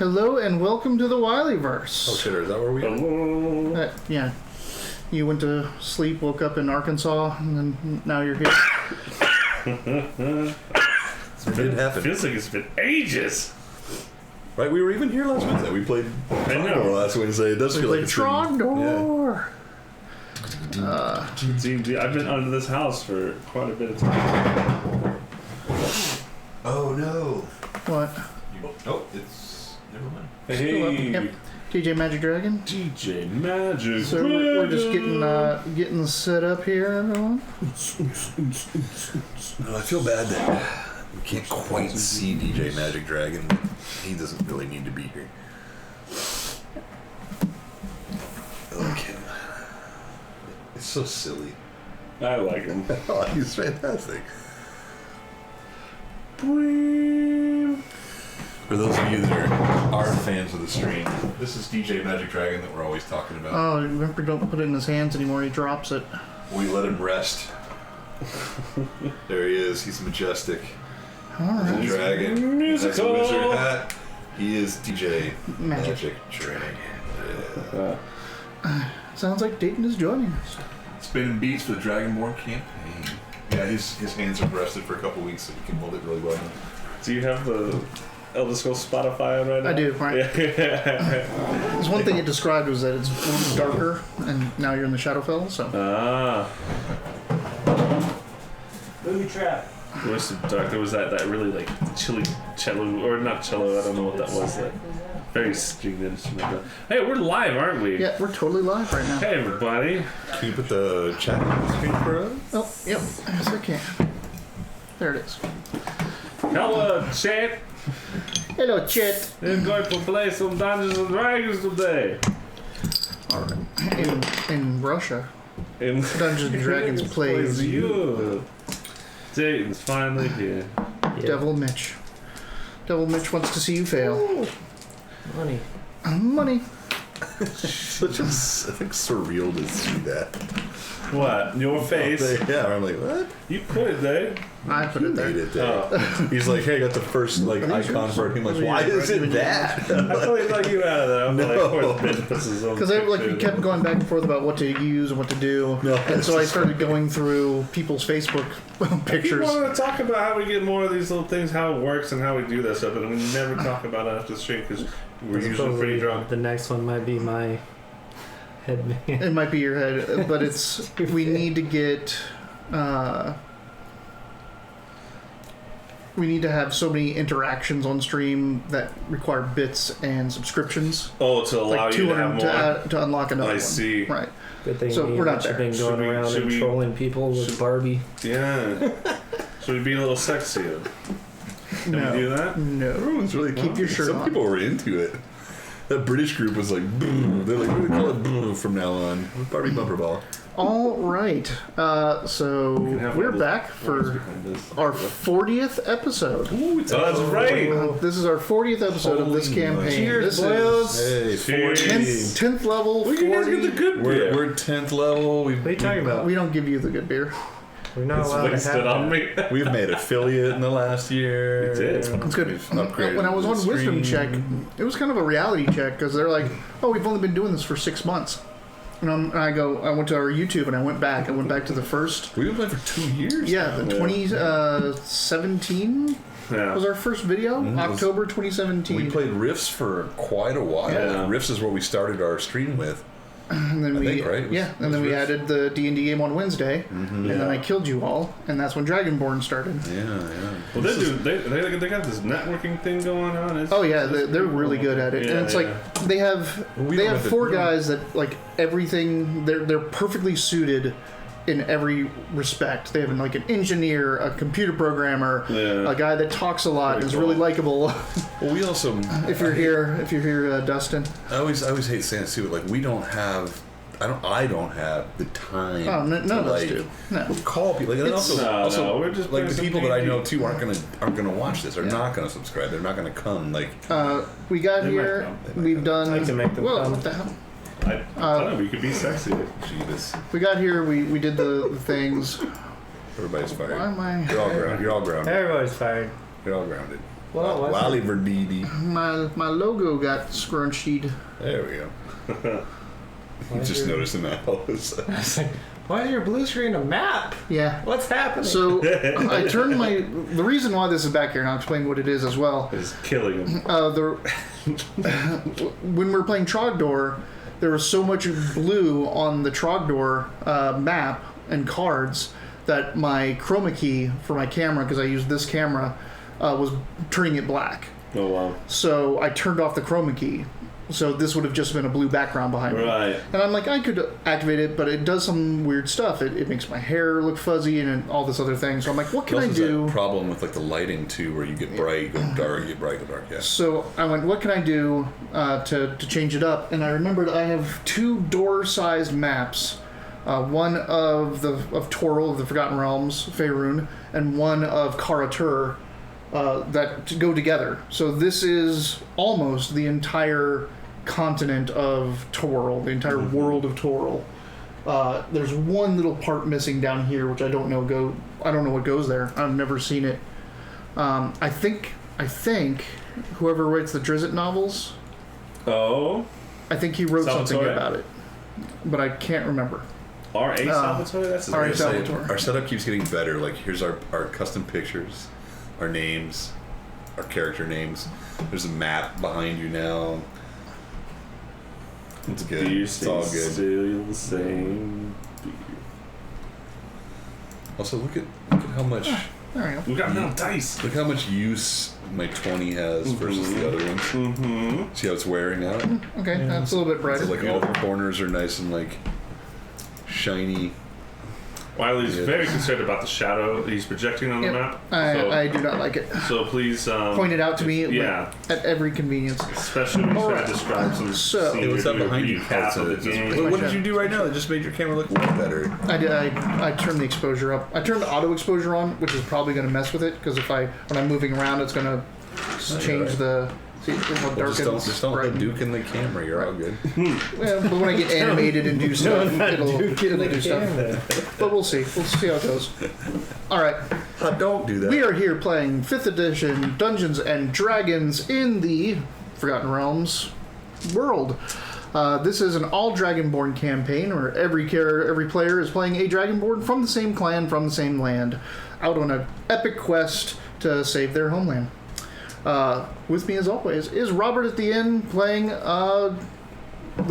Hello and welcome to the Wileyverse. Oh shit, is that where we are? Yeah. You went to sleep, woke up in Arkansas, and then now you're here. It did happen. Feels like it's been ages. Right, we were even here last Wednesday. We played Dragonborn last Wednesday. It does feel like it's Dragonborn. DnD. I've been under this house for quite a bit of time. Oh no. What? Oh, it's... Never mind. Hey. Yep. DJ Magic Dragon. DJ Magic. So we're just getting set up here, everyone. I feel bad that we can't quite see DJ Magic Dragon. He doesn't really need to be here. I like him. It's so silly. I like him. Oh, he's fantastic. For those of you that are fans of the stream, this is DJ Magic Dragon that we're always talking about. Oh, remember, don't put it in his hands anymore. He drops it. We let him rest. There he is. He's majestic. All right. He's a dragon. He has a wizard hat. He is DJ Magic Dragon. Yeah. Sounds like Dayton is joining us. Spinning beats for the Dragonborn Campaign. Yeah, his hands have rested for a couple weeks, so he can hold it really well now. Do you have the Elder Scrolls Spotify on right now? I do, right? Yeah. There's one thing it described was that it's darker, and now you're in the Shadowfell, so. Booby trap. There was some dark. There was that really like chilly cello, or not cello. I don't know what that was. That very stringed instrument. Hey, we're live, aren't we? Yeah, we're totally live right now. Hey, everybody. Can you put the chat on the screen for us? Oh, yep. Yes, I can. There it is. Hello, chat. Hello, Chet. We're going to play some Dungeons and Dragons today. All right. In Russia, In Dungeons and Dragons plays you. Dayton's finally here. Devil Mitch. Devil Mitch wants to see you fail. Ooh. Money. Money. Such a, I think, surreal to see that. What? Your face? Yeah, I'm like, what? You put it there. I put it there. Made it there. He's like, hey, I got the first icon for it. I'm like, why is it that? I totally thought you out of that. I'm like, of course, Ben puts his own Because we kept going back and forth about what to use and what to do, and so I started going through people's Facebook pictures. We wanted to talk about how we get more of these little things, how it works, and how we do that stuff, but we never talk about it after the stream because we're usually pretty drunk. The next one might be my headband. It might be your head, but it's we need to get. We need to have so many interactions on stream that require bits and subscriptions. Oh, to allow like you to have more? To unlock another one. I see. Right. Good thing So we're not there. been going around and trolling people with Barbie. Yeah. Should we be a little sexier? Can we do that? No. Everyone's really Keep your shirt Some on. people were into it. That British group was like, "Boo." They're like, we're gonna call it "Boo" from now on. Barbie bumper ball. All right. So we're back for our 40th episode. Ooh, that's right. This is our 40th episode of this campaign. Cheers, this boys. is Hey, 40. 10th level. We 40. guys get the good beer. We're 10th level. What are you talking about? We don't give you the good beer. We're not It's allowed to wasted have on that. me. We've made affiliate in the last year. We did. It's good. We've upgraded When I was the on Wisdom check, stream. it was kind of a reality check because they're like, "Oh, we've only been doing this for 6 months." And I went to our YouTube and I went back to the first. We've been playing for 2 years. Yeah, the 2017 Yeah. was our first video. October 2017. We played Rifts for quite a while. Yeah. Rifts is what we started our stream with. And then I think, right? and then we added the D&D game on Wednesday, and then I killed you all, and that's when Dragonborn started. Yeah. Well, they got this networking thing going on. Oh yeah, they're really good at it, and it's like they have four guys that like everything. They're perfectly suited in every respect. They have like an engineer, a computer programmer, a guy that talks a lot and is really likable. Well, we also if you're here, Dustin. I always hate saying this too. Like we don't have. I don't have the time. Oh, none of us like, do. No. Call people. Like, and also, we're just like the people that I know D&D. too aren't gonna watch this. Are not gonna subscribe. They're not gonna come. Like We got here. We've done. I can make them well, come. what the hell? I don't know, we could be sexy. Jesus. We got here. We did the things. Everybody's fired. Why am I? You're all grounded. Everybody's fired. You're all grounded. Wileyverse. My logo got scrunched. There we go. You just noticed in that house. I was like, why is your blue screen a map? Yeah. What's happening? So I turned the reason why this is back here, and I'll explain what it is as well. It's killing him. When we were playing Trogdor, there was so much blue on the Trogdor map and cards that my chroma key for my camera, because I used this camera, was turning it black. Oh wow. So I turned off the chroma key. So this would have just been a blue background behind me. Right. And I'm like, I could activate it, but it does some weird stuff. It makes my hair look fuzzy and all this other thing. So I'm like, what can I do? That problem with like the lighting too, where you get bright, go dark, get bright, go dark. Yeah. So I went, what can I do to change it up? And I remembered I have 2 door-sized maps. One of Toril of the Forgotten Realms, Faerun, and one of Karatur that go together. So this is almost the entire continent of Toril, the entire world of Toril. There's one little part missing down here, which I don't know. I don't know what goes there. I've never seen it. I think whoever writes the Drizzt novels. Oh. I think he wrote Salvatore? something about it, but I can't remember. R.A. Salvatore? That's his R.A. name. Salvatore. Our setup keeps getting better. Like here's our custom pictures, our names, our character names. There's a map behind you now. It's good. It's all good. Still the same. Also, look at how much. There we go. We got no dice. Look how much use my 20 has versus the other ones. Mm-hmm. See how it's wearing out? Okay, that's a little bit brighter. So like all the corners are nice and like shiny. Wiley's very concerned about the shadow he's projecting on the map. I do not like it. So please point it out to me at every convenience. Especially when you try to describe some scene. What's that behind you? What did you do right now? That just made your camera look way better. I turned the exposure up. I turned the auto exposure on, which is probably going to mess with it because when I'm moving around, it's going to change the. See how dark just don't put Duke in the camera. You're all good. Well, but when I get animated and do stuff, it'll do stuff. But we'll see. We'll see how it goes. All right. Don't do that. We are here playing 5th edition Dungeons and Dragons in the Forgotten Realms world. This is an all Dragonborn campaign where every player is playing a Dragonborn from the same clan, from the same land, out on an epic quest to save their homeland. With me, as always, is Robert at the end playing the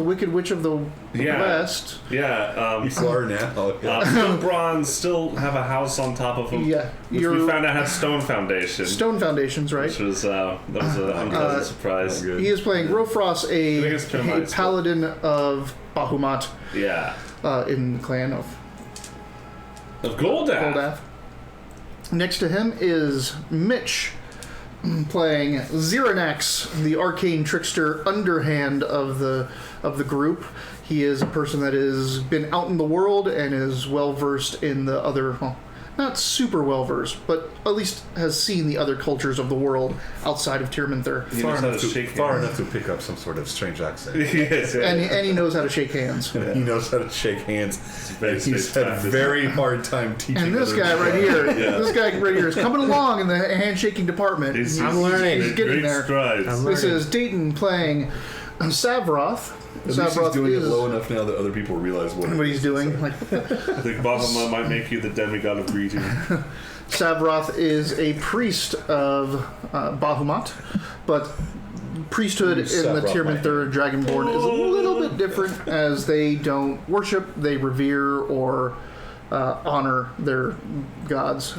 Wicked Witch of the West. Yeah. You are now. Phil Braun still have a house on top of him. Yeah. Which we found out had stone foundation. Stone foundations, right? Which was that was an unpleasant surprise. He is playing Rofros, a paladin of Bahamut. Yeah. In the clan of Goldath. Next to him is Mitch, playing Xeranax, the arcane trickster underhand of the group. He is a person that has been out in the world and is well versed in the other, well, not super well versed, but at least has seen the other cultures of the world outside of Tirminther. Far enough to pick up some sort of strange accent. Yes, yeah. And he knows how to shake hands. Yeah. He knows how to shake hands. He's had a very hard time teaching. And this guy right here, this guy right here is coming along in the handshaking department. I'm learning. He's getting there. This is Dayton playing Savroth. At least he's doing it low enough now that other people realize what he's doing. Like, I think Bahamut might make you the demigod of greeting. Savroth is a priest of Bahamut, but priesthood in the Tirminther Dragonborn is a little bit different, as they don't worship, they revere or honor their gods,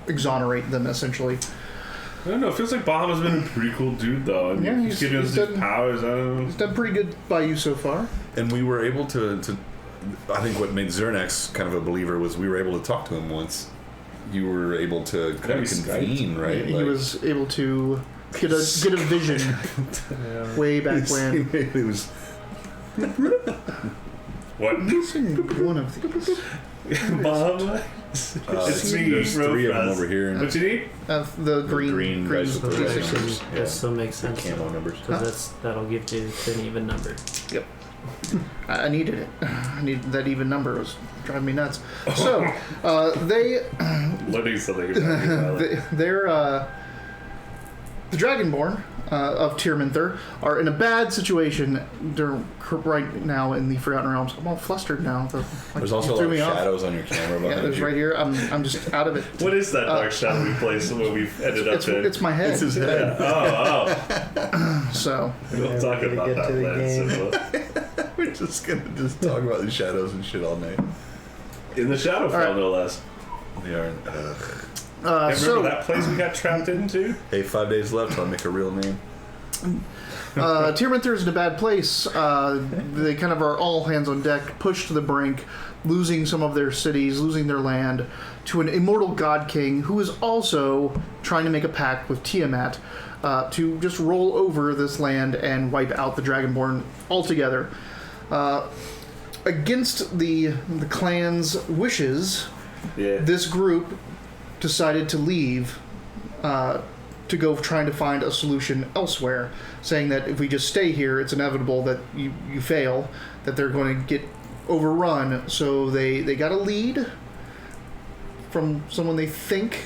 exonerate them essentially. I don't know. It feels like Bahamut's been a pretty cool dude, though. I mean, he's giving us these powers. I don't know. He's done pretty good by you so far. And we were able to I think what made Xeranax kind of a believer was we were able to talk to him once. You were able to kind of convene, right? He was able to get a vision way back when. It was. What? One of these. Bahamut? It's me. There's 3 of them over here. What you need? The green guys with the That numbers. still makes sense. Camo numbers. Because that'll give you an even number. Yep. I needed it. I needed that even number. It was driving me nuts. So, they... Learning something about the Dragonborn of Tyrminther are in a bad situation. They're right now in the Forgotten Realms. I'm all flustered now. There's also a lot of shadows on your camera behind Yeah, there's you. right here. I'm just out of it. What is that dark shadowy place where we've ended up in? It's my head. It's his head. Oh. So We'll talk we're about gonna that get to the then. We're just gonna talk about the shadows and shit all night. In the Shadowfell, right. no less. They are. Hey, remember so that place we got trapped into? Hey, 5 days left. I'll make a real name. Tyrminther is in a bad place. They kind of are all hands on deck, pushed to the brink, losing some of their cities, losing their land to an immortal god king who is also trying to make a pact with Tiamat to just roll over this land and wipe out the Dragonborn altogether. Against the clan's wishes, Yeah. this group decided to leave to go trying to find a solution elsewhere, saying that if we just stay here, it's inevitable that you fail, that they're going to get overrun. So they got a lead from someone they think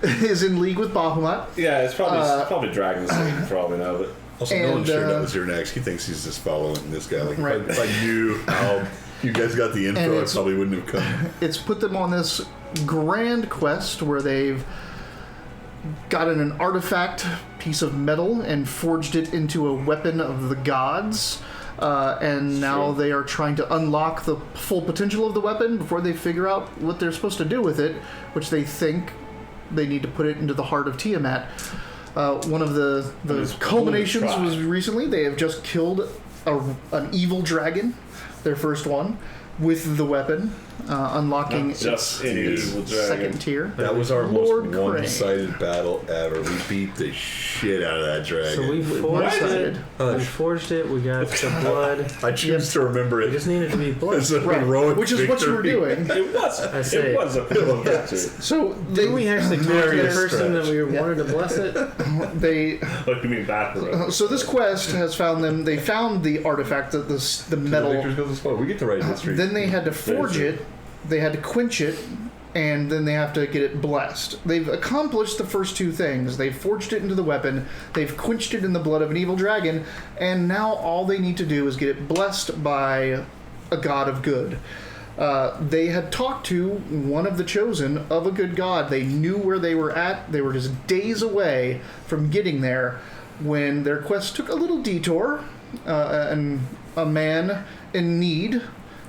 is in league with Bahamut. Yeah, it's probably Dragon Slayer for all we know, but Also, no And, one's sure that was your next. He thinks he's just following this guy. Like, Right. if I knew how you guys got the And info, I it's- probably wouldn't have come. It's put them on this grand quest where they've gotten an artifact piece of metal and forged it into a weapon of the gods. And now Sure. they are trying to unlock the full potential of the weapon before they figure out what they're supposed to do with it, which they think they need to put it into the heart of Tiamat. One of the it's culminations try. was recently they have just killed an evil dragon, their first one, with the weapon, unlocking not just any its evil dragon. second tier. That was our Lord most Crane. one-sided battle ever. We beat the shit out of that dragon. So we forged One-sided. it. We forged it. We got the blood. I choose to remember We it just needed to be blood. as a Right, heroic which is what you were victory. doing. it was. I say- It was a cool victory. So Didn't we actually talk to the Various person that we stretch. wanted to bless it? they What do you mean bathroom? so this quest has found them. They found the artifact, the The metal. victors goes as well. We get to write history. Then they had to forge it. They had to quench it, and then they have to get it blessed. They've accomplished the first two things. They've forged it into the weapon, they've quenched it in the blood of an evil dragon, and now all they need to do is get it blessed by a god of good. They had talked to one of the chosen of a good god. They knew where they were at. They were just days away from getting there when their quest took a little detour, and a man in need,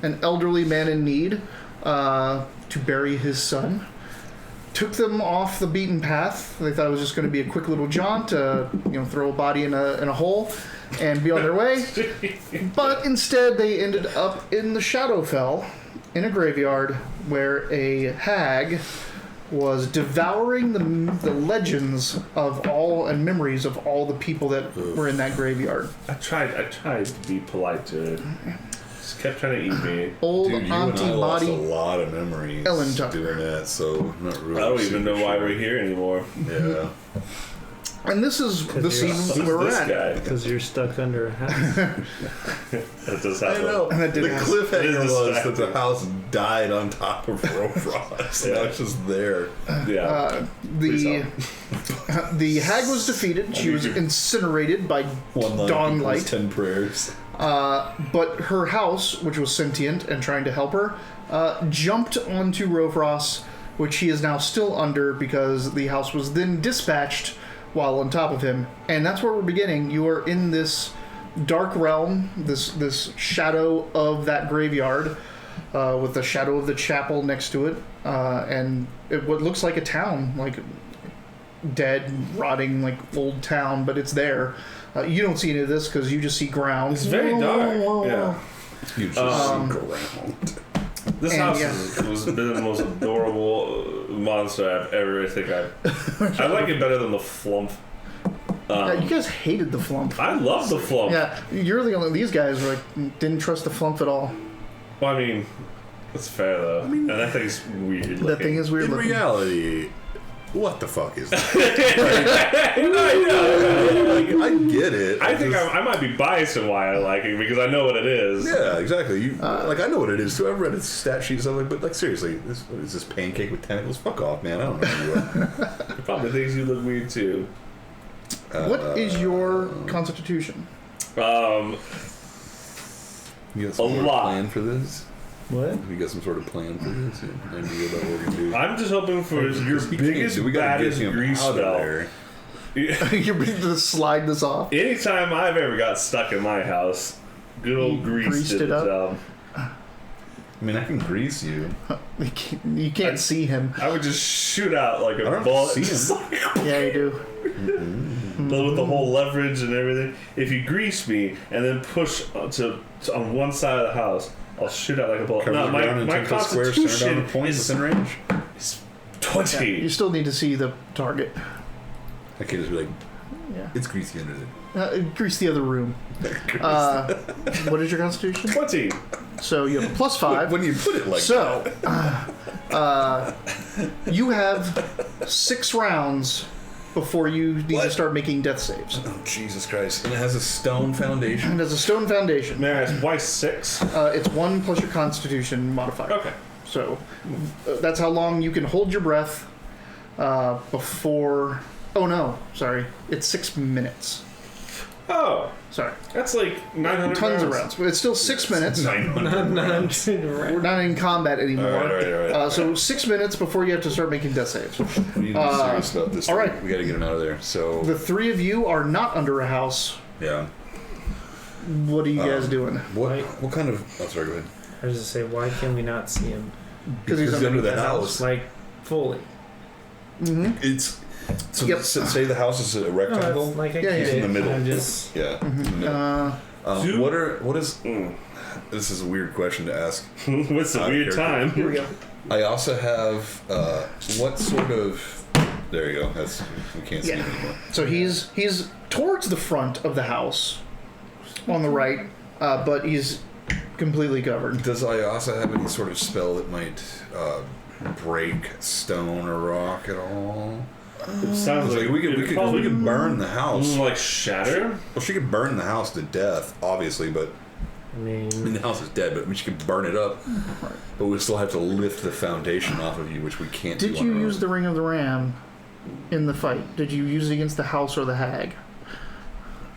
an elderly man in need, to bury his son, took them off the beaten path. They thought it was just going to be a quick little jaunt, throw a body in a hole and be on their way. But instead, they ended up in the Shadowfell, in a graveyard, where a hag was devouring the legends of all and memories of all the people that were in that graveyard. I tried to be polite to it. Just kept trying to eat me. Old Dude, you and I lost a antibody. lot of memories Ellen Tucker. doing that, so I'm not really. I don't even super know why sure. we're here anymore. Yeah. And this is the scene Who's where we're this at. guy? Because you're stuck under a house. That does I happen. know. That The did happen. It is cliffhanger was that distracting. the house died on top of Rofrost. Yeah. Now it's just there. Yeah. The hag was defeated. She was incinerated by One line dawn equals light. 10 prayers. But her house, which was sentient and trying to help her, jumped onto Rofrost, which he is now still under because the house was then dispatched while on top of him. And that's where we're beginning. You are in this dark realm, this shadow of that graveyard, with the shadow of the chapel next to it, and what looks like a town, like dead, rotting, like old town, but it's there. You don't see any of this because you just see ground. It's very dark. Yeah. You just ground. This And, house yeah. was been the most adorable monster I like it better than the flump. You guys hated the flump. I love the flump. Yeah, you're the only. These guys were like didn't trust the flump at all. Well, I mean, that's fair though. And that thing's weird looking. That thing is weird. In looking. reality, what the fuck is that? No, I get it. I think just- I might be biased in why I like it because I know what it is. Yeah, exactly. You I know what it is too. I've read its stat sheet and stuff like, but like seriously, what is this pancake with tentacles? Fuck off, man. I don't know who you are. It probably thinks you look weird too. What is your constitution? You got some A sort of lot. plan for this? What? You got some sort of plan for this? An idea about what we're gonna do? I'm just hoping for your We can't biggest, do- we gotta baddest get him grease out of spell. there. You're ready to slide this off. Anytime I've ever got stuck in my house, good old You grease greased did it the up? job. I mean, I can grease you. You can't see him. I would just shoot out like I a don't bullet. see just him. Yeah, you do. with the whole leverage and everything. If you grease me and then push on one side of the house, I'll shoot out like a bullet. Cover No, the my ground in 10 foot square, center down constitution the point is within range. 20. You still need to see the target. I can't just be like, Yeah. it's greasy under there. Grease the other room. What is your constitution? 20. So you have a +5. When you put it like So, you have 6 rounds before you need to What? start making death saves. oh, Jesus Christ. And it has a stone foundation. And as a stone foundation, May I ask why 6? it's 1 plus your constitution modifier. Okay. So, that's how long you can hold your breath before... Oh no, sorry. It's 6 minutes. Oh, Sorry. that's like 900 Tons of rounds. But it's still 6 minutes. 900. We're not in combat anymore. All right. So 6 minutes before you have to start making death saves. We need to be serious about this. all right. We gotta get him out of there. So, The 3 of you are not under a house. yeah. What are you guys doing? What kind of... Oh, sorry, go ahead. I was just say, why can we not see him? Because he's under the underneath the house. Like, fully. It's... So Yep. say the house is a No, rectangle. that's like I Yeah, get he's in it. the middle. I'm just... Yeah. in the middle. Two? What is... This is a weird question to ask. What's a weird Here time? Here we go. I also have... what sort of... There you go. That's... We can't see Yeah. it anymore. So he's towards the front of the house, on the right, but he's completely covered. Does I also have any sort of spell that might break stone or rock at all? It sounds like we could burn the house. like shatter. Well, she could burn the house to death, obviously, but I mean, the house is dead. But she could burn it up. But we still have to lift the foundation off of you, which we can't. Did do on you our use own. the Ring of the Ram in the fight? Did you use it against the house or the hag?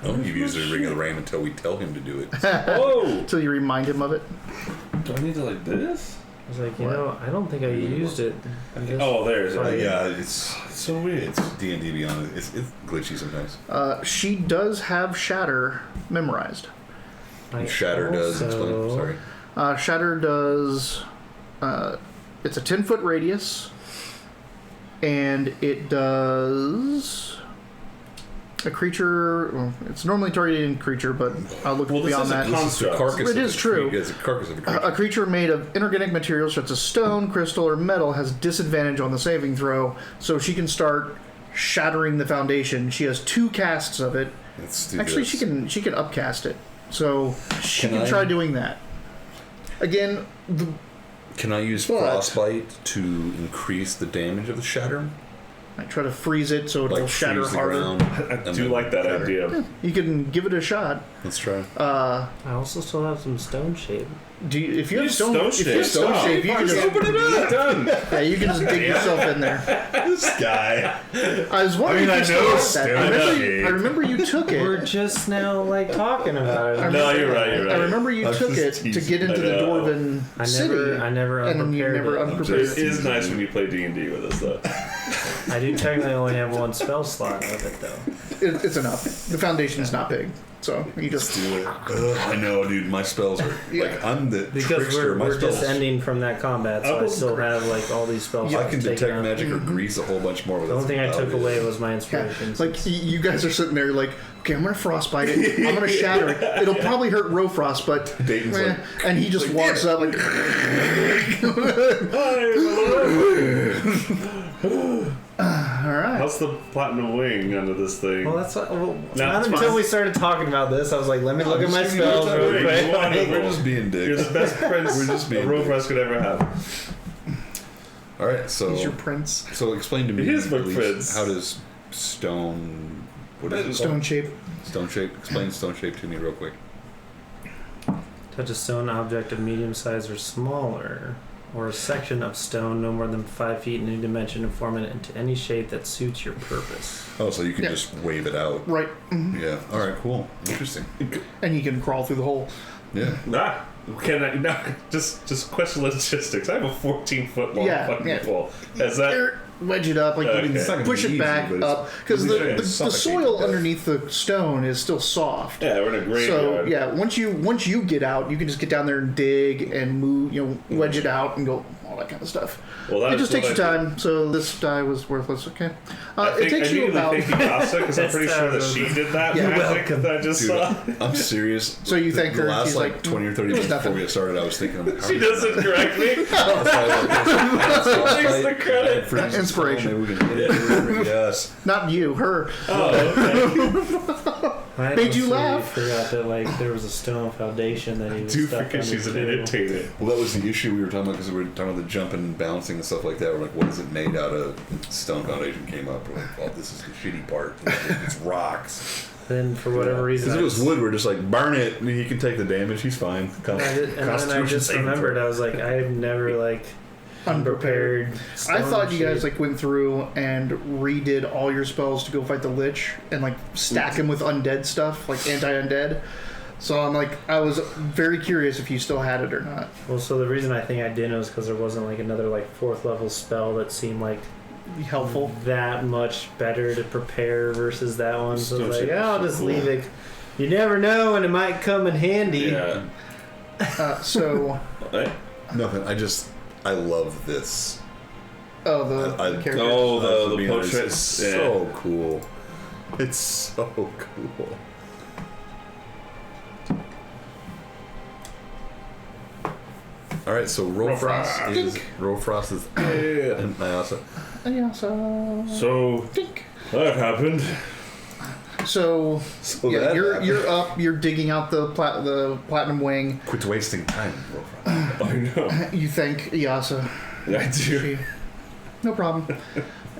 I don't think you've used the ring of the ram until we tell him to do it. Oh, Until you remind him of it? do I need to like this? I was like, I don't think I used it. I just- Oh, there's it. Yeah, it's So weird. it's D&D Beyond. It's glitchy sometimes. She does have Shatter memorized. I Shatter does. Explain. also- Sorry. Shatter does... it's a 10-foot radius, and it does... A creature... Well, it's normally targeting a creature, but I'll look Well, this beyond is a that. con- This is the carcass. It of is a true. It's a carcass of a creature. A creature made of inorganic materials such as stone, crystal, or metal has disadvantage on the saving throw, so she can start shattering the foundation. She has 2 casts of it. Let's do Actually, this. she can upcast it, so she Can can I- try doing that. Again, Can I use But- frostbite to increase the damage of the shatter? I try to freeze it so it will shatter freeze the harder. ground I and do then like that shatter. idea. You can give it a shot. Let's try. I also still have some stone shape. Do you, if you have Use stone, if you have stone Stop. shape, you can just Open it up. Done. yeah, you can just dig yourself in there. This guy. I was wondering I if you know still had that. stone I shape. remember you took it. We're just now like talking about it. No, you're right. You're I right. remember you I was took it just to teasing. get into the I know. dwarven city. I never and then you unprepared never it. unprepared It it. is nice when you play D&D with us, though. I do technically only have 1 spell slot of it though. It's enough. The foundation's not big, so you just Do it. I know, dude. My spells are like I'm the Because trickster. My we're spells. just ending from that combat, so I still have like all these spells. I can taken detect out. magic or grease a whole bunch more. The only thing I took away was my yeah, inspirations. like you guys are sitting there like, okay, I'm gonna frostbite it. I'm gonna shatter it. It'll probably hurt Rofrost, but Dayton's like, and he just walks up like. All right. How's the platinum wing under this thing? Well, that's what, No, not it's until fine. we started talking about this. I was like, let me look at my just spells gonna real look quick. You wanted Like, we're just being You're dicks. the best prince We're just a being Wileyverse could ever have. All right, so He's your prince. so explain to me. He is my at least, prince. How does stone? What is it? Stone shape. Stone shape. Explain stone shape to me real quick. touch a stone object of medium size or smaller. or a section of stone no more than 5 feet in any dimension and form it into any shape that suits your purpose. Oh, so you can just wave it out. Right. Mm-hmm. Yeah. All right. Cool. Interesting. And you can crawl through the hole. Yeah. Can I? No, just question logistics. I have a 14-foot long fucking wall. Is that? Wedge it up, like you can push it back up, because the soil underneath the stone is still soft. Yeah, we're in a graveyard. So yeah, once you get out, you can just get down there and dig and move, wedge it out and go all that kind of stuff. Well, it just takes you time. So this die was worthless. Okay, it takes you about. Because I'm pretty sure that she did that. Yeah, magic that I just saw. I'm serious. So you thank her? The last she's like 20 or 30 minutes before we got started, I was thinking, she doesn't correct me. She takes the credit. Inspiration. Maybe we can hit it. Yes. Not you, her. Oh, okay. I Made you laugh. Forgot that there was a stone foundation that he was Dude, stuck because she's an entertainer. Well, that was the issue we were talking about, because we were talking about the jumping and bouncing and stuff like that. We're like, what is it made out of? Stone foundation came up. We're like, oh, this is the shitty part. It's rocks. Then for whatever reason, if it was wood, we're just like, burn it. He can take the damage. He's fine. And then I just remembered, I was like, I've never unprepared. I thought you guys went through and redid all your spells to go fight the Lich and stack them with undead stuff, like anti-undead. So I was very curious if you still had it or not. Well, so the reason I think I didn't was because there wasn't another 4th level spell that seemed helpful, that much better to prepare versus that one. So I was I'll just leave it. You never know, and it might come in handy. Yeah. So nothing. I love this. Oh, the characters. Oh, the portraits. It's so cool. It's so cool. All right, so Rofrost is and Nyasa. So that happened. So yeah, you're up. You're digging out the platinum wing. Quit wasting time, Rofrost. I know. You thank Iyasa. I do. No problem.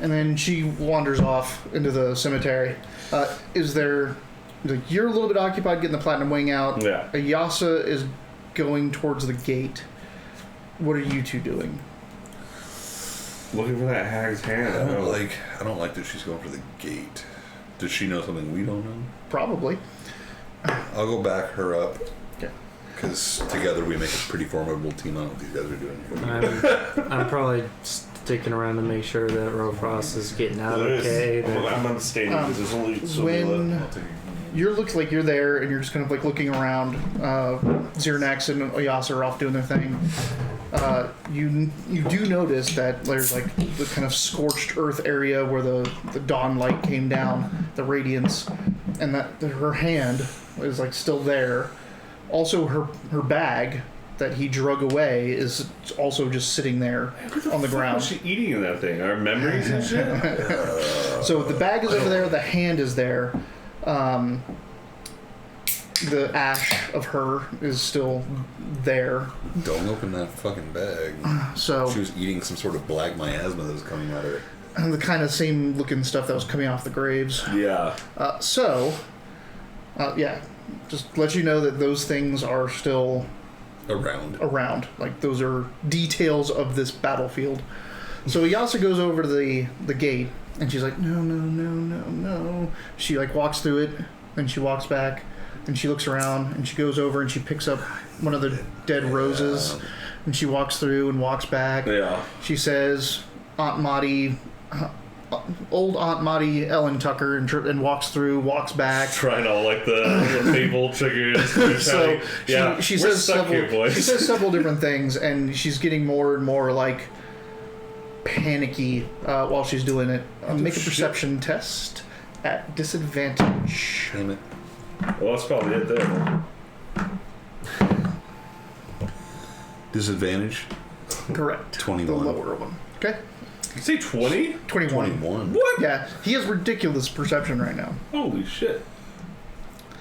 And then she wanders off into the cemetery. Is there? You're a little bit occupied getting the platinum wing out. Yeah. Iyasa is going towards the gate. What are you two doing? Looking for that hag's hand. I don't like that she's going for the gate. Does she know something we don't know? Probably. I'll go back her up. Okay. Because together we make a pretty formidable team. I don't know what these guys are doing here. I'm probably sticking around to make sure that Rofrost is getting out okay. I'm understanding because there's only so when you look like you're there and you're just kind of looking around. Xernax and Iyasa are off doing their thing. You do notice that there's the kind of scorched earth area where the dawn light came down, the radiance, and that her hand is still there. Also, her bag that he drug away is also just sitting there on the ground. What's she eating in that thing? Our memories and shit? So the bag is over there, the hand is there. The ash of her is still there. Don't open that fucking bag. So she was eating some sort of black miasma that was coming out of it. And the kind of same looking stuff that was coming off the graves. Yeah. Yeah. Just let you know that those things are still around. Those are details of this battlefield. So Iyasa goes over to the gate, and she's like, no. She walks through it, then she walks back, and she looks around, and she goes over and she picks up one of the dead roses, and she walks through and walks back. Yeah. She says, old Aunt Maudie Ellen Tucker, and walks through, walks back. Trying all the fable triggers. So she says she several different things, and she's getting more and more panicky while she's doing it. Make a perception test at disadvantage. Damn it. Well, that's probably it there. Disadvantage? Correct. 21. The lower one. Okay. You say 20? 21. What? Yeah, he has ridiculous perception right now. Holy shit.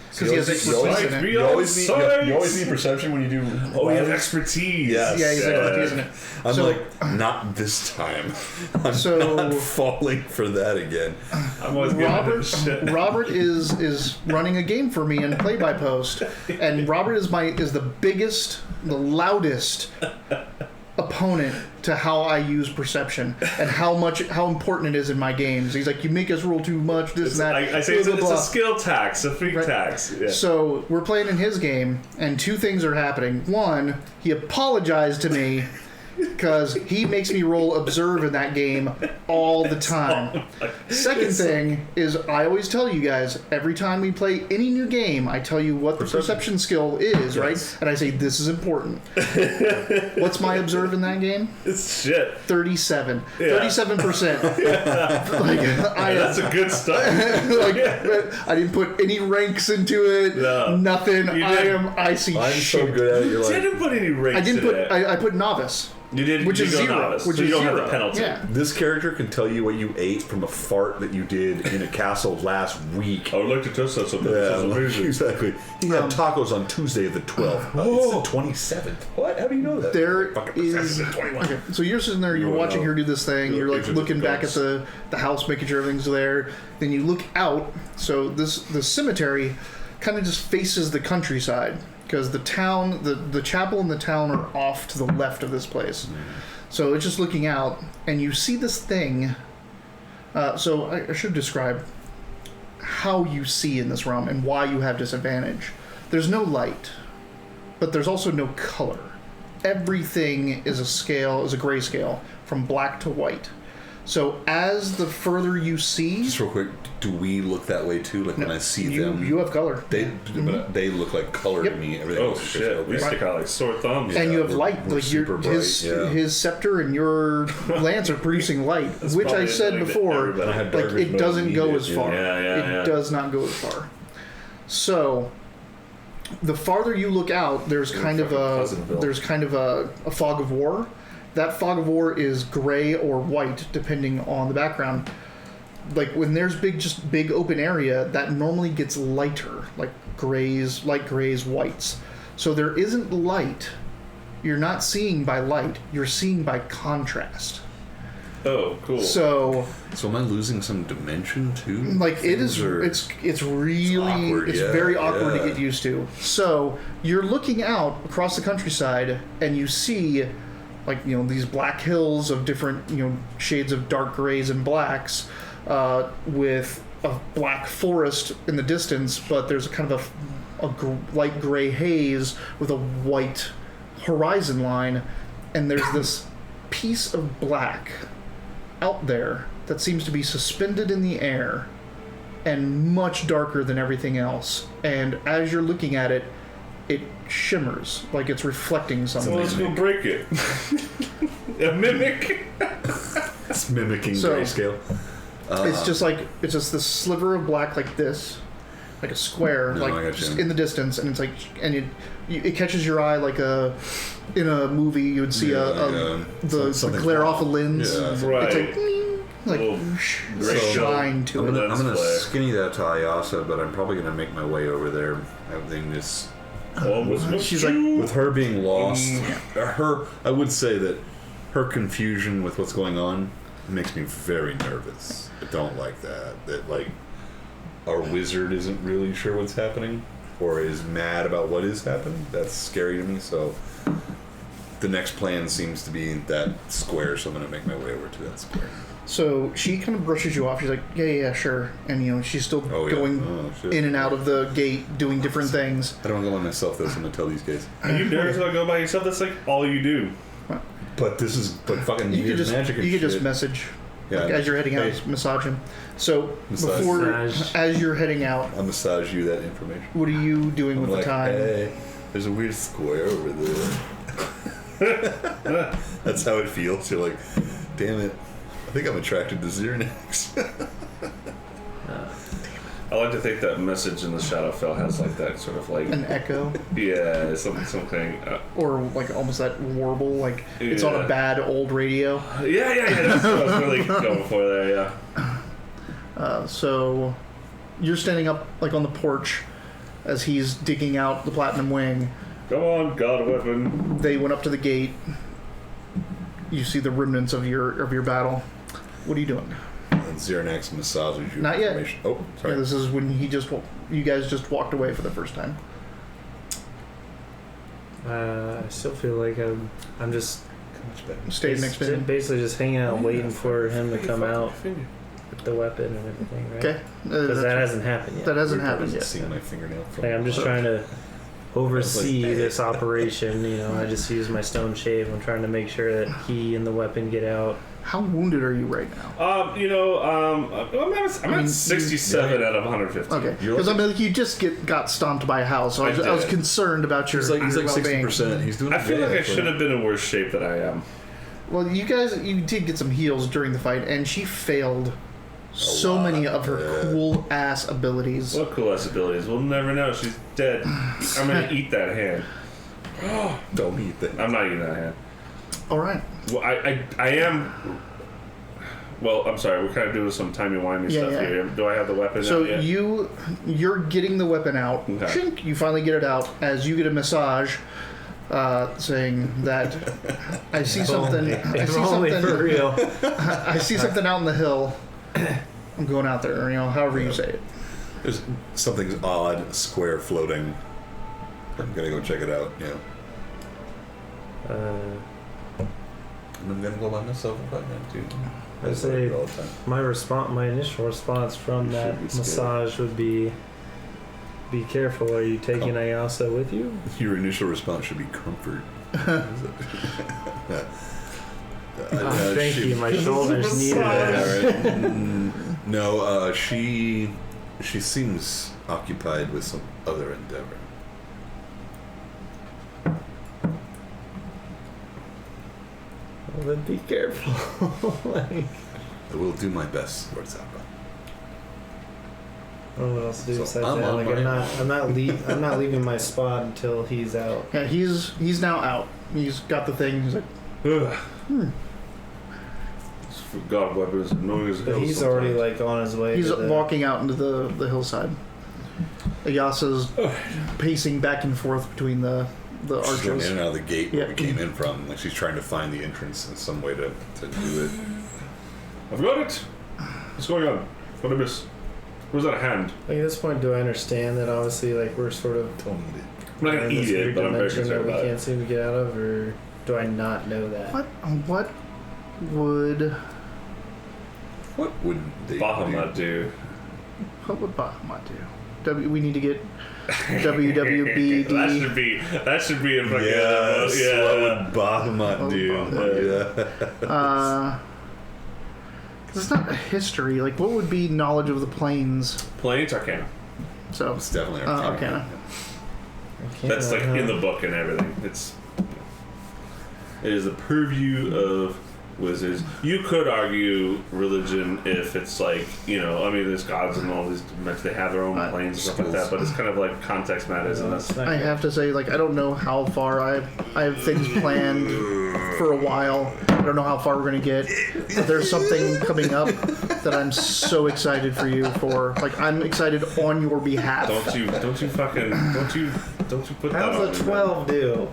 Because he has expertise in it. You always need perception when you do... Oh, you have expertise. Yes. Yeah, he's expertise in it. I'm not this time. I'm not falling for that again. I'm always Robert is running a game for me in play-by-post, and Robert is the biggest, the loudest opponent to how I use perception and how important it is in my games. He's like, you make us roll too much, this and that. I say it's a skill tax, a freak tax. Yeah. So we're playing in his game, and two things are happening. One, he apologized to me because he makes me roll observe in that game all the time. Second thing is, I always tell you guys, every time we play any new game, I tell you what the perception skill is, right? And I say, this is important. What's my observe in that game? It's shit. 37. Yeah. 37%. Like, that's a good start. I didn't put any ranks into it. No. Nothing. I see I'm shit. so good at it. You're I like, didn't put any ranks I didn't in put. it. I put novice. You did, which you is go 0. novice, Which so is you don't 0. have the penalty. Yeah. this character can tell you what you ate from a fart that you did in a castle last week. I would like to test that something. Yeah, exactly. He had tacos on Tuesday of the 12th. It's the 27th. What? How do you know that? There Fucking is. perception 21. Okay, so you're sitting there. You're watching her do this thing. You're like looking back at the house, making sure everything's there. Then you look out. So the cemetery kind of just faces the countryside because the town, the chapel and the town are off to the left of this place. So it's just looking out, and you see this thing. So I should describe how you see in this realm and why you have disadvantage. There's no light, but there's also no color. Everything is a grayscale from black to white. So as the further you see, Just real quick, do we look that way too? Like when I see them, you have color. they look like color Yep. to me. Everything Oh else is just shit! okay. We stick out like sore thumbs. And you have we're- light, we're like super bright, his scepter and your lance are producing light, That's which I probably said annoying to before, everybody. I had like dark vision, it but I doesn't need go it, as yeah. far. Yeah. It does not go as far. So, the farther you look out, there's kind of a fog of war. That fog of war is gray or white, depending on the background. Like when there's big open area, that normally gets lighter, like grays, light grays, whites. So there isn't light. You're not seeing by light. You're seeing by contrast. Oh, cool. So So am I losing some dimension too? like it is, Or- it's really, awkward, it's yeah, very awkward yeah. to get used to. So you're looking out across the countryside and you see, like, these black hills of different, shades of dark grays and blacks, with a black forest in the distance, but there's a kind of light gray haze with a white horizon line, and there's this piece of black out there that seems to be suspended in the air and much darker than everything else. And as you're looking at it, it shimmers like it's reflecting something. So let's go break it. A mimic. It's mimicking So- grayscale. It's just this sliver of black like this, like a square, No, I like got just you. in the distance, and it's like, and it catches your eye like in a movie you would see the Something's glare wrong. off a lens. Yeah. Right. It's like Little like gray shine to I'm it. gonna flare. skinny that to Ayasa, but I'm probably gonna make my way over there. Everything is She's like, with her being lost. I would say that her confusion with what's going on makes me very nervous. I don't like that. That like our wizard isn't really sure what's happening or is mad about what is happening. That's scary to me. So the next plan seems to be that square. So I'm gonna make my way over to that square. so she kind of brushes you off. She's like, yeah, sure. And, she's still going shit. in and out of the gate, doing different things. I don't go by myself. That's what I'm gonna tell these guys. Are you nervous about going by yourself? That's like all you do. But this is fucking You could magic and just shit. message. Yeah, Like, as you're heading out, hey. just massage him. So Massage. Massage. as you're heading out, I'll massage you that information. what are you doing I'm with like, the time? hey, there's a weird square over there. That's how it feels. You're like, damn it. I think I'm attracted to Xernex. I like to think that message in the Shadowfell has like that sort of like An echo, something. or like almost that warble, like it's on a bad old radio. Yeah. That's what I was really going for there. Yeah. So you're standing up like on the porch as he's digging out the platinum wing. Come on, God weapon. They went up to the gate. You see the remnants of your battle. What are you doing? And Xernex massages you. Not yet. information. Oh, sorry. Yeah, this is when you guys just walked away for the first time. I still feel like I'm just stayed next to him. Basically just hanging out waiting for him to come out with the weapon and everything, right? Okay. Because that hasn't happened yet. That hasn't happened yet. See my fingernail. Like, I'm just trying to oversee this operation. You know, I just use my stone shave. I'm trying to make sure that he and the weapon get out. How wounded are you right now? I'm at 67 out of 150. Okay, because I mean, like, you just got stomped by a house, so I was concerned about your. He's like well-being. 60%. He's doing. I feel like I should have been in worse shape than I am. Well, you did get some heals during the fight, and she failed so many of her cool ass abilities. What cool ass abilities? We'll never know. She's dead. I'm gonna eat that hand. Don't eat that. I'm not eating that hand. All right. Well, I am. Well, I'm sorry. We're kind of doing some timey-wimey stuff here. Do I have the weapon So out yet? you're getting the weapon out. Okay. Shink, you finally get it out as you get a massage, saying that I see something. I see something for real. I see something out in the hill. I'm going out there, or, however you say it. There's something's odd, square floating. I'm gonna go check it out. Yeah. And I'm gonna go by myself if I have to. I say my initial response from that massage would be careful. Are you taking Ayasa with you? Your initial response should be comfort. Thank you. My shoulders needed that. Right. No, she seems occupied with some other endeavor. Well, then be careful. I will do my best, Lord Zappa. I don't know what else to do So besides I'm that. on Like, my- I'm not leaving my spot until he's out. Yeah, he's now out. He's got the thing. He's like, God, weapons annoying as hell. But he's sometimes. already like on his way. he's to the, walking out into the hillside. Ayasa's pacing back and forth between the She's going archers. in and out of the gate where Yeah. we came in from. Like she's trying to find the entrance in some way to do it. I've got it. What's going on? What did I miss? Where's that hand? Like, at this point, do I understand that obviously like we're sort of Don't eat it. I'm not gonna in this eat it, weird but I'm very dimension that concerned we about can't it. seem to get out of, or do I not know that? What would What would they Bahamut do? what would Bahamut do? We need to get WWBD. that should be in fucking Yes, yeah. what would Bahamut do? Bahamut. Yeah. Because it's not a history. Like, what would be knowledge of the plains? Planes Arcana. So It's definitely Arcana. Arcana. That's like in the book and everything. It is the purview of wizards. You could argue religion if it's like, there's gods and all these dimensions. They have their own planes and stuff like that, but it's kind of like context matters, and that's I have to say, like, I don't know how far I have things planned for a while. I don't know how far we're gonna get. But there's something coming up that I'm so excited for you for. Like, I'm excited on your behalf. don't you put that on How's a 12 do?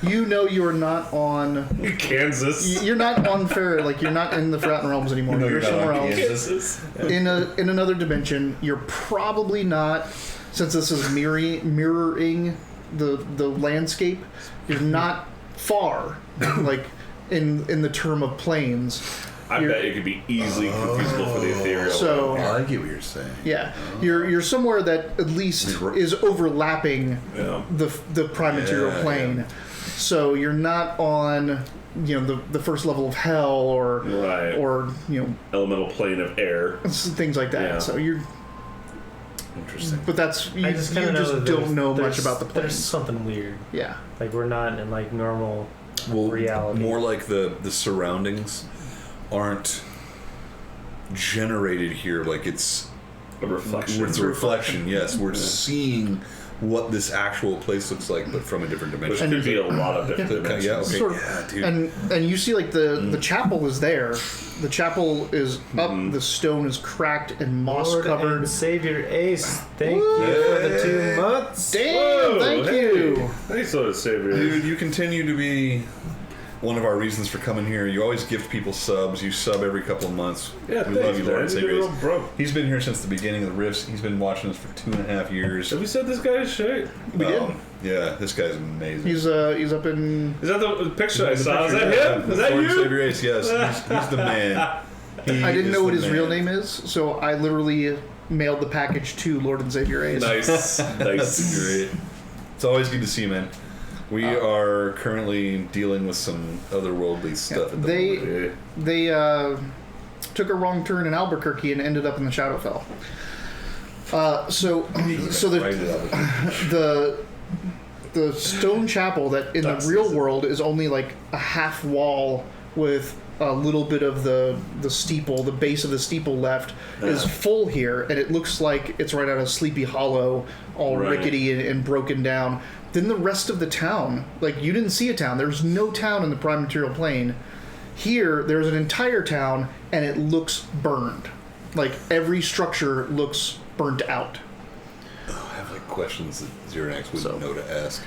You're not on. Kansas. You're not on fair. Like, you're not in the Forgotten Realms anymore. You're somewhere else. Kansas. In another dimension. You're probably not, since this is mirroring the landscape. You're not far, like in the term of planes. I bet it could be easily confusable for the ethereal. So I get what you're saying. yeah, you're somewhere that at least is overlapping Yeah. the prime material plane. So you're not on the first level of hell or Right. or Elemental plane of air. things like that. Yeah. So you're. Interesting. But that's you I just, just kind of know that don't know much there's- about the There's planes. something weird. Yeah. Like, we're not in like normal Well, reality. more like the surroundings aren't generated here. Like it's A reflection. It's a reflection. Yes, we're seeing what this actual place looks like, but from a different Which dimension. could be a lot of different dimensions. Yeah, okay. Sort of. Yeah, dude. And you see, like, the chapel is there. The chapel is up. The stone is cracked and moss Lord covered. and Savior Ace, thank you for the 2 months. Damn! Whoa, Thank hey. you. Thanks, Lord Savior. Dude, you continue to be one of our reasons for coming here. You always gift people subs. You sub every couple of months. Yeah, we love you, Lord and Savior. Bro. He's been here since the beginning of the Rifts. He's been watching us for 2.5 years. Have we said this guy's shit? We did. Yeah, this guy's amazing. He's up in. Is that the picture I saw? Is that him? Is that Lord and you? Savior Ace, yes. He's the man. I didn't know what his real name is, so I literally mailed the package to Lord and Savior Ace. Nice. That's great. It's always good to see you, man. We are currently dealing with some otherworldly stuff. At the moment. They took a wrong turn in Albuquerque and ended up in the Shadowfell. So the stone chapel that in the real world is only like a half wall with a little bit of the steeple, the base of the steeple left, is full here, and it looks like it's right out of Sleepy Hollow, all rickety and broken down. Then the rest of the town, like, you didn't see a town. There's no town in the Prime Material Plane. Here, there's an entire town, and it looks burned. Like, every structure looks burnt out. I have like questions that Xerax wouldn't know to ask.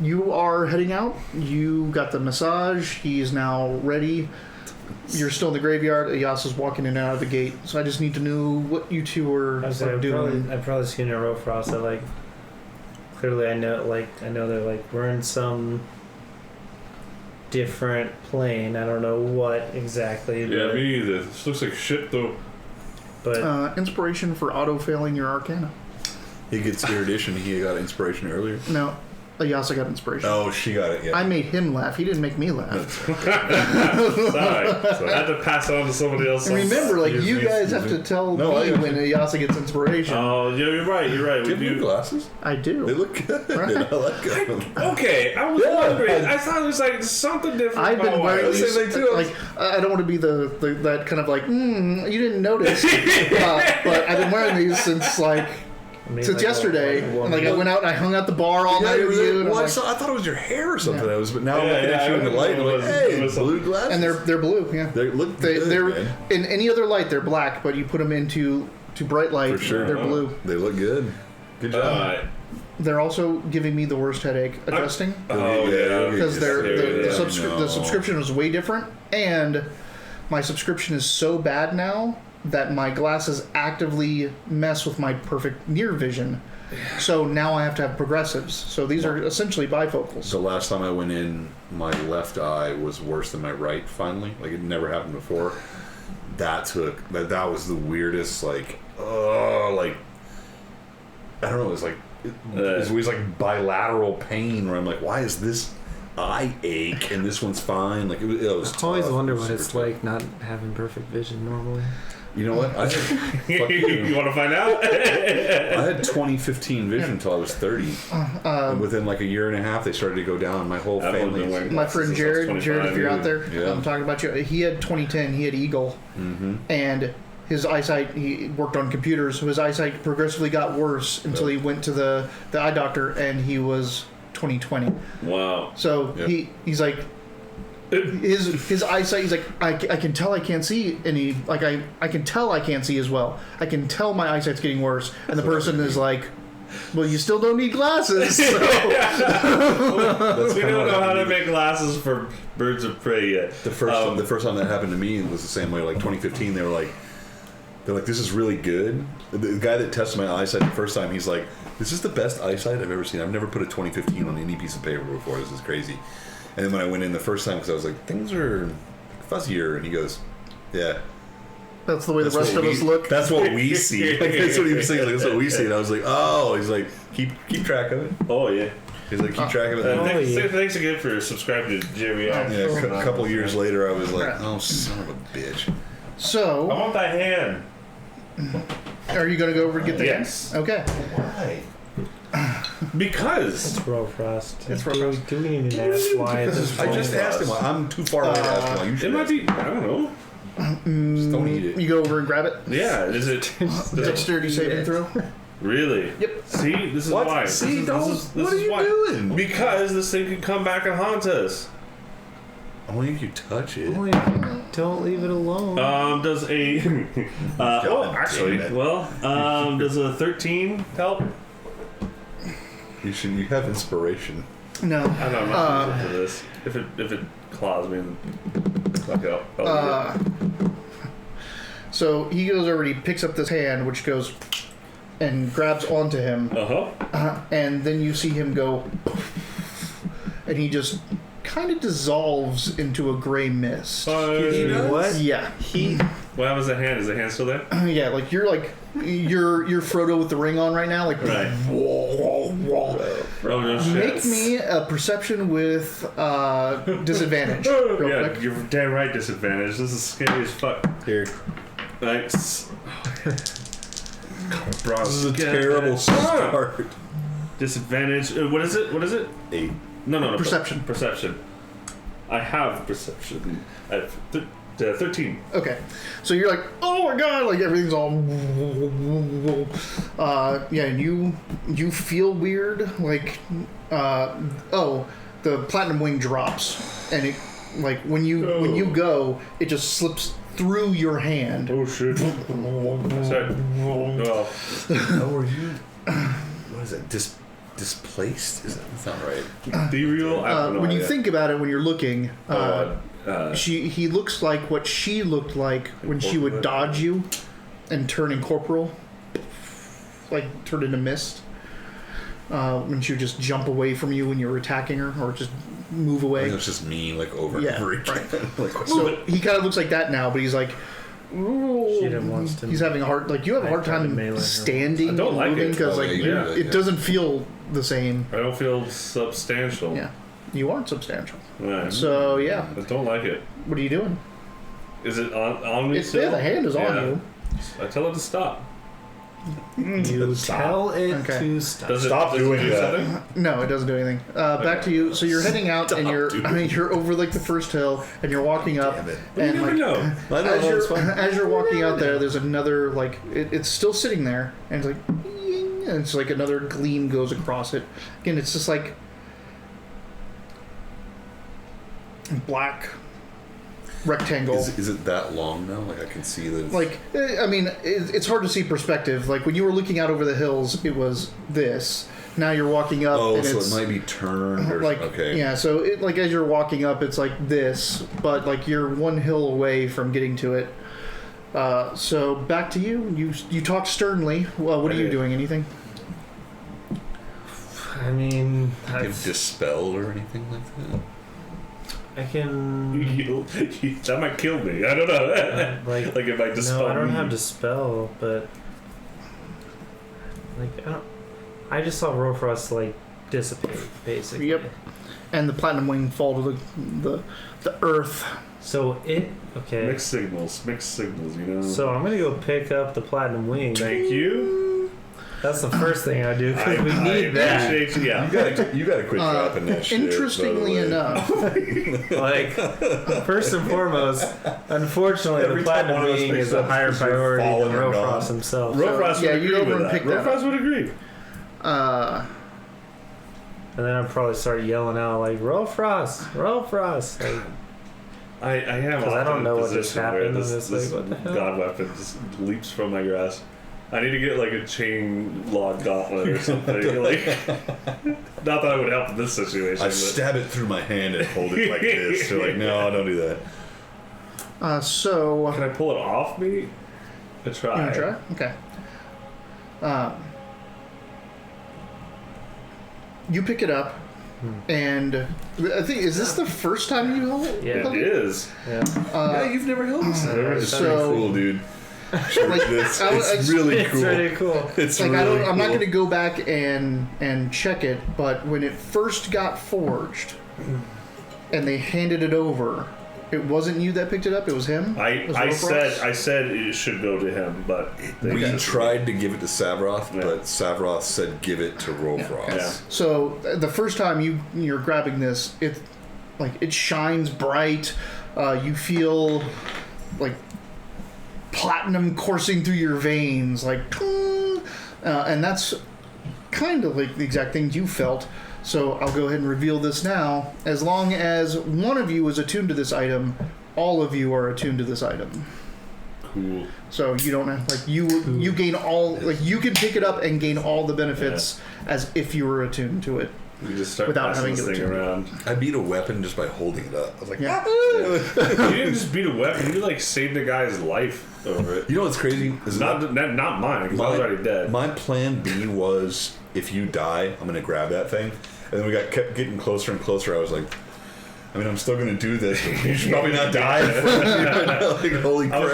You are heading out. You got the massage. He is now ready. You're still in the graveyard. Ayasa's walking in and out of the gate. So I just need to know what you two are doing. I've probably seen a Rofrost that, like, clearly I know they're like, we're in some different plane. I don't know what exactly. Yeah, me either. This looks like shit though. But inspiration for auto-failing your Arcana. He gets erudition. He got inspiration earlier. No, Ayasa got inspiration. Oh, she got it. Yeah. I made him laugh. He didn't make me laugh. Sorry. So I had to pass it on to somebody else. And remember, like, you guys have to tell me when Ayasa gets inspiration. Oh, yeah, you're right. Do you have glasses? I do. They look good. Right. I like them. Okay, I was wondering. I thought it was like something different. I've been wearing these. Same thing too. Like, I don't want to be that kind of like, you didn't notice. But I've been wearing these since since yesterday. I went out and I hung out the bar all night with you. I thought it was your hair or something. Yeah. But now I'm looking at you in the light and I'm like, hey, blue glasses. And they're blue, yeah. They look good, man. In any other light, they're black, but you put them into bright light, for sure. They're blue. They look good. Good job. They're also giving me the worst headache adjusting. Oh, yeah. Because the subscription was way different, and my subscription is so bad now that my glasses actively mess with my perfect near vision. So now I have to have progressives. So these are essentially bifocals. The last time I went in, my left eye was worse than my right, finally. Like, it never happened before. That was the weirdest, I don't know, it was like, it was like bilateral pain where I'm like, why is this eye ache and this one's fine? Like, it was I always tough. wonder what it's like not having perfect vision normally. You know what? You want to find out? I had 2015 vision until I was 30. And within like a year and a half, they started to go down. My whole family. My friend Jared, if you're out there, I'm talking about you. He had 2010. He had Eagle, and his eyesight. He worked on computers, so his eyesight progressively got worse until he went to the eye doctor, and he was 20/20. Wow. So he's like. His eyesight, he's like, I can tell I can't see any, like, I can tell I can't see as well. I can tell my eyesight's getting worse. And the person is like, well, you still don't need glasses. So. We don't know how to make glasses for birds of prey yet. The first time that happened to me was the same way. Like 2015, they're like, this is really good. The guy that tested my eyesight the first time, he's like, this is the best eyesight I've ever seen. I've never put a 2015 on any piece of paper before. This is crazy. And then when I went in the first time, because I was like, things are fuzzier, and he goes, yeah. That's the way the rest of us look. That's what we see. Like, that's what he was saying. Like, that's what we see. And I was like, oh. He's like, keep track of it. Oh, yeah. He's like, keep track of it. Thanks again for subscribing to Jeremy. Yeah, a couple years later, I was like, oh, son of a bitch. So. I want that hand. Are you going to go over and get the hand? Yes. Okay. Why? Because it's Rofrost. It's Rofrost. Do we need to ask why at this point? I just asked him. I'm too far away to ask him why. You should. It might be. I don't know. Just don't eat it. You go over and grab it? Yeah. Is it dexterity saving throw? Really? Yep. See, this is what? why. See, this what are you doing? Because this thing can come back and haunt us. Only if you touch it. Don't leave it alone. Does a does a 13 help? You have inspiration. No. I don't know. I'm not for this. If it claws me, like So he goes over and he picks up this hand, which goes and grabs onto him. And then you see him go, and he just kind of dissolves into a gray mist. What? Yeah. What happens to the hand? Is the hand still there? Yeah, like you're Frodo with the ring on right now, like Right. whoa. Oh, no shit. Make me a perception with disadvantage. Real quick. You're damn right, disadvantage. This is scary as fuck. Here. Thanks. This is a terrible start. Disadvantage. What is it? 8. No. Perception. Perception. I have perception. I have 13. Okay, so you're like, oh my god, like everything's all, yeah, and you feel weird, like, the platinum wing drops, and it, like, when you go, it just slips through your hand. Oh shit. Sorry. Oh. How are you? What is that? Displaced? That's not right. Ethereal? I don't know. When you think about it, when you're looking, he looks like what she looked like when she would dodge you and turn incorporeal, like turn into mist. When she would just jump away from you when you were attacking her, or just move away. I think it's just me, like over and over again. Right. Like, So he kind of looks like that now, but he's like, he's having a hard, like you have a hard time standing, I don't like moving, it. because it doesn't feel the same. I don't feel substantial. Yeah, you aren't substantial. Right. So yeah, I don't like it. what are you doing? Is it on me? Yeah, the hand is on you. I tell it to stop. You tell it Okay. to stop. Does Stop doing do that. something? No, it doesn't do anything. Back to you. So you're heading out, and you're over like the first hill, and you're walking up, Damn it. and You like never know. as you're walking out there, there's another like it's still sitting there, and it's like, "Ying," and it's like another gleam goes across it. Again, it's just like black rectangle. Is it that long now? Like I can see that. It's... Like, I mean, it's hard to see perspective. Like when you were looking out over the hills, it was this. Now you're walking up. Oh, and so it's it might be turned. Or, like, okay. yeah. So it like as you're walking up, it's like this, but like you're one hill away from getting to it. So back to you. You talk sternly. Well, what are you doing? Anything? I mean, Can dispel or anything like that? I can. That might kill me. I don't know. Like it might dispel no, I don't me. have dispel, but like I just saw Rofrost like dissipate basically. Yep. And the platinum wing fall to the earth. So okay. Mixed signals, you know. So I'm gonna go pick up the platinum wing. Thank you. That's the first thing I do because we I need that. appreciate you. Yeah. You gotta quit dropping that shit. Interestingly enough, Like first and foremost, unfortunately, Every the platinum time one of those wing picks is a up, higher it's just priority than falling and Rofrost gone. himself. Rofrost yeah, would you agree over with and that. pick that Rofrost would agree. And then I'd probably start yelling out like Rofrost. Like, I am. Because I don't know what just position where happened. This Like, what the hell? god weapon just leaps from my grasp. I need to get like a chain log gauntlet or something. Like, not that I would help in this situation. I but stab it through my hand and hold it like this. They're like, no, don't do that. so can I pull it off me? I try. you wanna try? Okay. You pick it up, and I think is this the first time you hold it? Yeah. It is. yeah. You've never held this. It's so- pretty cool, dude. Like, It's it's really It's cool. really cool. It's like really cool. I'm not going to go back and check it, but when it first got forged, and they handed it over, it wasn't you that picked it up. It was him. It was Rofrost? I said it should go to him, but We tried to give it to Savroth, Yeah. but Savroth said give it to Rofrost. Okay. Yeah. So the first time you're grabbing this, it shines bright. You feel like platinum coursing through your veins, like, and that's kind of like the exact things you felt. So I'll go ahead and reveal this now. As long as one of you is attuned to this item, all of you are attuned to this item. Cool. So you don't have, like, you gain all, like, you can pick it up and gain all the benefits as if you were attuned to it. You just start without passing having this to thing around. I beat a weapon just by holding it up. I was like, Yeah. You didn't just beat a weapon. You like saved a guy's life over it. You know what's crazy? Is Not mine, because I was already dead. My plan B was, if you die, I'm going to grab that thing. And then kept getting closer and closer. I was like, I mean, I'm still going to do this, but you should probably not die in front of you. Like, holy crap. I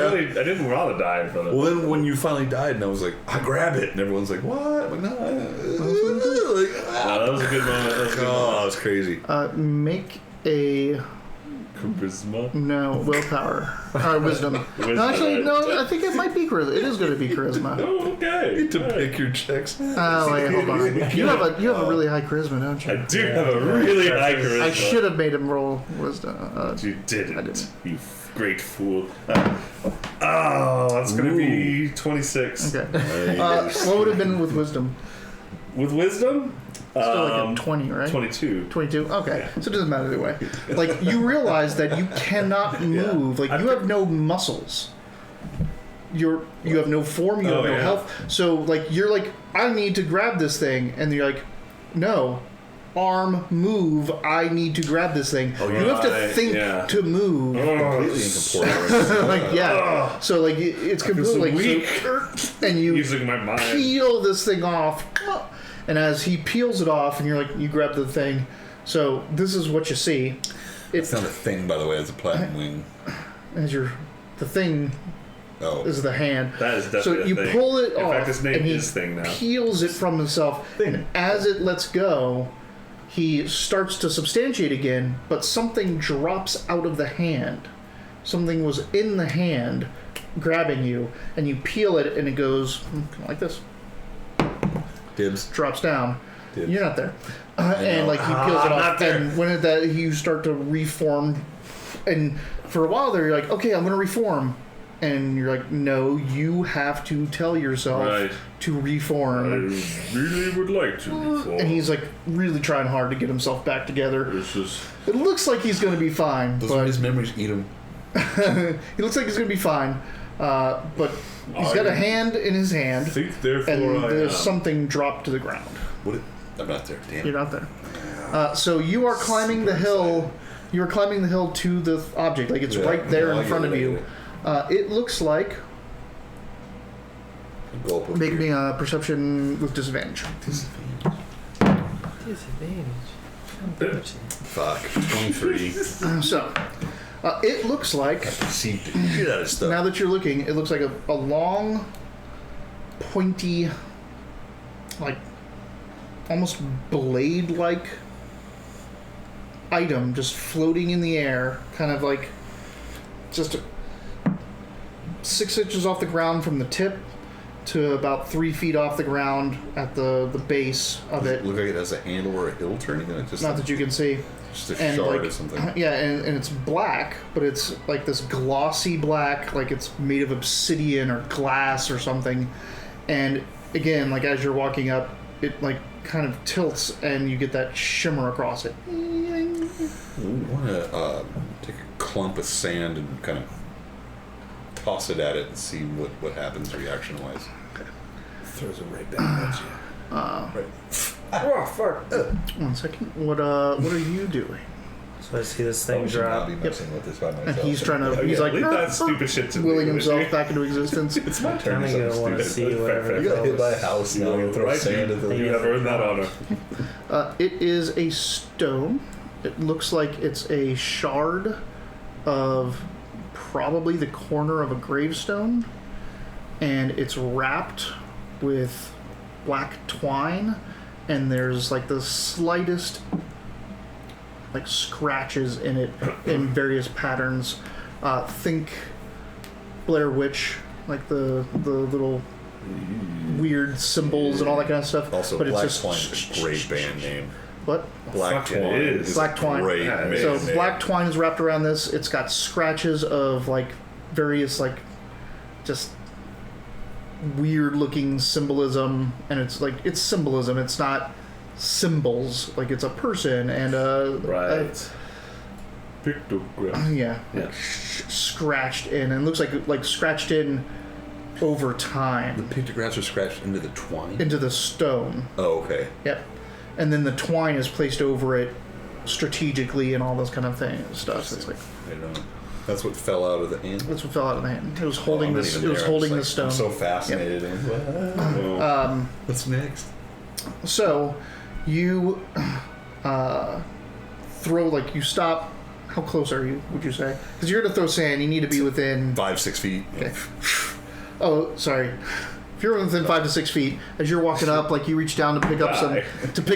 didn't want to die in front of Well, then when you finally died, and I was like, I grab it. And everyone's like, what? I'm like, no. that was a good moment. That was crazy. Make a Charisma? willpower. Wisdom. No, actually, no, I think it might be charisma. It is going to be charisma. Oh, okay. You get to pick your checks. Oh, wait, hold on. You have a really high charisma, don't you? I do have a really high charisma. I should have made him roll wisdom. You didn't. I didn't. You great fool. That's going to be 26. Okay. What would have been with wisdom? With wisdom? Still like a 20, right? 22. 22? Okay. So it doesn't matter either way. Like, you realize that you cannot move. Like, you have no muscles. You have no form, you have no health. So, like, you're like, I need to grab this thing. And you're like, no. Arm, move, I need to grab this thing. You have to think to move. Completely incorporeal. Like, yeah. So, like, it's completely weak. and you Using my mind. peel this thing off. And as he peels it off, and you're like, you grab the thing. So this is what you see. It's not a thing, by the way. It's a platinum wing. As the thing is the hand. That is definitely so you a thing. pull it In off, fact, his name and he is Thing now. peels it from himself. And as it lets go, he starts to substantiate again, but something drops out of the hand. Something was in the hand, grabbing you, and you peel it, and it goes like this. Dibs. Drops down. Dibs. You're not there. And like he peels it off, and when you start to reform, and for a while there you're like, okay, I'm going to reform, and you're like, no, you have to tell yourself to reform. I really would like to reform. And he's like really trying hard to get himself back together. It looks like he's going to be fine. Those are his memories. Eat him. He looks like he's going to be fine, but he's got a hand in his hand, Think therefore and I there's am. something dropped to the ground. I'm not there. Damn. You're not there. So you are climbing the hill. You are climbing the hill to the object. Like it's right there in front of you. It looks like. Make me a perception with disadvantage. Fuck. 23. So, it looks like. Perceived shit out of stuff. Now that you're looking, it looks like a long, pointy, like almost blade-like item just floating in the air, kind of like just 6 inches off the ground from the tip to about 3 feet off the ground at the base of it. Look like it has a handle or a hill turning in it. Just Not that you can see. Just a And shard like, or something. yeah, and it's black, but it's like this glossy black, like it's made of obsidian or glass or something. And again, like as you're walking up, it like kind of tilts and you get that shimmer across it. I want to take a clump of sand and kind of toss it at it and see what happens reaction-wise. Throws it right back at you. Oh fuck! 1 second. What are you doing? So I see this I thing should not drop. be messing with this by myself. And he's trying to. He's like leave that stupid shit to willing me, himself would you? back into existence. It's my turn. I'm gonna want to see whatever. You got hit by a house now. You throw sand at the. You have earned that honor. It is a stone. It looks like it's a shard of probably the corner of a gravestone, and it's wrapped with black twine, and there's like the slightest like scratches in it in various patterns. Think Blair Witch, like the little weird symbols and all that kind of stuff. Also, but Black it's Twine just is a great band name. What? Black Fuck, it Twine is. Black Twine. Great Yeah, band So name. black twine is wrapped around this. It's got scratches of like various like just weird looking symbolism, and it's like it's symbolism. It's not symbols. Like it's a person and Right. Pictogram. yeah, Yeah. scratched in, and it looks like scratched in over The time pictographs are scratched into the twine. into the stone. Oh, okay. Yep. and then the twine is placed over it strategically and all those kind of things stuff. So it's like I don't know. That's what fell out of the hand. that's what fell out of the hand. It was holding this. It was holding the stone. I'm so fascinated. What's next? So you throw, like, you stop. How close are you, would you say? Because you're going to throw sand, you need to be within 5-6 feet. Okay. Oh, sorry. If you're within 5 to 6 feet, as you're walking up, like, you reach down to pick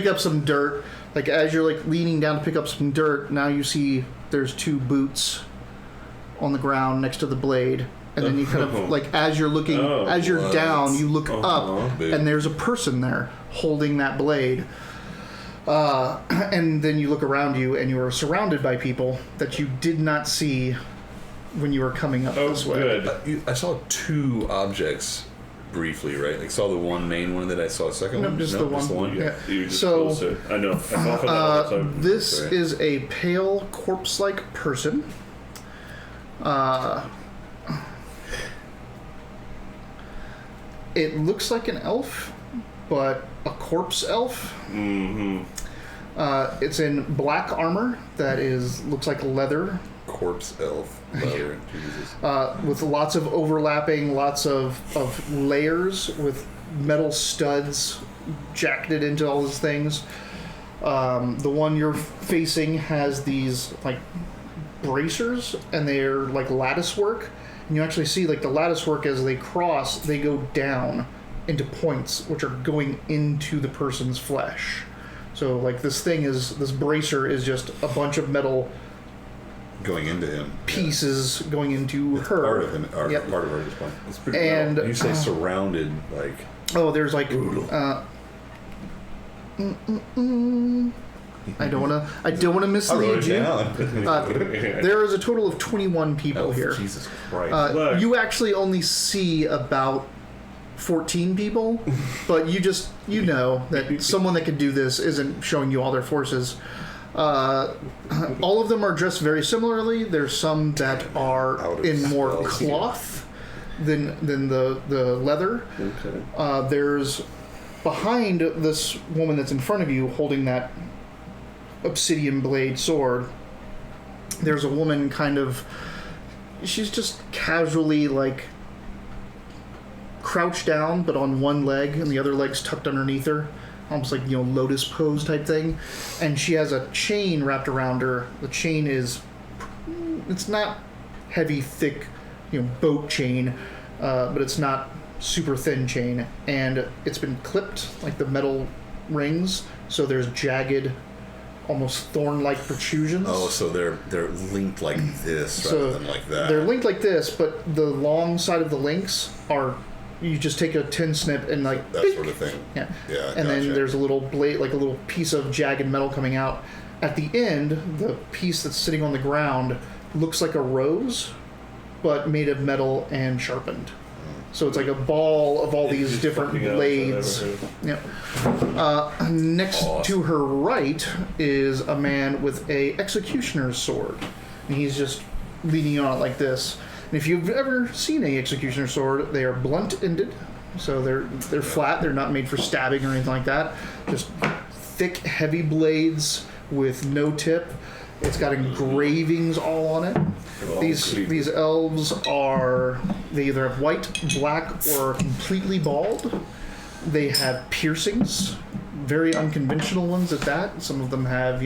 up some dirt. Like, as you're, like, leaning down to pick up some dirt, now you see there's 2 boots on the ground next to the blade. And then you kind of, like, as you're looking, as you're down, you look up, and there's a person there holding that blade. And then you look around you, and you are surrounded by people that you did not see when you were coming up this way. Good. I saw 2 objects briefly, right? Like, saw the one main one that I saw a second one? Just the one. Yeah. You just So, closer. I know. I fell for that one, so this is a pale, corpse-like person. It looks like an elf, but a corpse elf. Mm-hmm. It's in black armor that looks like leather. Corpse elf leather. Jesus. With lots of overlapping, lots of layers with metal studs jacketed into all these things. The one you're facing has these, like, bracers, and they're like lattice work. And you actually see, like, the lattice work, as they cross, they go down into points, which are going into the person's flesh. So, like, this bracer is just a bunch of metal Going into him. Pieces going into It's her. Part of him. Yep. Part of her just point. It's pretty And You say surrounded, like. oh, there's like. I don't wanna mislead you. There is a total of 21 people here. Jesus Christ. You actually only see about 14 people, but you know that someone that could do this isn't showing you all their forces. All of them are dressed very similarly. There's some that are in more cloth than the leather. Okay. There's behind this woman that's in front of you holding that obsidian blade sword. There's a woman she's just casually, like, crouched down but on one leg and the other leg's tucked underneath her, almost like, lotus pose type thing, and she has a chain wrapped around her. The chain it's not heavy, thick, boat chain, but it's not super thin chain, and it's been clipped, like the metal rings, so there's jagged, almost thorn-like protrusions. Oh, so they're linked like this rather than like that. They're linked like this, but the long side of the links are, you just take a tin snip and, like, that beep. sort of thing. Yeah. Yeah. And then gotcha. there's a little blade, like a little piece of jagged metal coming out. At the end, the piece that's sitting on the ground looks like a rose, but made of metal and sharpened. So it's like a ball of all these different blades. Yep. Next to her right is a man with a executioner's sword, and he's just leaning on it like this. And if you've ever seen a executioner's sword, they are blunt-ended, so they're flat. They're not made for stabbing or anything like that. Just thick, heavy blades with no tip. It's got engravings all on it. These elves they either have white, black, or are completely bald. They have piercings, very unconventional ones at that. Some of them have,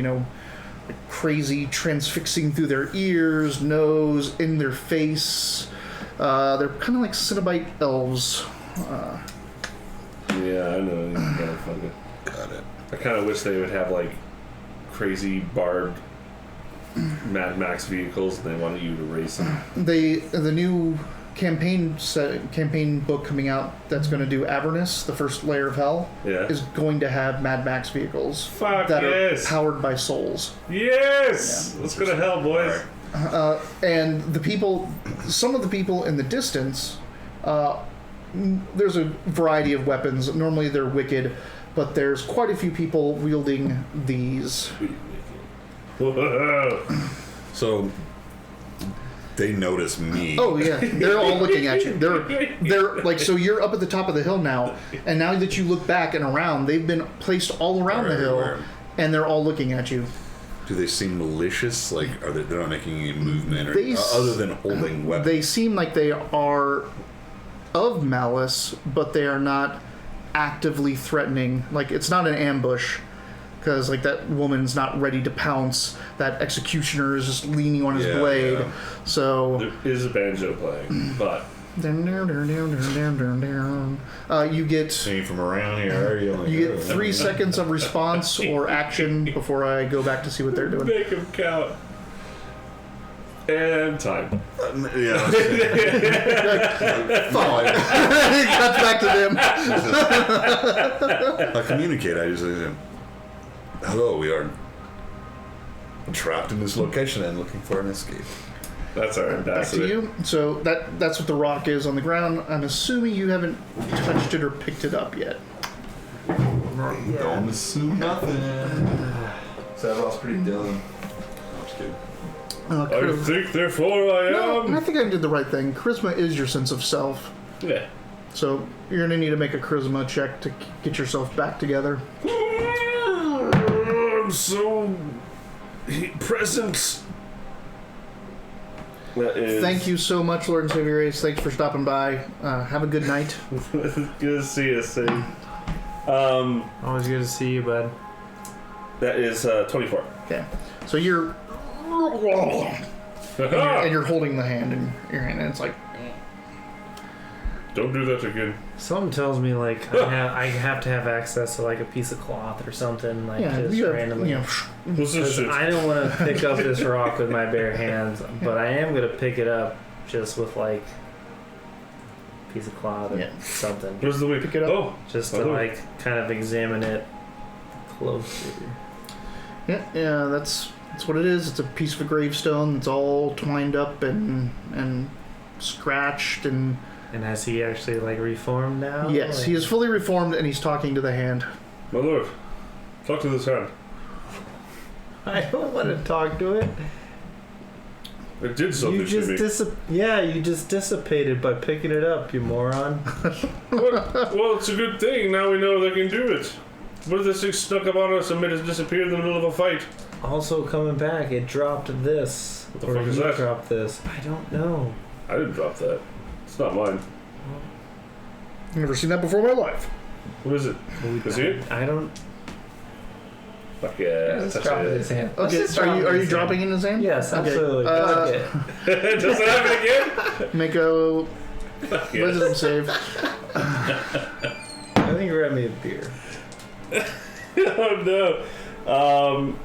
crazy transfixing through their ears, nose, in their face. They're kind of like Cenobite elves. Yeah, I know. Got it. I kind of wish they would have, like, crazy barbed Mad Max vehicles, and they wanted you to race them. The new campaign book coming out that's going to do Avernus, the first layer of hell, is going to have Mad Max vehicles that are powered by souls. Yes! Yeah. Let's go to hell, boys. And some of the people in the distance, there's a variety of weapons. Normally they're wicked, but there's quite a few people wielding these. Whoa. So they notice me. Oh yeah, they're all looking at you. They're like, so you're up at the top of the hill now, and now that you look back and around, they've been placed all around the hill, and they're all looking at you. Do they seem malicious? Like, they're not making any movement, other than holding weapons? They seem like they are of malice, but they are not actively threatening. Like, it's not an ambush, because like that woman's not ready to pounce. That executioner is just leaning on his blade. Yeah. So there is a banjo playing, but you get singing from around here. You get 3 seconds of response or action before I go back to see what they're doing. Make them count. And time. Yeah. It cuts back to them. I communicate. I just say, hello, we are trapped in this location and looking for an escape. That's our ambassador. Back to you. So that's what the rock is on the ground. I'm assuming you haven't touched it or picked it up yet. Don't assume nothing. Savros pretty dumb. I'm just kidding. I think, therefore I am. No, I think I did the right thing. Charisma is your sense of self. Yeah. So you're going to need to make a charisma check to get yourself back together. I'm so present. Thank you so much, Lord and Savior Ace. Thanks for stopping by. Have a good night. Good to see you, Sid. Always good to see you, bud. That is 24. Okay. So you're... and you're holding the hand in your hand, and it's like... Don't do that again. Something tells me, like, I have to have access to, like, a piece of cloth or something, like, just randomly. What's this shit? I don't want to pick up this rock with my bare hands, but I am going to pick it up just with, like, a piece of cloth or something. Where's the way? Pick it up. Oh. Just to, like, kind of examine it closer. Yeah, that's what it is. It's a piece of a gravestone that's all twined up and scratched and... And has he actually, like, reformed now? Yes, he is fully reformed, and he's talking to the hand. My lord, talk to this hand. I don't want to talk to it. It did something to me. You just dissipated by picking it up, you moron. Well, it's a good thing. Now we know they can do it. What if this thing snuck up on us and made us disappear in the middle of a fight? Also coming back, it dropped this. What the fuck is that? Dropped this. I don't know. I didn't drop that. It's not mine. I've never seen that before in my life. What is it? Is it? I don't... Fuck yeah. Let's drop it in his hand. Okay, are you dropping in his hand? Yes, Okay. absolutely. Fuck it. Does it happen again? Make a wisdom save. I think grab me a beer. Oh no.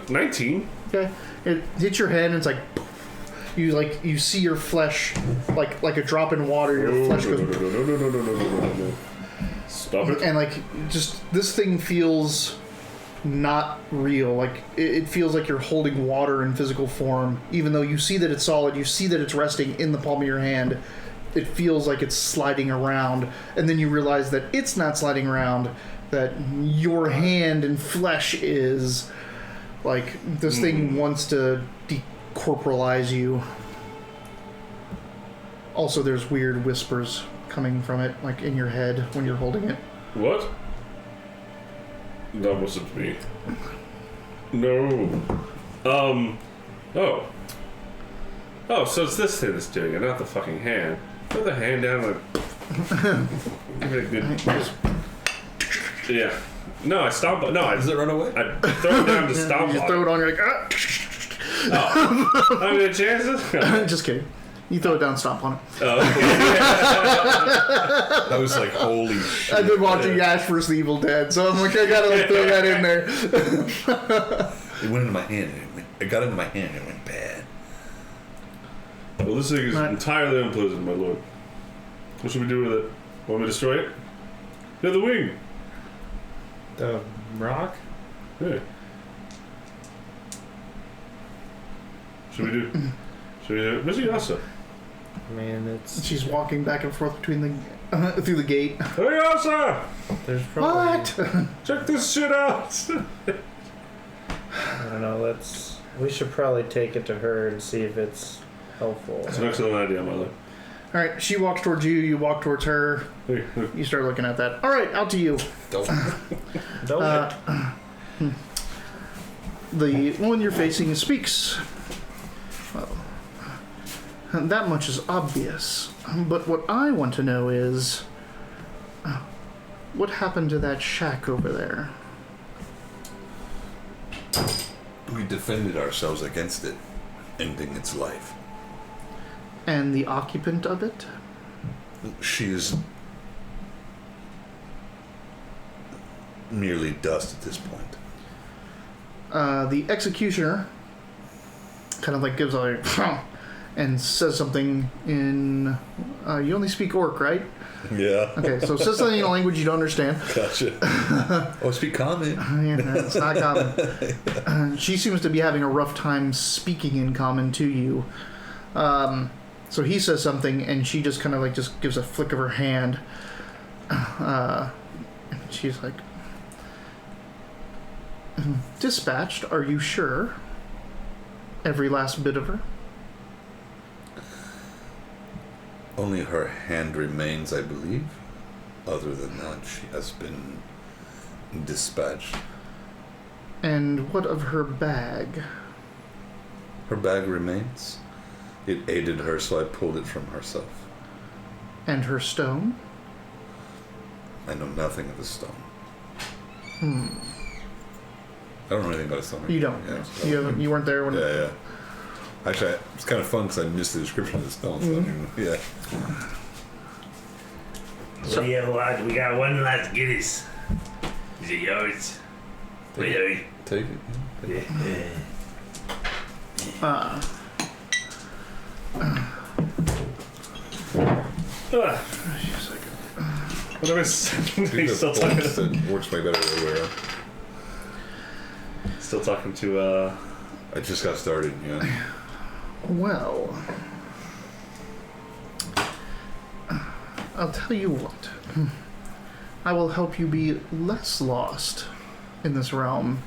19. Okay. It hits your head and it's like... You see your flesh like a drop in water. Your flesh goes. No. Stop it. And like just this thing feels not real. Like it feels like you're holding water in physical form, even though you see that it's solid. You see that it's resting in the palm of your hand. It feels like it's sliding around, and then you realize that it's not sliding around. That your hand and flesh is like this thing wants to corporalize you. Also, there's weird whispers coming from it, like in your head when you're holding it. What? That wasn't me. No. Oh, so it's this thing that's doing it, not the fucking hand. Throw the hand down and give it a good... Yeah. No, I stomp... No, Does it run away? I throw it down to stomp You on throw it. it on, you're like, ah! Oh. I mean, chances? Just kidding. You throw it down, stomp on it. Oh, okay. That was like, holy shit. I've been watching Ash vs. the Evil Dead, so I'm like, I gotta throw that in there. It went into my hand. It got into my hand and it went bad. Well, this thing is entirely unpleasant, my lord. What should we do with it? Want me to destroy it? Yeah, the wing. The rock? Yeah. Should we do Where's Yasa? I mean, it's... She's walking back and forth between the through the gate. Hey, Yasa! There's probably... What? Check this shit out! I don't know, we should probably take it to her and see if it's helpful. It's an excellent idea, Mother. All right, she walks towards you. You walk towards her. Hey, look. You start looking at that. All right, out to you. Don't. The one you're facing speaks. Well, that much is obvious. But what I want to know is, what happened to that shack over there? We defended ourselves against it, ending its life. And the occupant of it? She is merely dust at this point. The executioner kind of like gives a and says something in. You only speak Orc, right? Yeah. Okay, so says something in a language you don't understand. Gotcha. Oh, speak common. Yeah, it's not common. She seems to be having a rough time speaking in common to you. So he says something, and she just kind of like just gives a flick of her hand. And she's like, "Dispatched, are you sure? Every last bit of her?" Only her hand remains, I believe. Other than that, she has been dispatched. And what of her bag? Her bag remains. It aided her, so I pulled it from herself. And her stone? I know nothing of a stone. Hmm. I don't know anything about a stone. You don't. Yeah, so. You weren't there when. Yeah. Actually, it's kind of fun because I missed the description of the stone. So yeah. So, yeah, lad, we got one last Guinness. Is it yours? Really? Take it. Yeah. She's like, Whatever. He's still talking. It works way better everywhere. Still talking to. I just got started. Yeah. well, I'll tell you what. I will help you be less lost in this realm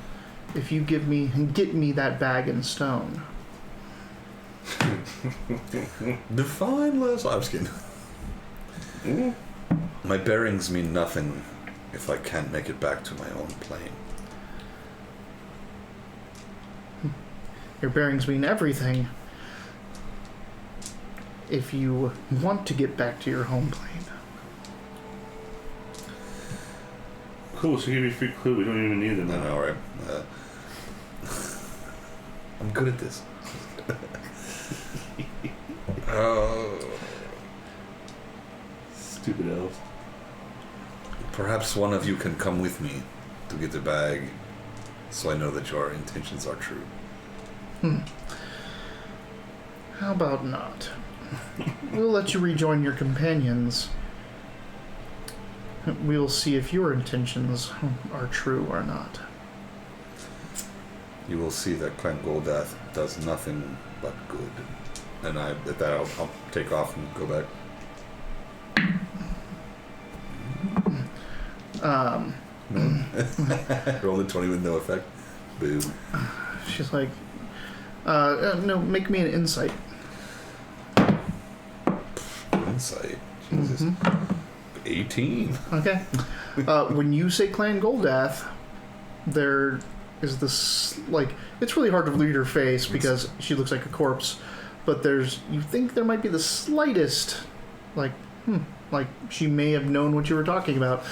if you get me that bag and stone. Define less. I'm just kidding. Mm. My bearings mean nothing if I can't make it back to my own plane. Your bearings mean everything if you want to get back to your home plane. Cool, so give you a free clue. We don't even need them I now. know, right? I'm good at this. Stupid elves. Perhaps one of you can come with me to get the bag, so I know that your intentions are true. How about not? We'll let you rejoin your companions. We'll see if your intentions are true or not. You will see that Clan Goldath does nothing but good. And at that, I'll take off and go back. Roll the 20 with no effect. Boo. She's like, no, make me an insight. Insight. Jesus. 18. Okay. When you say Clan Goldath, there is this, like, it's really hard to read her face because she looks like a corpse, but you think there might be the slightest, like she may have known what you were talking about.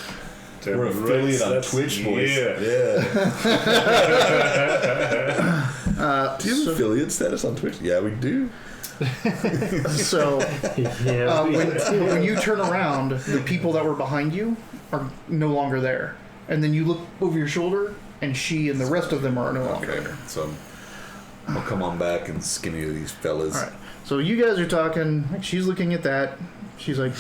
We're affiliate on Twitch, boys. Yeah. Do you have affiliate status on Twitch? Yeah, we do. So, when you turn around, the people that were behind you are no longer there. And then you look over your shoulder, and she and the rest of them are no longer there. So I'll come on back and skinny these fellas. All right. So you guys are talking. She's looking at that. She's like,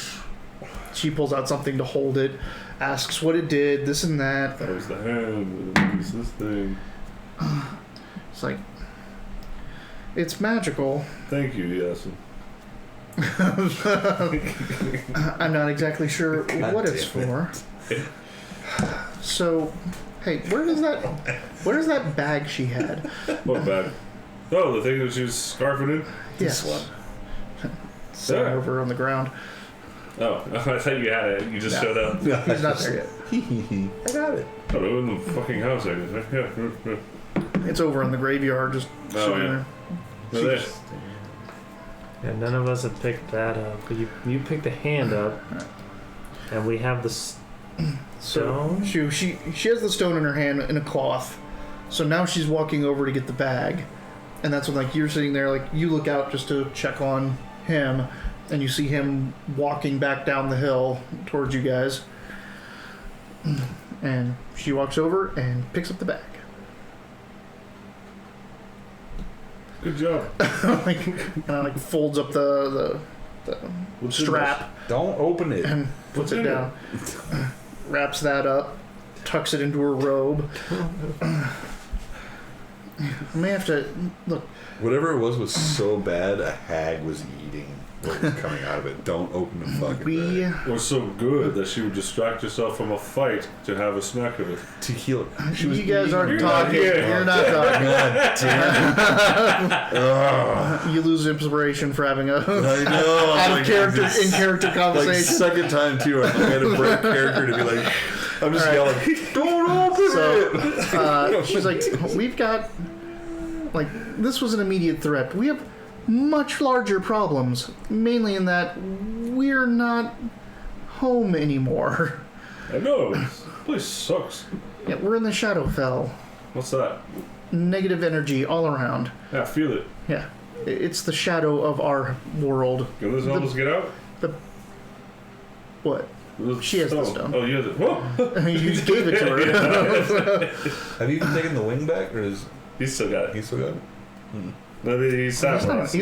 she pulls out something to hold it, asks what it did, this and that. That was the hand. What is this thing? It's like, it's magical. Thank you, yes. I'm not exactly sure what it's for. So, hey, where does that bag she had? What bag? Oh, the thing that she was scarfing in? Yes. This one. sitting Yeah. over on the ground. Oh, I thought you had it. You just showed up. He's not there yet. I got it. Oh, they're in the fucking house. Yeah. It's over in the graveyard, just sitting yeah. there. They're there. Yeah, none of us have picked that up, but you picked a hand up, and we have the stone. She has the stone in her hand in a cloth. So now she's walking over to get the bag, and that's when like you're sitting there, like you look out just to check on him, and you see him walking back down the hill towards you guys. And she walks over and picks up the bag. Good job. Like folds up the strap Don't open it. and puts it in down. Wraps that up, tucks it into her robe. I may have to look. Whatever it was so bad, a hag was eating what was coming out of it. Don't open the fucking We bag. Was so good that she would distract herself from a fight to have a snack of it. To heal it. She was you guys eating aren't it. talking. You're not talking. God damn it. Ugh. You lose inspiration for having a I know. out Like, of character it's in character Like conversation. second time too, I'm gonna break character to be like, I'm just All right. yelling, don't open it. So she's like, we've got like this was an immediate threat. We have much larger problems, mainly in that we're not home anymore. I know. This place sucks. Yeah, we're in the Shadowfell. What's that? Negative energy all around. Yeah, I feel it. Yeah, it's the shadow of our world. Can this help us get out? What? This She has the stone. Oh, you have the. Whoa! You gave it to her. Have you taken the wing back, or is He's still got it. he still got it? No, he's He's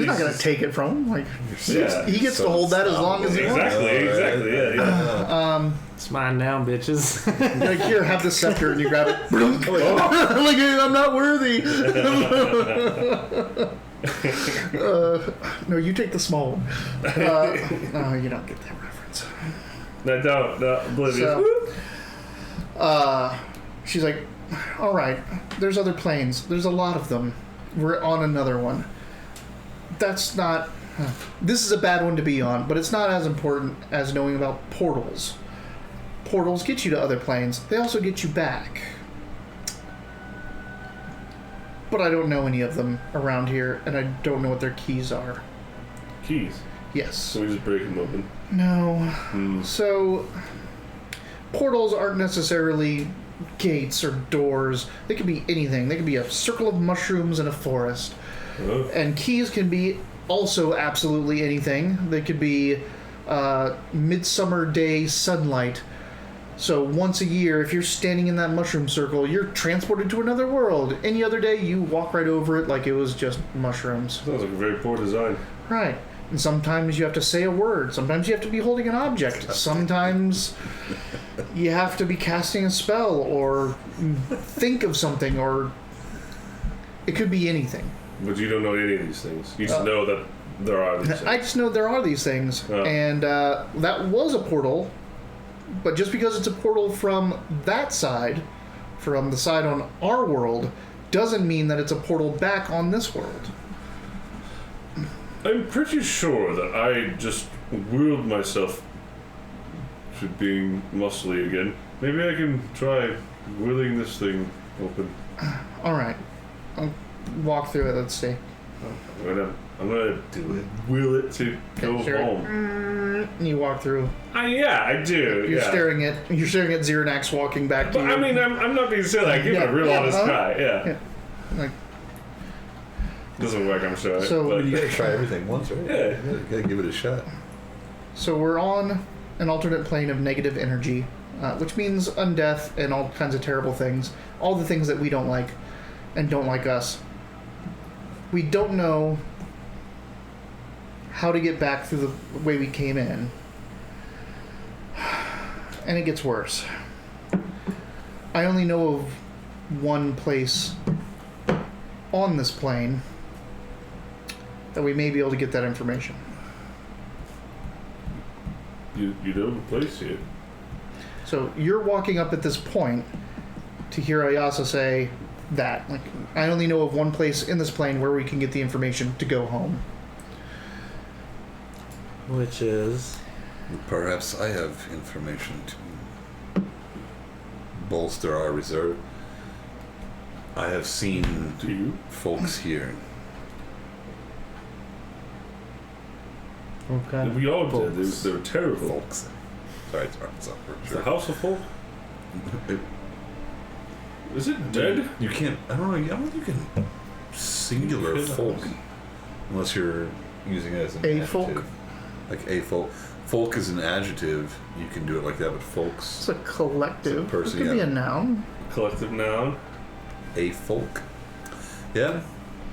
not gonna take it from him. Like Yeah. he gets to hold that as long as he wants. Exactly. Yeah. It's mine now, bitches. You're like, here, have the scepter, and you grab it. Like, I'm not worthy. No, you take the small one. No, you don't get that reference. No, don't. No, oblivious. So, she's like, all right, there's other planes. There's a lot of them. We're on another one. That's not... This is a bad one to be on, but it's not as important as knowing about portals. Portals get you to other planes. They also get you back. But I don't know any of them around here, and I don't know what their keys are. Keys. Yes. So we just break them open. No. So, portals aren't necessarily gates or doors. They could be anything. They could be a circle of mushrooms in a forest. Oh. And keys can be also absolutely anything. They could be midsummer day sunlight. So once a year, if you're standing in that mushroom circle, you're transported to another world. Any other day, you walk right over it like it was just mushrooms. Sounds like a very poor design. Right. And sometimes you have to say a word. Sometimes you have to be holding an object. Sometimes you have to be casting a spell or think of something, or it could be anything. But you don't know any of these things. You just know that there are these things. I just know there are these things. Oh. And that was a portal. But just because it's a portal from that side, from the side on our world, doesn't mean that it's a portal back on this world. I'm pretty sure that I just willed myself to being muscly again. Maybe I can try willing this thing open. All right. I'll walk through it. Let's see. I'm gonna do it. Will it to go sure. home. You walk through. Yeah, I do. You're yeah. staring at Xernax walking back to But you. I mean, I'm not being silly. I give it a real honest try. Yeah. Like, Doesn't work, I'm sure. So- but, You gotta try everything once, right? Yeah. You gotta give it a shot. so we're on an alternate plane of negative energy, which means undeath and all kinds of terrible things. All the things that we don't like and don't like us. We don't know how to get back through the way we came in. And it gets worse. I only know of one place on this plane that we may be able to get that information. you know the place here. So you're walking up at this point to hear Ayasa say that. Like, I only know of one place in this plane where we can get the information to go home. Which is... Perhaps I have information to bolster our reserve. I have seen folks here. Okay. We all did. They were terrible. Folks. Sorry. The House of Folk? Is it dead? You can't. I don't know. I don't think you can singular folk unless you're using it as an A adjective. folk? Like a folk. Folk is an adjective. You can do it like that, but folks. It's a collective. It's a person, it could be yeah. a noun. Collective noun. A folk. Yeah,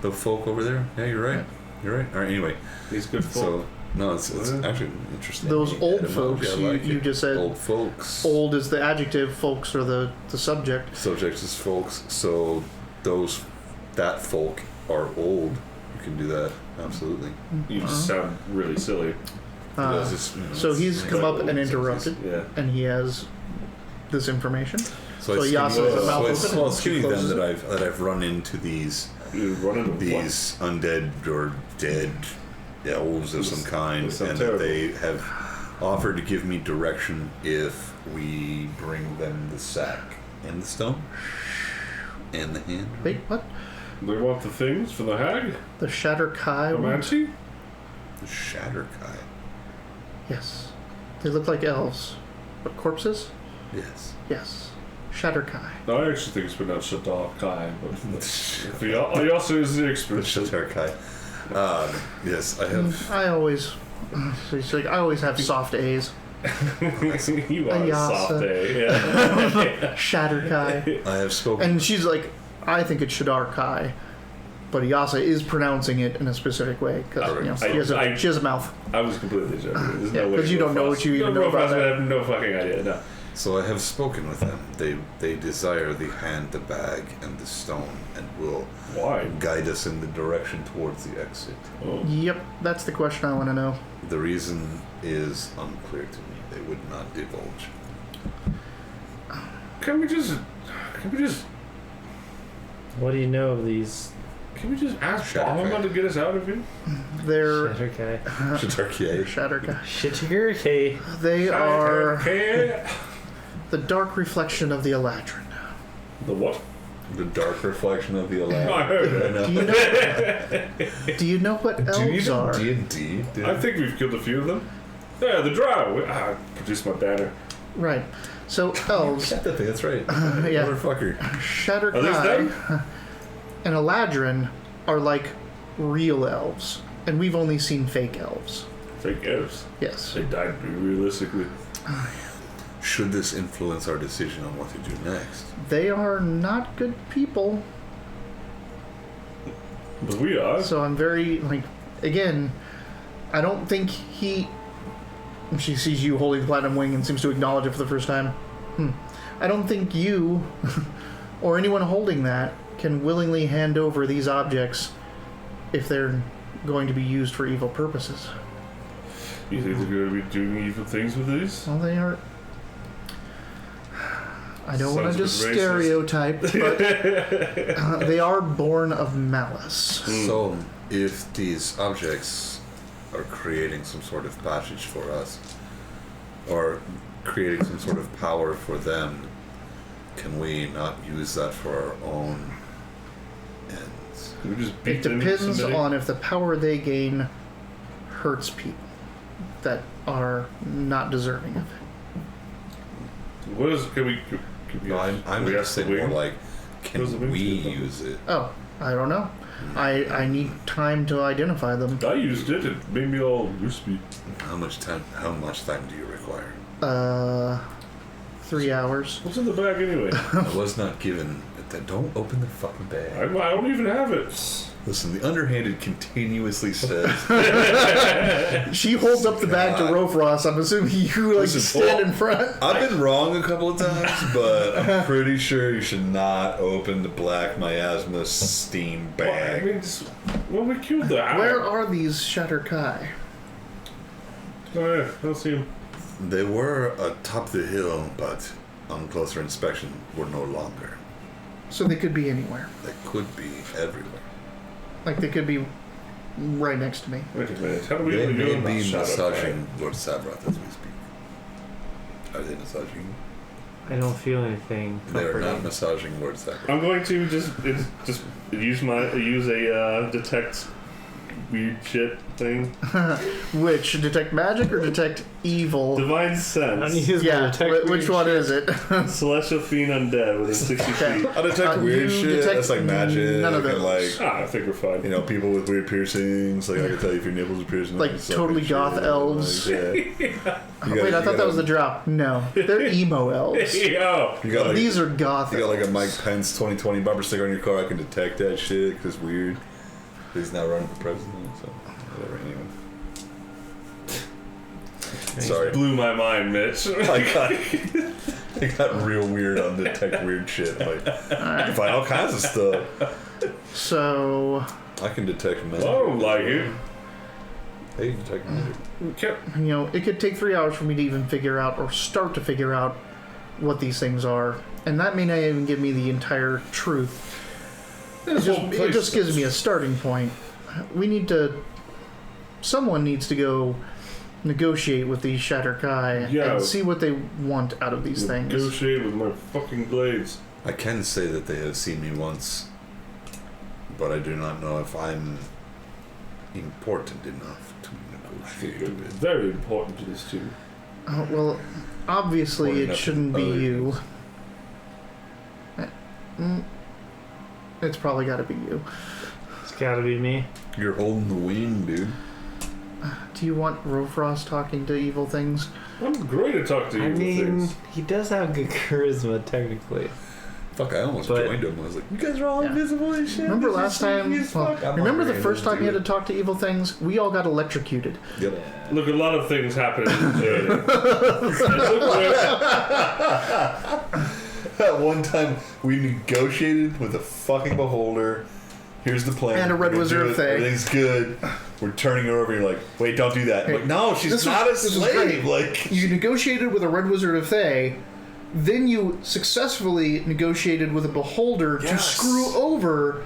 the folk over there. Yeah, you're right. You're right. All right. Anyway, These good folk. so no, it's actually interesting. Those old Etymology, folks, I like you it. just said. Old folks. Old is the adjective, folks are the subject. Subject is folks. So that folk are old. You can do that absolutely. You just sound really silly. It's just, So it's he's come up and interrupted, Yeah. and he has this information. So So it's Yasa skinny, is a mouth so it's, open well, and it's she skinny then closes that I've run into these You run into these undead or dead elves of some kind, They sound and terrible. that they have offered to give me direction if we bring them the sack and the stone and the hand. Wait, what? They want the things for the hag? The Shatter Kai? Comanche? The Shatter Kai. Yes. They look like elves. But corpses? Yes. Yes. Shatter Kai. No, I actually think it's pronounced Shaddar Kai, but he also is the The expert. Shatter Kai. Yes, I have. I always... She's like, I always have soft A's. You are a Ayasa. soft A. Yeah. Shatter Kai. I have spoken. And she's like, I think it's Shadar Kai. But Iyasa is pronouncing it in a specific way because she has a mouth. I was completely joking. There's Yeah, no way 'cause you don't know what you even know about I that. have no fucking idea. No. So I have spoken with them. They desire the hand, the bag, and the stone, and will Why? guide us in the direction towards the exit. Oh. Yep, that's the question I want to know. The reason is unclear to me. They would not divulge. Can we just What do you know of these ask Shatter Bahama Kai. to get us out of here? They're Shatterkai? Shatarkie. Shatter Kai. Shatterkai. They are Okay. the dark reflection of the Eladrin. The what? The dark reflection of the I Aladdin. heard it. Do you know what elves are? D&D? I think we've killed a few of them. Yeah, the drow. I produced my banner. Right. So elves, That thing, that's right. yeah. Motherfucker. Shatter Are these Kai, them? and Eladrin are like real elves, and we've only seen fake elves. Fake elves. Yes. They died realistically. Should this influence our decision on what to do next? They are not good people. But we are. So I'm very, like, again, I don't think he... She sees you holding the platinum wing and seems to acknowledge it for the first time. I don't think you, or anyone holding that, can willingly hand over these objects if they're going to be used for evil purposes. You think they're going to be doing evil things with these? Well, they are... I don't want to Sounds a just bit stereotype, but they are born of malice. So, if these objects are creating some sort of passage for us, or creating some sort of power for them, can we not use that for our own ends? Can we just beat It them into depends submitting? on if the power they gain hurts people that are not deserving of it. What is? Can we? No, I'm can we going to ask the say more wing? like, What does the can wing we do? use it? Oh, I don't know. I need time to identify them. I used it. It made me all wispy. How much time do you require? 3 hours. What's in the bag anyway? I was not given. Don't open the fucking I bag. don't even have it. Listen, the underhanded continuously says, She holds up the bag to God. Rofrost. I'm assuming you like Listen, stand in front. I've been wrong a couple of times, but I'm pretty sure you should not open the black miasma steam Well, I bag. mean, just, when we killed the owl. Where are these Shatter Kai? Oh yeah, I don't see him. They were atop the hill, but on closer inspection, were no longer. So they could be anywhere. They could be everywhere. Like they could be right next to me. Wait a minute. How do we They really may know about be Shadow massaging Lord Sabroth as we speak. Are they massaging? I don't feel anything. They are comforting. not massaging Lord Sabroth. I'm going to just use a detect weird shit thing. Which, detect magic or detect evil? Divine I don't sense. use my Yeah, detect which weird one shit. is it? Celestial fiend undead within 60 Okay. feet. I detect weird you shit. detect That's like magic. none of and those. like I think we're fine. people with weird piercings. Like I can tell you if your nipples are piercing. Like and stuff totally and goth shit, elves. Like, yeah. Wait, I thought that was the drop. No, they're emo elves. Yo. You got like These are goth you got like a elves. Mike Pence 2020 bumper sticker on your car. I can detect that shit because it's weird. He's not running for president, so whatever. Anyway. Sorry. Blew my mind, Mitch. I got real weird on detect weird shit. Like, I can find all kinds of stuff. So, I can detect magic. I don't like it. Hey, detect magic. it could take 3 hours for me to even figure out or start to figure out what these things are, and that may not even give me the entire truth. It just gives me a starting point. Someone needs to go negotiate with these Shatterkai and see what they want out of these things. Negotiate with my fucking blades. I can say that they have seen me once, but I do not know if I'm important enough to negotiate You're with. very important to this team. Well, obviously Important it enough shouldn't to be other you. It's probably got to be you. It's gotta be me. You're holding the wing, dude. Do you want Rofrost talking to evil things? I'm great to talk to you. I mean, things. he does have good charisma, technically. Fuck, I almost But- joined him. I was like, you guys are all Yeah. invisible and shit. Remember This is last time? sneaky as Well, fuck." I'm remember the not first ready time you do had to talk to evil things? We all got electrocuted. it. Yep. Look, a lot of things happen in the journey. And look where- That one time we negotiated with a fucking beholder. Here's the plan. And a red We're gonna wizard do it. thing. Everything's good. We're turning her over. You're like, wait, don't do that. I'm like, no, she's This not was a slave. Like, You negotiated with a Red Wizard of Thay, then you successfully negotiated with a Beholder to Yes. screw over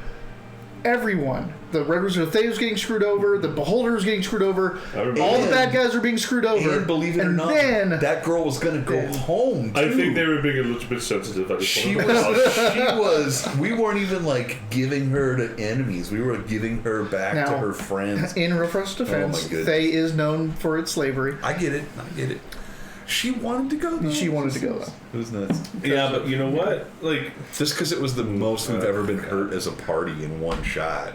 everyone. The Red Wizard of Thay was getting screwed over, the Beholder was getting screwed over, Everybody. all the And- bad guys are being screwed over. and believe it or and not, then that girl was gonna go home. Too. I think they were being a little bit sensitive. I just She wanted to- was. We weren't even like giving her to enemies. We were giving her back Now- to her friends. in Rofrost's defense, Oh my goodness. Thay is known for its slavery. I get it. She wanted to go. Though. She wanted to go, though. It was nuts. Yeah, but you know what? Like, Just because it was the most we've ever been hurt as a party in one shot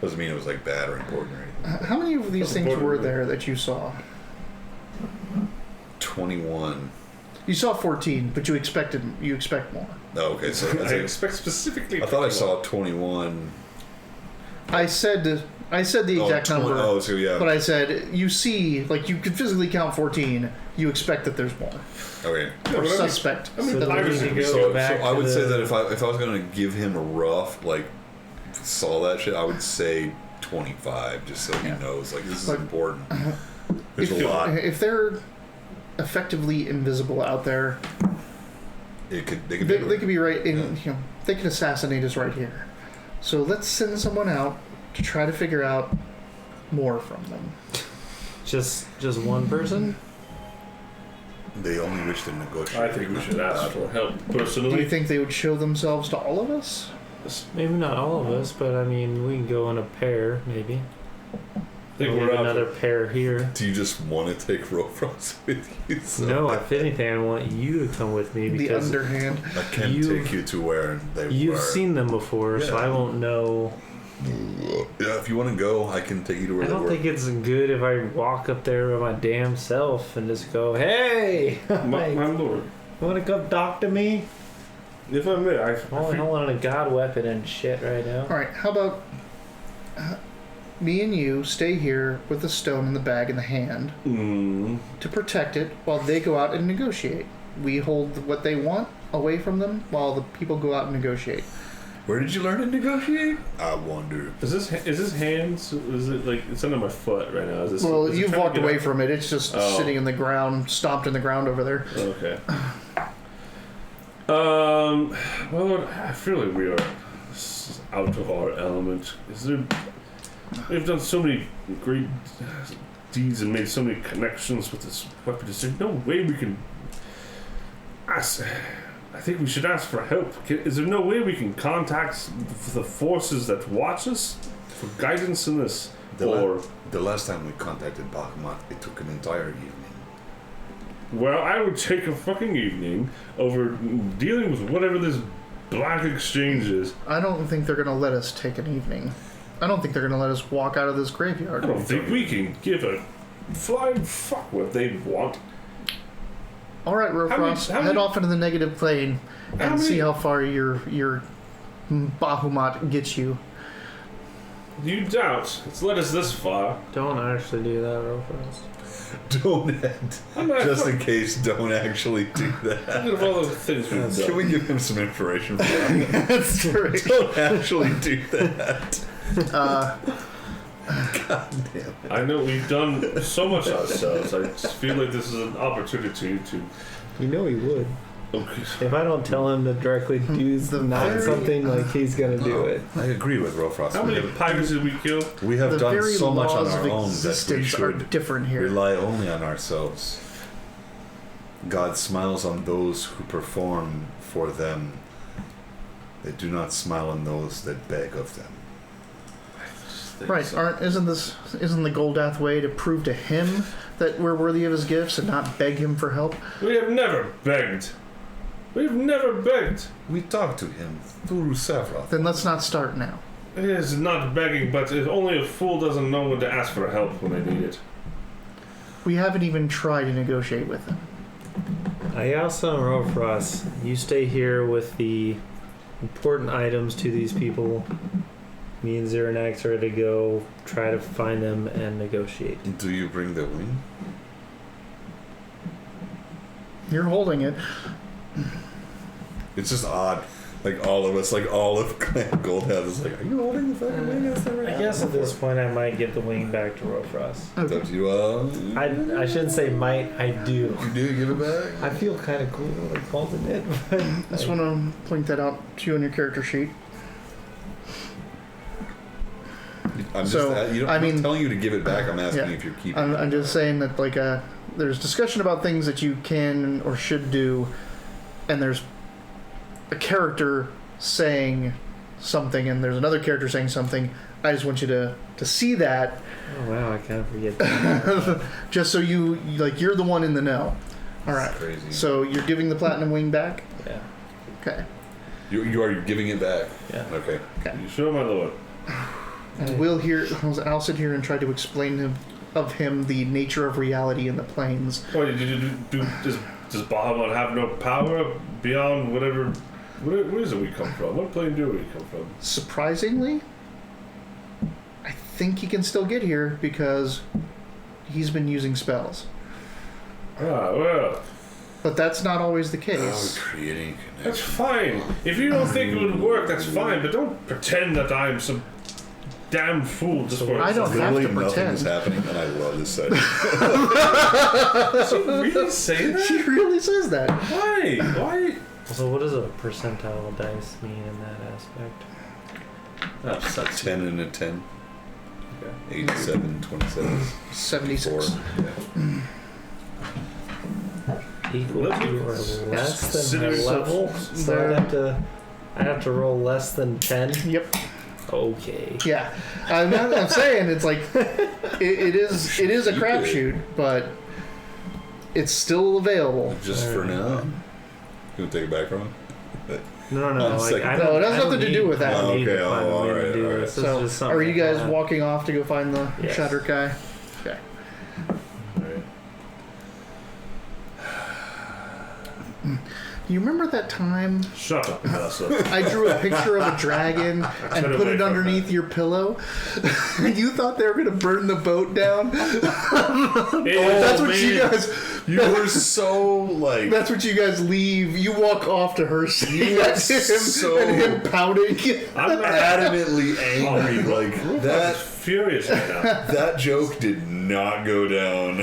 doesn't mean it was like bad or important or anything. How many of these things were there that you saw? 21. You saw 14, but you expect more. Oh, okay. So I that's like, expect specifically. I thought I saw 21. I said the exact Oh, number. Oh, so yeah. But I said, you see, like, you could physically count 14. You expect that there's more. Okay. Or suspect. I mean, So the then virus we is can so- go So back I to would the- say that if I was gonna give him a rough like saw that shit, I would say 25, just so he knows like this is But- important. There's a if, lot. if they're effectively invisible out there, They could be they could be right in, Yeah. they could assassinate us right here. So let's send someone out to try to figure out more from them. Just one person? They only wish to negotiate. I think we should ask for help Do you personally. think they would show themselves to all of us? Maybe not all of us, but I mean, we can go in a pair, maybe. I think We'll we're leave out. another pair here. Do you just want to take Rofrost with you? So No, if anything, I want you to come with me The because underhand. I can you've- take you to where they you've were. seen them before, so Yeah. I won't know. Yeah, if you want to go, I can take you to where I they don't were. think it's good if I walk up there by my damn self and just go, "Hey, My lord. want to come talk to me?" If I may, I'm only holding a god weapon and shit right now. All right, how about me and you stay here with the stone in the bag in the hand to protect it while they go out and negotiate. We hold what they want away from them while the people go out and negotiate. Where did you learn to negotiate? I wonder. Is this hands? Is it like it's under my foot right now? Is this? Well, is it you've trying to walked get away out? from it. It's just Oh. sitting in the ground, stomped in the ground over there. Okay. Well, I feel like we are out of our element. Is there? We've done so many great deeds and made so many connections with this weapon. There's no way we can ask. I think we should ask for help. Is there no way we can contact the forces that watch us for guidance in this? The last time we contacted Bakhmut, it took an entire evening. Well, I would take a fucking evening over dealing with whatever this black exchange is. I don't think they're going to let us take an evening. I don't think they're going to let us walk out of this graveyard. I don't think we can give a flying fuck what they want. All right, Rofrost, head off into the negative plane and see how far your Bahamut gets you. You doubt it's led us this far. Don't actually do that, Rofrost. Just in case, don't actually do that. Look at all the things we've done. Can we give him some inspiration for that? That's true. Don't actually do that. God damn it. I know we've done so much ourselves. I just feel like this is an opportunity to. You know he would. Okay. If I don't tell him to directly do something, like he's gonna do it. I agree with Rofrost. How many pirates did we kill? We have done so much on our own that we existence are should different here. rely only on ourselves. God smiles on those who perform for them. They do not smile on those that beg of them. Right? Isn't the Goldath way to prove to him that we're worthy of his gifts and not beg him for help? We have never begged. We've never begged. We talked to him through Savroth. Then let's not start now. It is not begging, but if only a fool doesn't know when to ask for help when they need it. We haven't even tried to negotiate with him. Ayasa and Rofrost, you stay here with the important items to these people. Me and Zeranax are to go try to find them and negotiate. Do you bring the wing? You're holding it. It's just odd. Like all of us, like all of Clan Goldhead is like, are you holding the fucking wing? I guess at this point I might give the wing back to Rofrost. It's up to you. I shouldn't say might, I do. You do give it back? I feel kind of cool like holding it. I just want to point that out to you on your character sheet. I'm not telling you to give it back. I'm asking if you're keeping it. I'm just saying that there's discussion about things that you can or should do, and there's a character saying something, and there's another character saying something. I just want you to see that. Oh wow, I kind of forget that. Just so you're the one in the know. All right. Crazy. So you're giving the platinum wing back? Yeah. Okay. You are giving it back? Yeah. Okay. You sure, my lord? And I'll sit here and try to explain of him the nature of reality in the planes. What, does Bahamut have no power beyond whatever? Where does we come from? What plane do we come from? Surprisingly, I think he can still get here because he's been using spells. Ah, well. But that's not always the case. Creating That's fine. If you don't think it would work, that's fine. But don't pretend that I'm some damn fool just for. I don't have to nothing pretend. is happening, and I love this side. Does she really say that? She really says that. Why? Why? So what does a percentile dice mean in that aspect? That's 10 and a 10. Okay. 87, 27. 76. 4. Yeah. Equal to or less than Consider level? So I'd have to roll less than 10? Yep. Okay. Yeah. I'm saying it's like it is a crapshoot, but it's still available. Just for now. You want to take it back from him? No. On Like, second- I No, don't, it has I don't nothing to do need- with that. I don't need Okay, to find a way to alright, do alright. this. This So, is just something are you like guys that. walking off to go find the Yes. Shattered guy? Okay. You remember that time Shut up, Vanessa. I drew a picture of a dragon and Turn put away it from underneath your pillow? You thought they were going to burn the boat down? That's what you guys. You were so like. That's what you guys leave. You walk off to her seeing You were him so- and him pouting. I'm not adamantly angry like that. furious right now. That joke did not go down.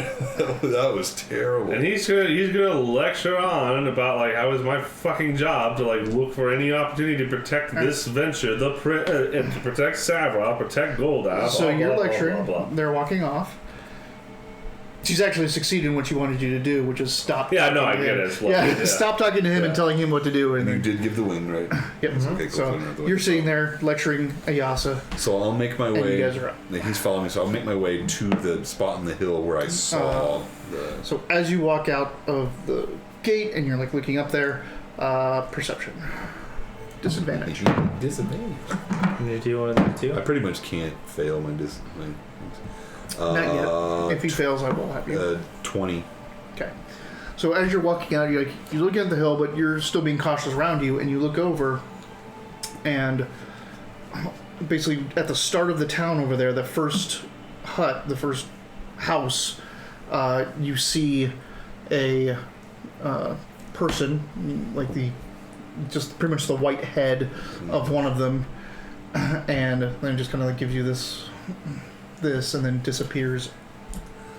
That was terrible. And he's gonna lecture on about like how it's my fucking job to like look for any opportunity to protect this venture, and to protect Savra, protect Golda. So blah, you're blah, lecturing. blah, blah, blah. They're walking off. She's actually succeeded in what she wanted you to do, which is stop. Yeah, no, I talking get to it. him. Yeah, stop talking to him and telling him what to do. And You then, did give the wing, right? yep. Okay, cool. So So you're sitting there lecturing Ayasa. So I'll make my And way. you guys are up. He's following me, so I'll make my way to the spot on the hill where I saw the. So as you walk out of the gate and you're like looking up there, perception. Disadvantage. Disadvantage. You do one of the two? I pretty much can't fail my Not yet. If he fails, I will have you. 20. Okay. So as you're walking out, you're looking at the hill, but you're still being cautious around you, and you look over, and basically at the start of the town over there, the first hut, the first house, you see a person, like just pretty much the white head of one of them, and then just kind of like gives you this, and then disappears.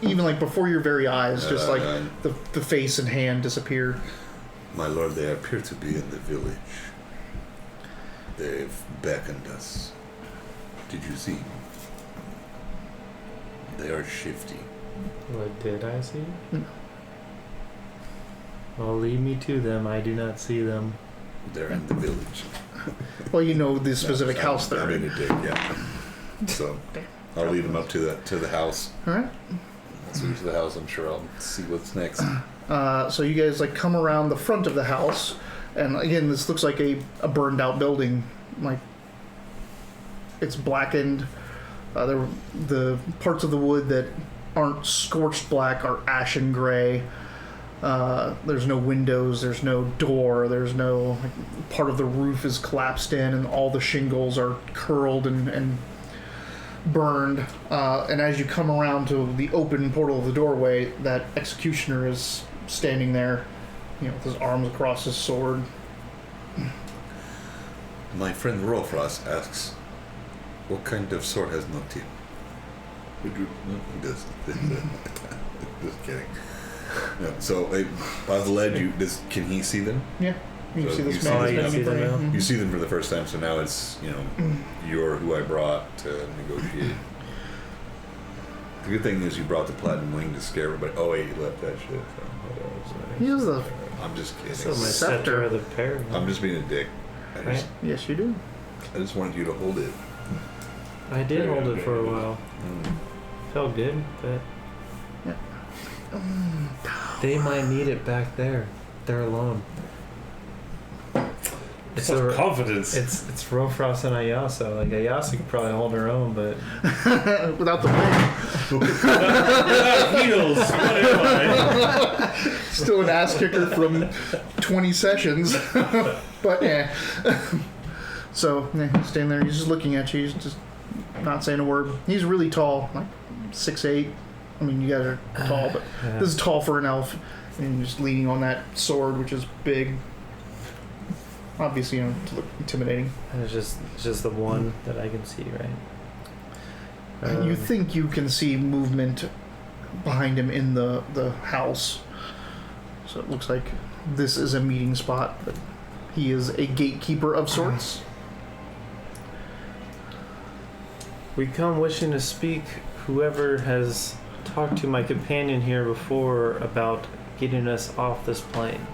Even like before your very eyes, just like the face and hand disappear. My lord, they appear to be in the village. They've beckoned us. Did you see? They are shifty. What did I see? No. Well, lead me to them. I do not see them. They're in the village. Well, you know the specific house they're I'm in. in a dig, yeah. So I'll lead them up to the house. All right. Once we get to the house, I'm sure I'll see what's next. So you guys like come around the front of the house, and again, this looks like a burned out building. Like it's blackened. The parts of the wood that aren't scorched black are ashen gray. There's no windows. There's no door. There's no part of the roof is collapsed in, and all the shingles are curled and burned. And as you come around to the open portal of the doorway, that executioner is standing there, with his arms across his sword. My friend Rolfras asks, what kind of sword has no tip? Just kidding. No, so by the ledge, can he see them? Yeah. You So see this you man see them standing in front of you. You see them for the first time, so now it's, you're who I brought to negotiate. The good thing is you brought the platinum wing to scare everybody. Oh wait, you left that shit. He has the... I'm just kidding. So my Scepter. scepter of the pair. I'm just being a dick. Right? Yes, you do. I just wanted you to hold it. I did hold it for a while. Felt good, but they might need it back there. They're alone. It's Confidence. It's Rofrost and Ayasa. Like Ayasa could probably hold her own, but Without the wing. Heels. What am I? Still an ass kicker from 20 sessions. But yeah. So, he's standing there. He's just looking at you. He's just not saying a word. He's really tall, like 6'8". I mean, you guys are tall, but this is tall for an elf. And just leaning on that sword, which is big. Obviously, to look intimidating. and it's just the one that I can see, right? You think you can see movement behind him in the house. So it looks like this is a meeting spot, but he is a gatekeeper of sorts. We come wishing to speak whoever has talked to my companion here before about getting us off this plane.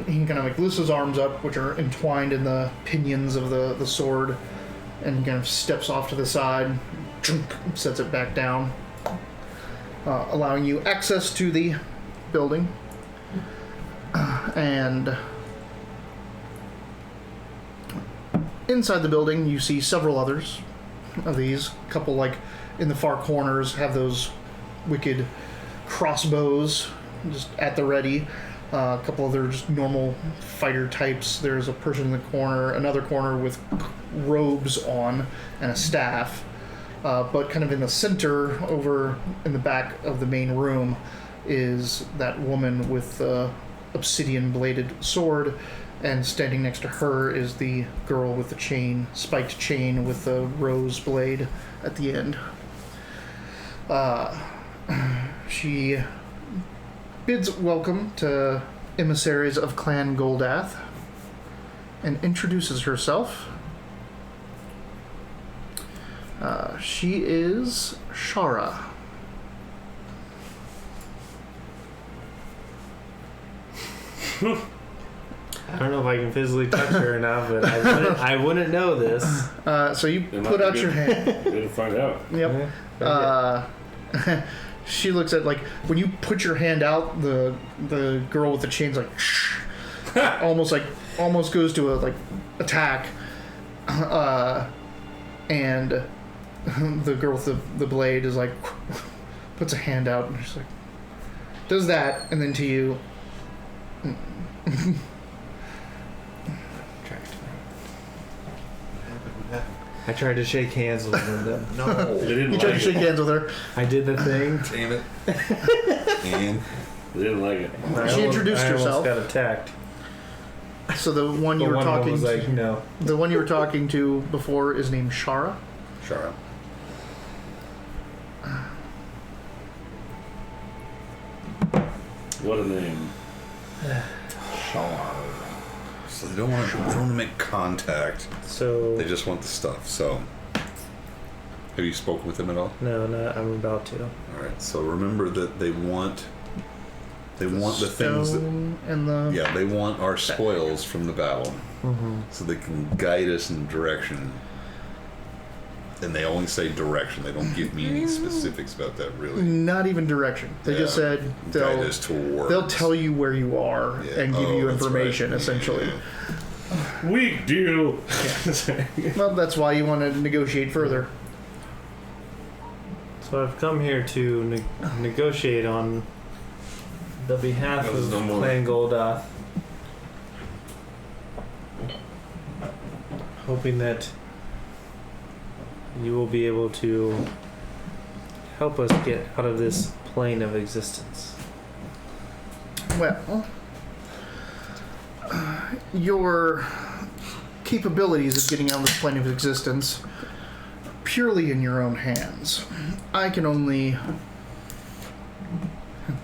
He kind of like lifts his arms up, which are entwined in the pinions of the sword, and kind of steps off to the side, sets it back down, allowing you access to the building. And inside the building, you see several others of these. A couple, like, in the far corners have those wicked crossbows just at the ready. A couple other just normal fighter types. There's a person in the corner, another corner with robes on and a staff. But kind of in the center, over in the back of the main room, is that woman with the obsidian bladed sword And standing next to her is the girl with the chain, spiked chain with the rose blade at the end. She bids welcome to emissaries of Clan Goldath and introduces herself. She is Shara. I don't know if I can physically touch her or not, but I wouldn't know this. So you put out your hand. Good to find out. Yep. She looks at, like, when you put your hand out, the girl with the chain's like, shh, almost goes to a, like, attack. And the girl with the blade is like, puts a hand out and she's like, does that, and then to you. I tried to shake hands with Linda. No. They didn't You tried like to shake it. hands with her. I did the thing. Damn it. And They didn't like it. She introduced I herself. almost got attacked. So the one you But were one of them talking was like, no. the one you were talking to before is named Shara. Shara. What a name. So they don't want to make contact. So They just want the stuff. So, have you spoken with them at all? no, I'm about to. All right. So remember that they want the things that. Stone and the Yeah, they want our spoils from the battle, Mm-hmm. so they can guide us in direction. And they only say direction. They don't give me any specifics about that, really. not even direction. They just Yeah. said Guide us towards. they'll tell you where you are Yeah. and give Oh, you that's information, right. essentially. Yeah. We do. Well, that's why you want to negotiate further. So I've come here to negotiate on the behalf That was of no more. Clan Goldath, hoping that you will be able to help us get out of this plane of existence. Well, your capabilities of getting out of this plane of existence purely in your own hands. I can only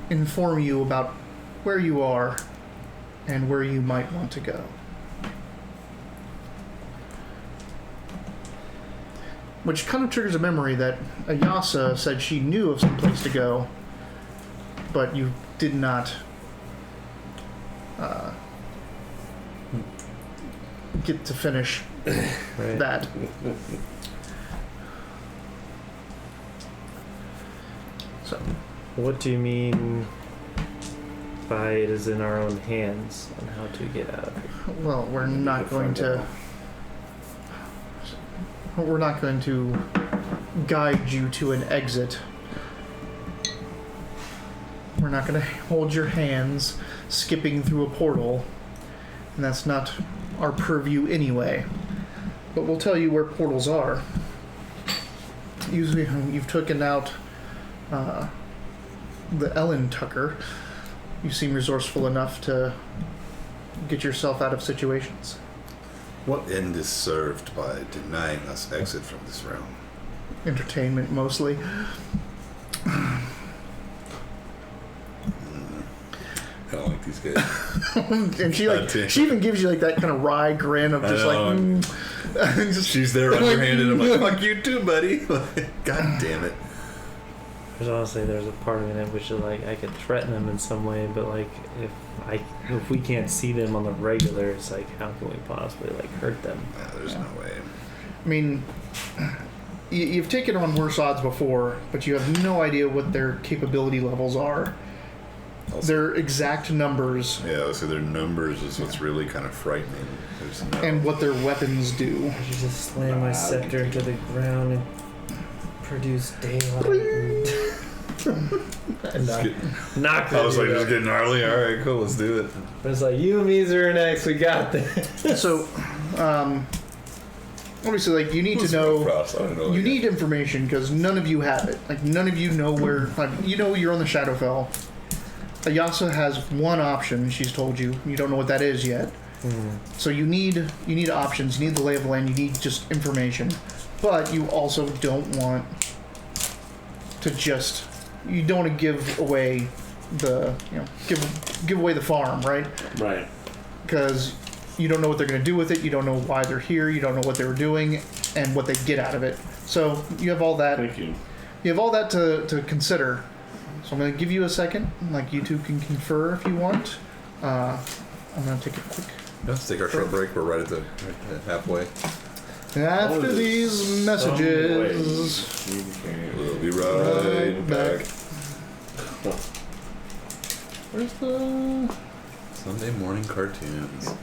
inform you about where you are and where you might want to go. Which kind of triggers a memory that Ayasa said she knew of some place to go, but you did not get to finish Right. that. So, What do you mean by it is in our own hands on how to get out of here? well, we're not going to guide you to an exit. We're not going to hold your hands skipping through a portal, and that's not our purview anyway. But we'll tell you where portals are. Usually, you've taken out the Ellen Tucker. You seem resourceful enough to get yourself out of situations. What end is served by denying us exit from this realm? Entertainment, mostly. I don't like these guys. And she Goddamn. she even gives you like that kind of wry grin of just I like. know. Just, She's there underhanded. I'm like, fuck you too, buddy. God damn it. There's honestly there's a part of me that wishes like I could threaten them in some way, but like if we can't see them on the regular, it's like how can we possibly like hurt them? There's no way. I mean, you've taken on worse odds before, but you have no idea what their capability levels are. Also, Their exact numbers yeah, so their numbers is what's really kind of frightening. There's no, and what their weapons do. I should just slam my scepter into the ground and produce daylight. And knock I was like, dude just out. getting gnarly. All right, cool, let's do it. But it's like you and me, Zernex, we got this. So, obviously, like you need to know. You need information because none of you have it. Like none of you know where. Like, you know you're on the Shadowfell. Ayasa has one option. She's told you. You don't know what that is yet. So you need options. You need the lay of the land. You need just information, but you also don't want to just. You don't want to give away give away the farm, right? Right. Because you don't know what they're going to do with it. You don't know why they're here. You don't know what they were doing and what they get out of it. So you have all that. Thank you. You have all that to consider. So I'm going to give you a second. Like, you two can confer if you want. I'm going to take a quick. Let's take our short break. We're right at the halfway. After these messages, We'll be right back. Where's the Sunday morning cartoons.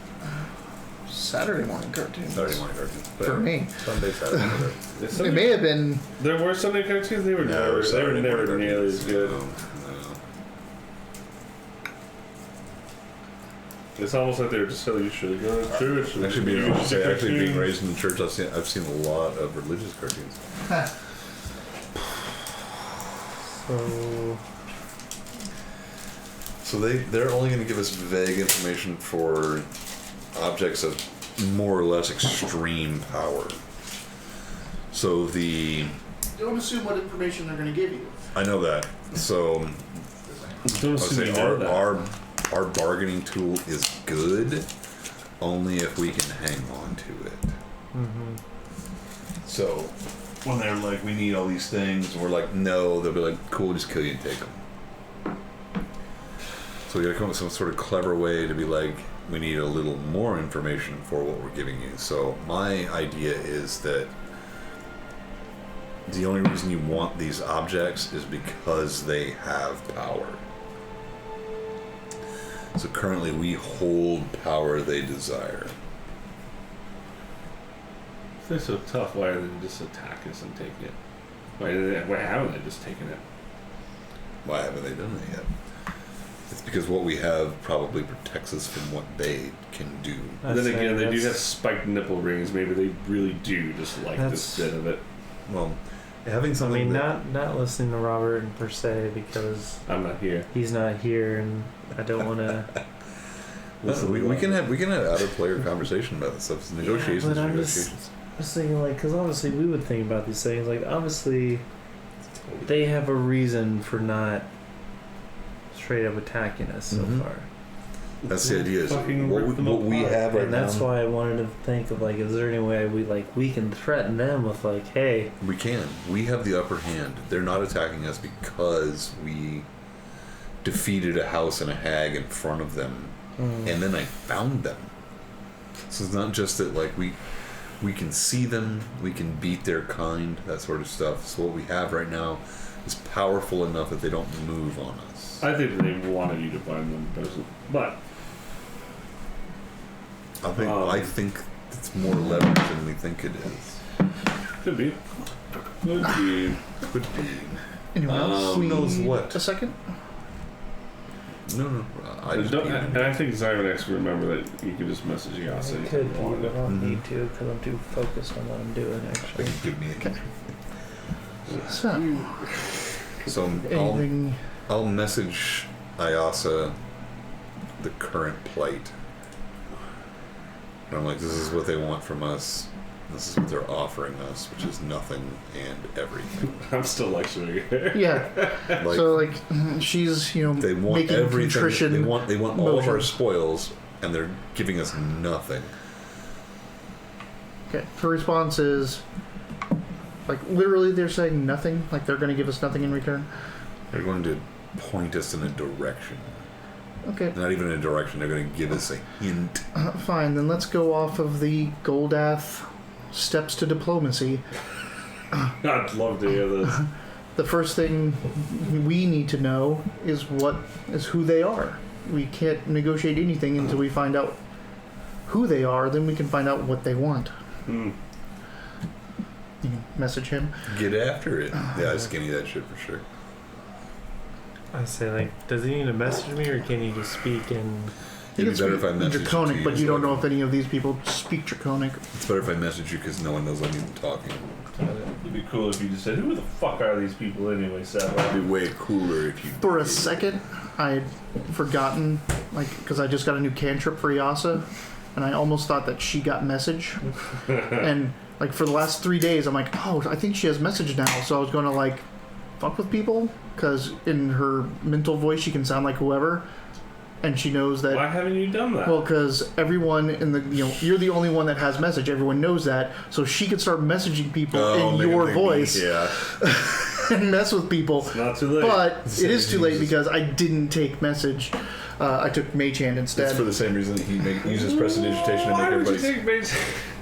Saturday morning cartoons? Saturday morning cartoons. For me. Sunday, Saturday. It may have been. There were Sunday cartoons. They were never nearly as good. No. It's almost like they were just telling you should go to church. Actually, being raised in the church, I've seen a lot of religious cartoons. So they're only going to give us vague information for objects of more or less extreme power. So Don't assume what information they're going to give you. I know that. So I would say our bargaining tool is good only if we can hang on to it. Mm-hmm. So when they're like, we need all these things, we're like, no, they'll be like, cool, just kill you and take them. So we gotta come up with some sort of clever way to be like, we need a little more information for what we're giving you. So my idea is that the only reason you want these objects is because they have power. So currently we hold power they desire. If they're so tough, why are they just attack us and take it? Why haven't they just taken it? Why haven't they done that yet? It's because what we have probably protects us from what they can do. Then again, they do have spiked nipple rings. Maybe they really do just like this bit of it. Well, having something. I mean, not listening to Robert per se because I'm not here. He's not here, and I don't want to. we can have out of player conversation about this stuff. Negotiations. But I'm just thinking, like, because obviously we would think about these things. Like, obviously, they have a reason for not straight up attacking us so far. That's the idea. Is what we have right now. And that's why I wanted to think of, like, is there any way we can threaten them with, like, hey. We can. We have the upper hand. They're not attacking us because we defeated a house and a hag in front of them, and then I found them. So it's not just that, like, we can see them, we can beat their kind, that sort of stuff. So what we have right now is powerful enough that they don't move on us. I think they wanted you to find them, but I think it's more leverage than we think it is. Could be. Could be. Anyone else? Who knows what? A second? No. And I think Zyronex will remember that you can just message Yasa. I could, but I don't need to because I'm too focused on what I'm doing, actually. Give me a So anything... I'll message Ayasa the current plight. And I'm like, this is what they want from us. This is what they're offering us, which is nothing and everything. I'm still lecturing. Yeah. Like, so, like, she's, they want making everything. contrition. They want all of our spoils, and they're giving us nothing. Okay. Her response is, like, literally they're saying nothing. Like, they're going to give us nothing in return. They're going to point us in a direction. Okay. Not even a direction. They're going to give us a hint. Fine. Then let's go off of the Goldath steps to diplomacy. I'd love to hear this. The first thing we need to know is who they are. We can't negotiate anything until we find out who they are. Then we can find out what they want. You can message him. Get after it. Yeah, skinny that shit for sure. I say, like, does he need to message me, or can he just speak in... It'd be better if I message Draconic, you, but you don't know if any of these people speak Draconic. It's better if I message you because no one knows I'm even talking. It'd be cool if you just said, "Who the fuck are these people anyway?" Seth. It'd be way cooler if you. For a second, I had forgotten, like, because I just got a new cantrip for Yasa, and I almost thought that she got message. And like for the last 3 days, I'm like, oh, I think she has message now. So I was going to like fuck with people because in her mental voice she can sound like whoever, and she knows that. Why haven't you done that? Well, because everyone in the you're the only one that has message. Everyone knows that, so she could start messaging people in your voice. And mess with people. It's not too late. But it is too late because I didn't take message. I took Mage Hand instead. It's for the same reason that he uses prestidigitation to make everybody.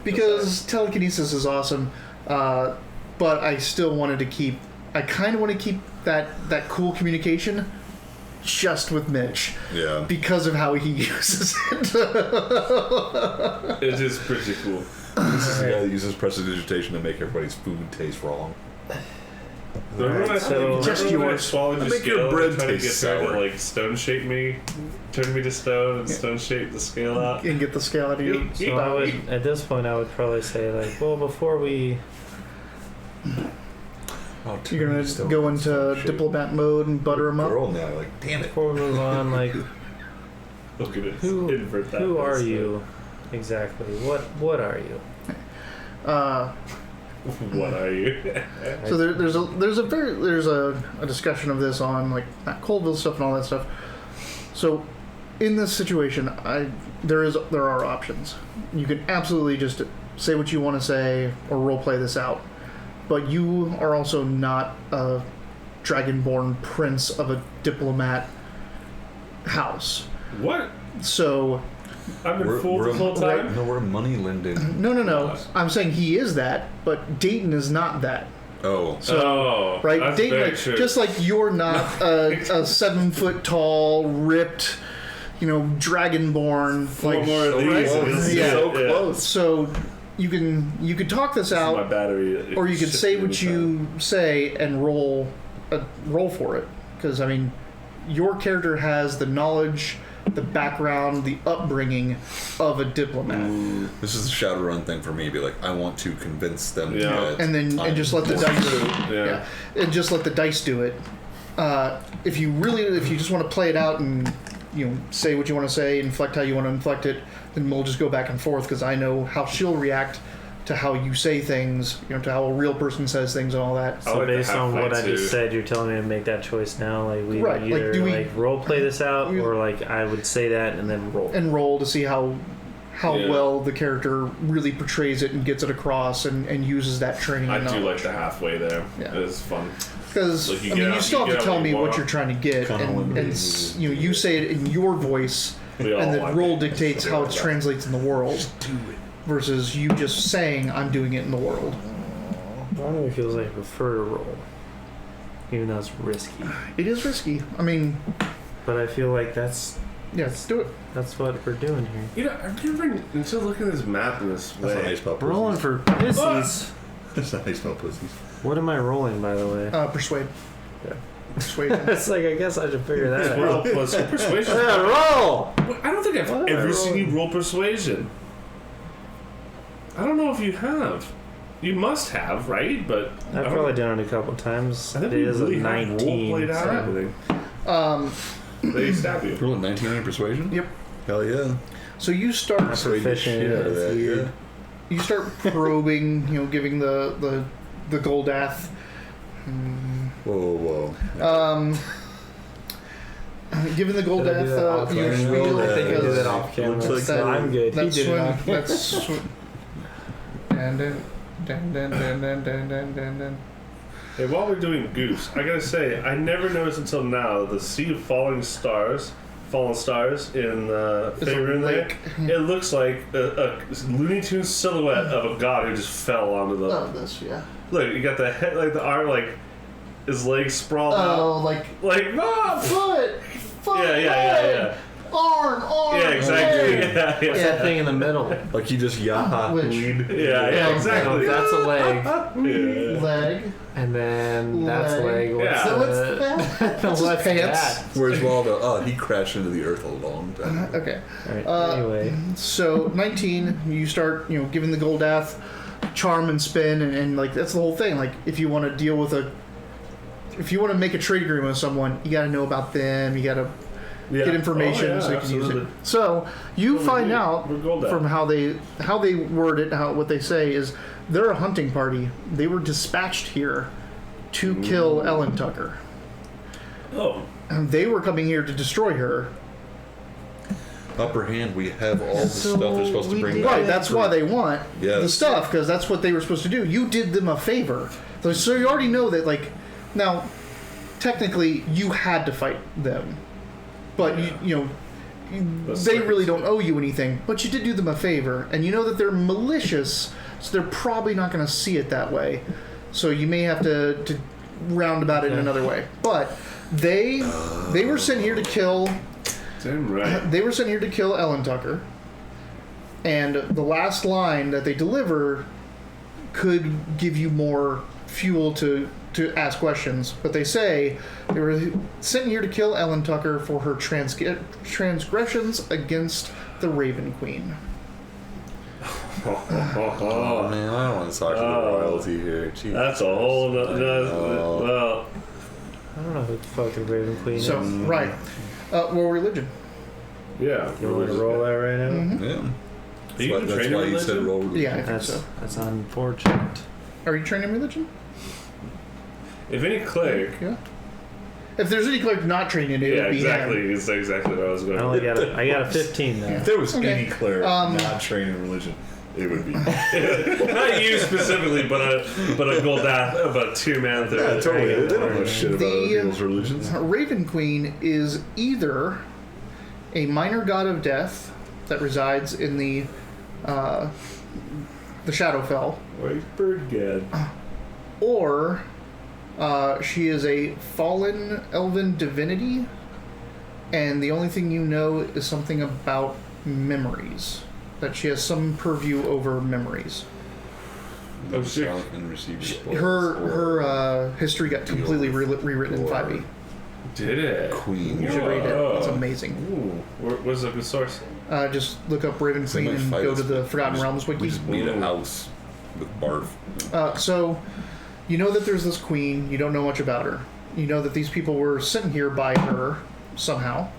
Because telekinesis is awesome, but I still wanted to keep. I kind of want to keep that cool communication, just with Mitch. Yeah. Because of how he uses it. It is pretty cool. This is the guy that uses prestidigitation to make everybody's food taste wrong. Just yours. Swallowed your Make your scale bread and trying to taste get her sour. to like stone shape me, turn me to stone, and stone shape the scale out. And get the scale out of you. So I would, at this point, I would probably say like, well, before we You're gonna go into diplomat mode and butter them up. Girl now, like, damn it. before we move on, like, Look at it. Who- Invert that. who are instead. you exactly? What are you? What are you? So there's a discussion of this on like Matt Colville stuff and all that stuff. So in this situation, there are options. You can absolutely just say what you want to say or role play this out, but you are also not a Dragonborn prince of a diplomat house. What? So I've been fooled this whole time. No, we're money lending. no. I'm saying he is that, but Dayton is not that. Oh. Oh, Right, that's Dayton, very like, true. just like you're not a 7 foot tall, ripped, Dragonborn. Four Like, more of these. right? and you'll see Yeah. it, So yeah. close. So you could talk this My out, battery. or you could say shifted what anytime. you say and roll for it. Because I mean, your character has the knowledge, the background, the upbringing of a diplomat. This is the Shadowrun thing for me. Be like, I want to convince them Yeah. that And then I'm just let the more dice good. Yeah. and just let the dice do it. If you just want to play it out and say what you want to say, inflect how you want to inflect it, then we'll just go back and forth because I know how she'll react to how you say things, to how a real person says things and all that. I So like the based on what I halfway just too. said, you're telling me to make that choice now. Like we Right, like, either do we- role play this out, we- or like I would say that and then roll. And roll to see how Yeah. well the character really portrays it and gets it across and uses that training. I and do like knowledge. the halfway there. Yeah. It's fun. Because Like, you I get mean, out- you still you have get to tell out me what what you you're trying to get, Kinda and limited. you say it in your voice, We all and the want role it. dictates how it translates in the world. Versus you just saying I'm doing it in the world. Part of me feels like I prefer to roll, even though it's risky. It is risky. I mean, But I feel like that's let's do it. what we're doing here. I've never until looking at this map in this That's not how you way. spell Rolling pussies. for pussies. That's not how you spell pussies. What am I rolling, by the way? Persuade. Yeah. Persuade. It's like I guess I should figure that Roll out. plus persuasion. Yeah, roll. I don't think I've What am I ever seen you rolling? roll persuasion. I don't know if you have. You must have, right? But I've probably done it a couple times. I think It we is really a have 19. role played out so- everything. They stab you. Rolling 19 on persuasion? Yep. Hell yeah. So you start. I'm Persuade the proficient. shit out of It's that, weird. yeah. You start probing. Giving the Goldath. Whoa. Given the Did I do Goldath that off your camera? spiel. I think I did because that off camera. Looks like So that- I'm good. He That's did it when. off camera. That's when. Dan. Hey, while we're doing Goose, I gotta say, I never noticed until now the sea of fallen stars in It's a Favor in there. lake. It looks like a Looney Tunes silhouette of a god who just fell onto the. Oh, this, yeah. Look, you got the head, like the arm, like his legs sprawled out, Oh, like like Mom! foot, Yeah. arm, Yeah, exactly. leg. Yeah. What's that thing in the middle? Like he just yaha. Which Yeah, exactly. So that's a leg, Yeah. leg? and then that's Leg. leg. What's Yeah. So what's the? that? That's his What's pants. that? Where's Waldo? He crashed into the earth a long time ago. Okay. Alright, anyway, So 19, you start, giving the Goldath charm and spin, and like that's the whole thing. Like if you want to deal with if you want to make a trade agreement with someone, you got to know about them. You got to get information so you can use it. So you find out from how they word it, what they say is they're a hunting party. They were dispatched here to kill Ellen Tucker. Oh. And they were coming here to destroy her. Upper hand, we have all the stuff they're supposed to bring back. Right, that's why they want the stuff, because that's what they were supposed to do. You did them a favor. So you already know that, like, now, technically, you had to fight them. But, they really don't owe you anything. But you did do them a favor. And you know that they're malicious, so they're probably not going to see it that way. So you may have to round about it in another way. But they were sent here to kill... Damn right. They were sent here to kill Ellen Tucker. And the last line that they deliver could give you more fuel to ask questions. But they say they were sent here to kill Ellen Tucker for her transgressions against the Raven Queen. Oh man, I don't want to talk to the royalty here. Jeez. That's a whole well, I don't know who the fuck the Raven Queen is. So, right. Well, religion. yeah. You want to roll that right now? Mm-hmm. Yeah. That's why you said roll religion. Yeah, I think so. That's unfortunate. Are you training religion? If any cleric. Yeah. If there's any cleric not training, it would be exactly. him. It's exactly what I was going I got a 15 If now. there was any cleric not training religion, it would be. Not you specifically, but a Goldath, but 2-man. Yeah, totally. They don't know shit about other people's religions. Raven Queen is either a minor god of death that resides in the Shadowfell, Wait, bird gad. or she is a fallen elven divinity, and the only thing you know is something about memories. That she has some purview over memories. Oh, shit. Her history got completely rewritten in 5e. Did it? Queen. You should read it. It's amazing. Ooh. What's a good source? Just look up Raven Queen and go to the Forgotten Realms wiki. We just need a house with barf. So, you know that there's this queen. You don't know much about her. You know that these people were sent here by her somehow.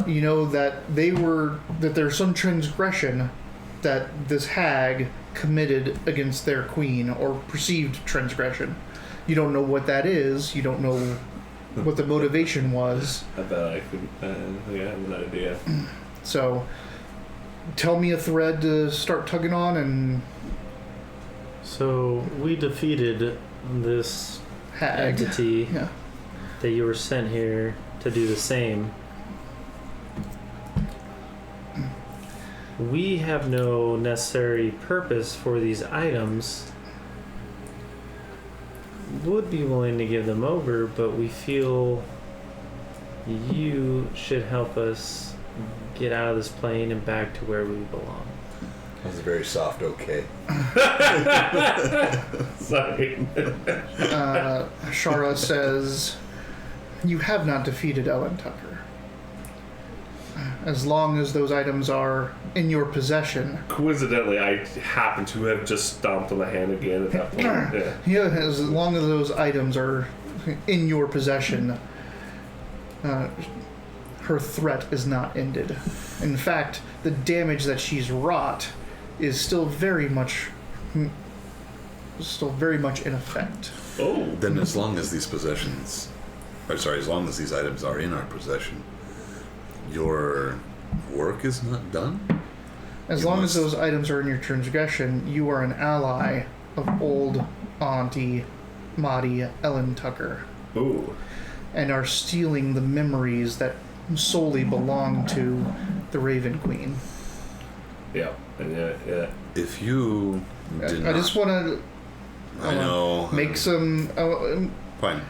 You know that there's some transgression that this hag committed against their queen, or perceived transgression. You don't know what that is. You don't know what the motivation was. I bet I could. I have an idea. So, tell me a thread to start tugging on, and So we defeated this hag. entity Yeah. that you were sent here to do the same. We have no necessary purpose for these items. Would be willing to give them over, but we feel you should help us get out of this plane and back to where we belong. That was a very soft okay. Sorry. Shara says, "You have not defeated Ellen Tucker. As long as those items are in your possession." Coincidentally, I happen to have just stomped on the hand again at that point. Yeah. Yeah, as long as those items are in your possession, her threat is not ended. In fact, the damage that she's wrought is still very much in effect. Oh. Then as long as these as long as these items are in our possession, your work is not done? As long as those items are in your transgression, you are an ally of old Auntie Maudie Ellen Tucker. Ooh. And are stealing the memories that solely belong to the Raven Queen. Yeah. Yeah. If you did I just want to I know. make some... Fine.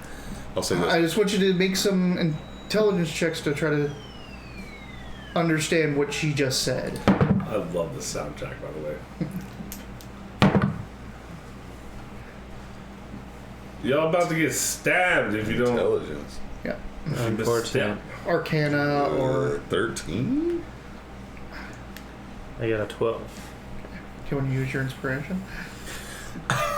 I'll say this. I just want you to make some intelligence checks to try to understand what she just said. I love the soundtrack, by the way. Y'all about to get stabbed if you don't. Intelligence. Yeah. Unfortunate. Arcana or... 13? I got a 12. Do you want to use your inspiration?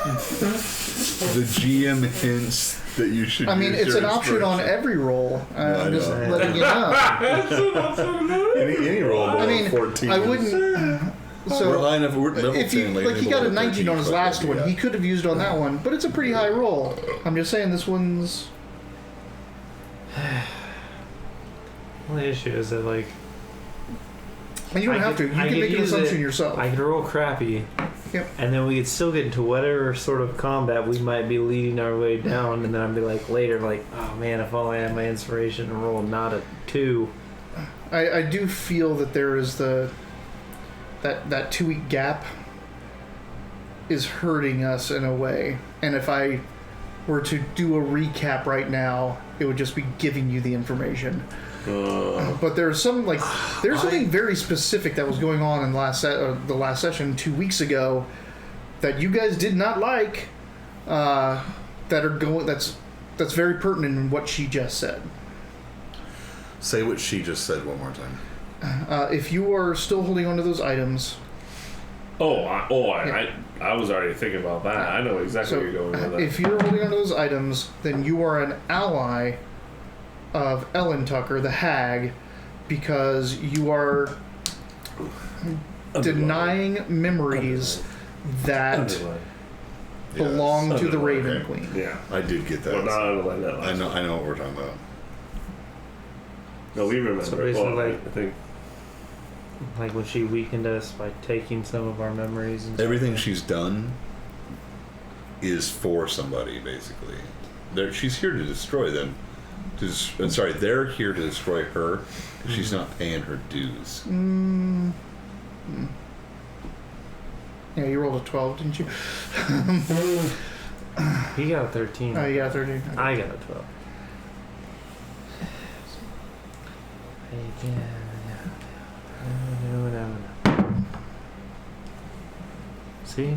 The GM hints that you should. I mean, use it's your an option on inspiration. every roll. I'm just know. letting you know. Any roll below I mean, 14. I wouldn't. We're So high enough. We're level if 10, he like he got a 19 on his last one, he Yeah. could have used on that one, but it's a pretty high roll. I'm just saying this one's. Well, the issue is that like And you don't I have could- to. You I can could make an use assumption it. yourself. I could roll crappy, Yep. and then we could still get into whatever sort of combat we might be leading our way down, and then I'd be like later, like, oh man, if only I had my inspiration and roll not a 2. I do feel that there is that 2-week gap is hurting us in a way, and if I were to do a recap right now, it would just be giving you the information. But there's something very specific that was going on in the last session 2 weeks ago that you guys did not like. That's very pertinent in what she just said. Say what she just said one more time. If you are still holding on to those items, I was already thinking about that. I know exactly where you're going with that. if you're holding on to those items, then you are an ally of Ellen Tucker, the hag, because you are denying memories that Underline. belong to the Underline, Raven okay. Queen. Yeah. I did get that. Well, not underline that I last know. one. I know what we're talking about. No, we remember. So basically, Well, like- I think Like when she weakened us by taking some of our memories and Everything she's done is for somebody, basically. She's here to destroy them. They're here to destroy her. She's not paying her dues. Yeah, you rolled a 12, didn't you? He got a 13. Oh, you got 13. I got a 12. See?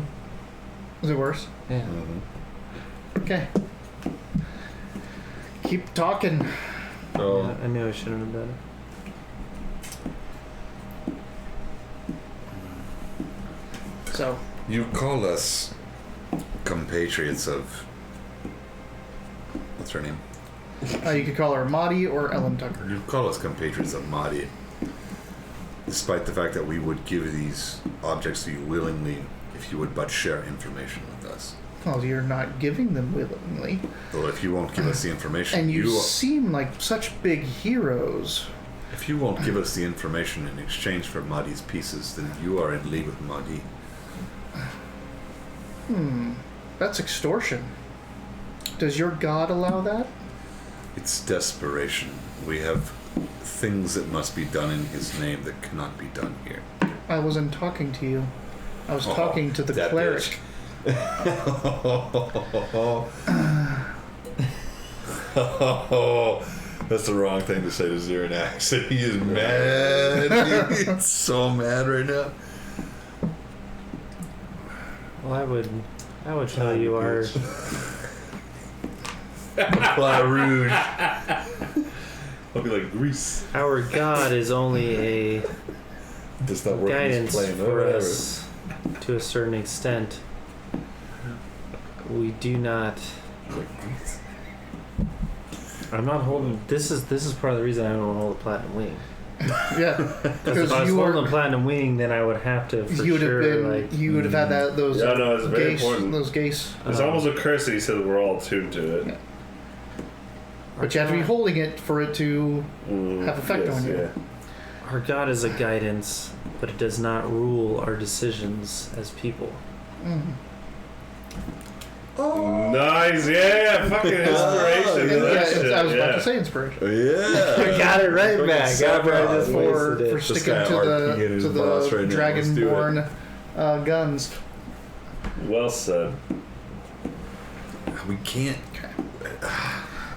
Is it worse? Yeah. Mm-hmm. Okay. Keep talking. So, Yeah, I knew I shouldn't have done it. So, you call us compatriots of. What's her name? you could call her Mahdi or Ellen Tucker. You call us compatriots of Mahdi, despite the fact that we would give these objects to you willingly if you would but share information with us. Well, you're not giving them willingly. Or if you won't give us the information, And you seem like such big heroes. if you won't give us the information in exchange for Mahdi's pieces, then you are in league with Mahdi. That's extortion. Does your god allow that? It's desperation. We have things that must be done in his name that cannot be done here. I wasn't talking to you. I was talking to the that cleric. That's the wrong thing to say to Xeranax. He is mad. He's so mad right now. Well, I would tell you our Plat Rouge. I'll be like Grease. our god is only a Does not work in guidance this plane. for Whatever. us to a certain extent. We do not. I'm not holding. This is part of the reason I don't hold a platinum wing. Yeah, Because if I was you holding were. a platinum wing, then I would have to for You would have sure been. like. You would have had that. Those. Yeah, no, it's very important. Those gaze. It's almost a curse that he said we're all tuned to it. Yeah. But you have to be holding it for it to have effect yes, on you. Yeah. Our god is a guidance, but it does not rule our decisions as people. Nice, yeah, fucking inspiration. And to that yeah, shit, I was about yeah. to say inspiration. Yeah. Got it right back. Fucking After I just For wasted it. sticking guy to RPing his boss right now. Let's do it. Dragonborn guns. Well said. We can't.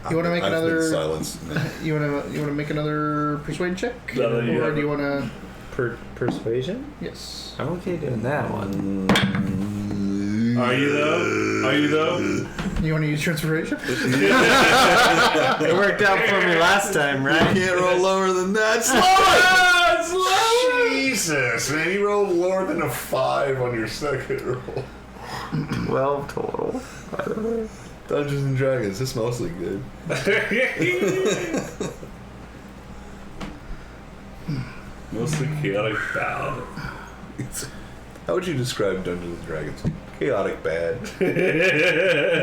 You want to make I've another? been silenced. You want to make another persuade check, No, you or have do you it. want to? Persuasion? Yes. I'm okay doing that one. Are you though? Are you though? You want to use your inspiration? It worked out for me last time, right? Can't roll lower than that. Slow it! Jesus, man, you rolled lower than a 5 on your second roll. 12 total. Dungeons and Dragons. It's mostly good. Mostly chaotic bad. How would you describe Dungeons and Dragons? Chaotic bad.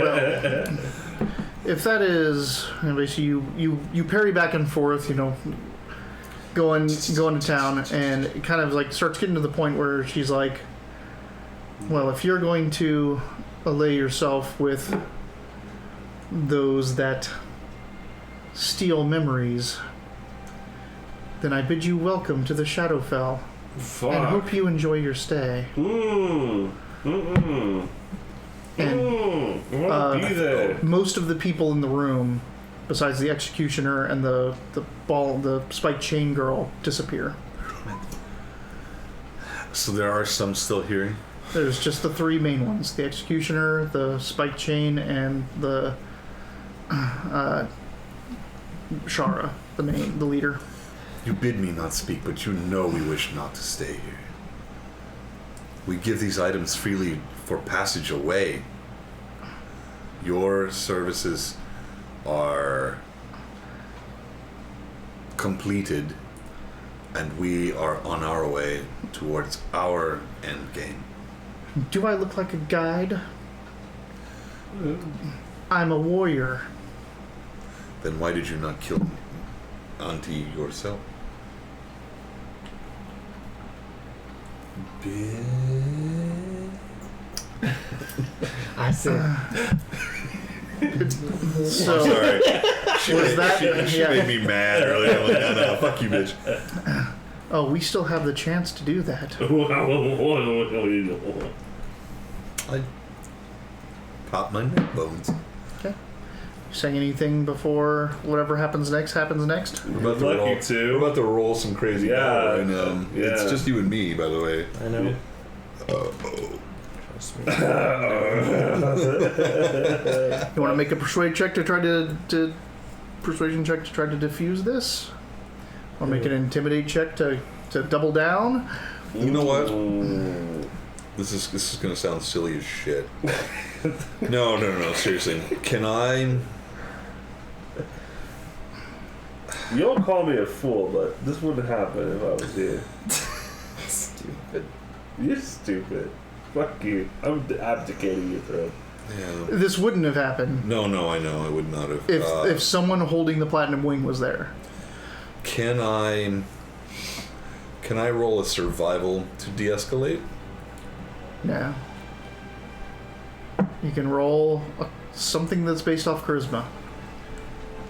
Well, if that is, basically you parry back and forth, going to town, and it kind of like starts getting to the point where she's like, well, if you're going to allay yourself with those that steal memories, then I bid you welcome to the Shadowfell. Fuck. And hope you enjoy your stay. And be there. Most of the people in the room, besides the executioner and the spiked chain girl, disappear. So there are some still here? There's just the three main ones: the executioner, the spiked chain, and the Shara, the leader. You bid me not speak, but you know we wish not to stay here. We give these items freely for passage away. Your services are completed, and we are on our way towards our end game. Do I look like a guide? I'm a warrior. Then why did you not kill Auntie yourself? I said. So Sorry. She yeah. made me mad earlier. I'm like, no, fuck you, bitch. Oh, we still have the chance to do that. I pop my neck bones. Saying anything before whatever happens next happens next? We're about Lucky to. We're about to roll some crazy Yeah. ball, and it's just you and me, by the way. I know. Trust me. You want to make a persuasion check to try to defuse this? Or make an intimidate check to double down? You know what? This is gonna sound silly as shit. No, seriously. Can I? You don't call me a fool, but this wouldn't happen if I was here. Stupid. You're stupid. Fuck you. I'm abdicating your throne. Yeah. This wouldn't have happened No, I know. I would not have. if someone holding the platinum wing was there. Can I roll a survival to de-escalate? Yeah. You can roll something that's based off charisma.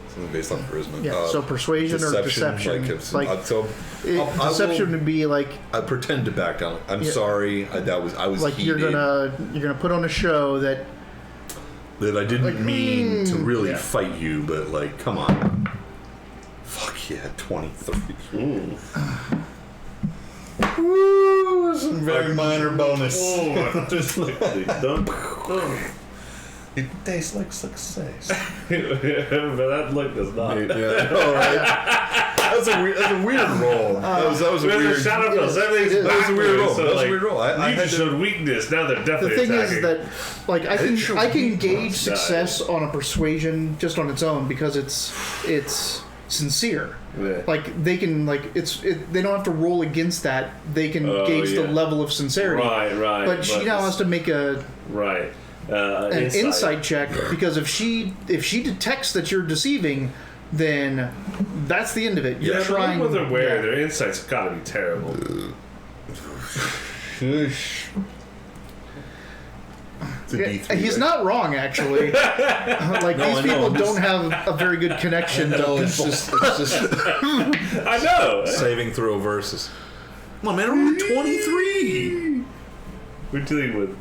Something based on charisma. Yeah. So persuasion or deception. Deception would be like. I pretend to back down. I'm sorry. I was like heated. you're gonna put on a show that I didn't mean to really fight you, but like, come on. Fuck yeah, 23. Woo! Some very minor bonus. Just like they done. It tastes like success. But that look does not. Yeah, all right. That's a weird roll. That was a weird. Shadowfell. Everything's That was a weird roll. So That was like, a weird roll. I you just showed weakness. Now they're the definitely thing attacking. is that like I can gauge Die. success on a persuasion just on its own because it's sincere. Yeah. Like they can they don't have to roll against that. They can gauge the level of sincerity. Right. But she now has to make an insight check because if she detects that you're deceiving, then that's the end of it. You're trying. But look what they're wearing. Their insight's got to be terrible. He's not wrong, actually. These people don't have a very good connection to people. It's just I know. saving throw versus. Come on, man, I rolled a 23. We're dealing with.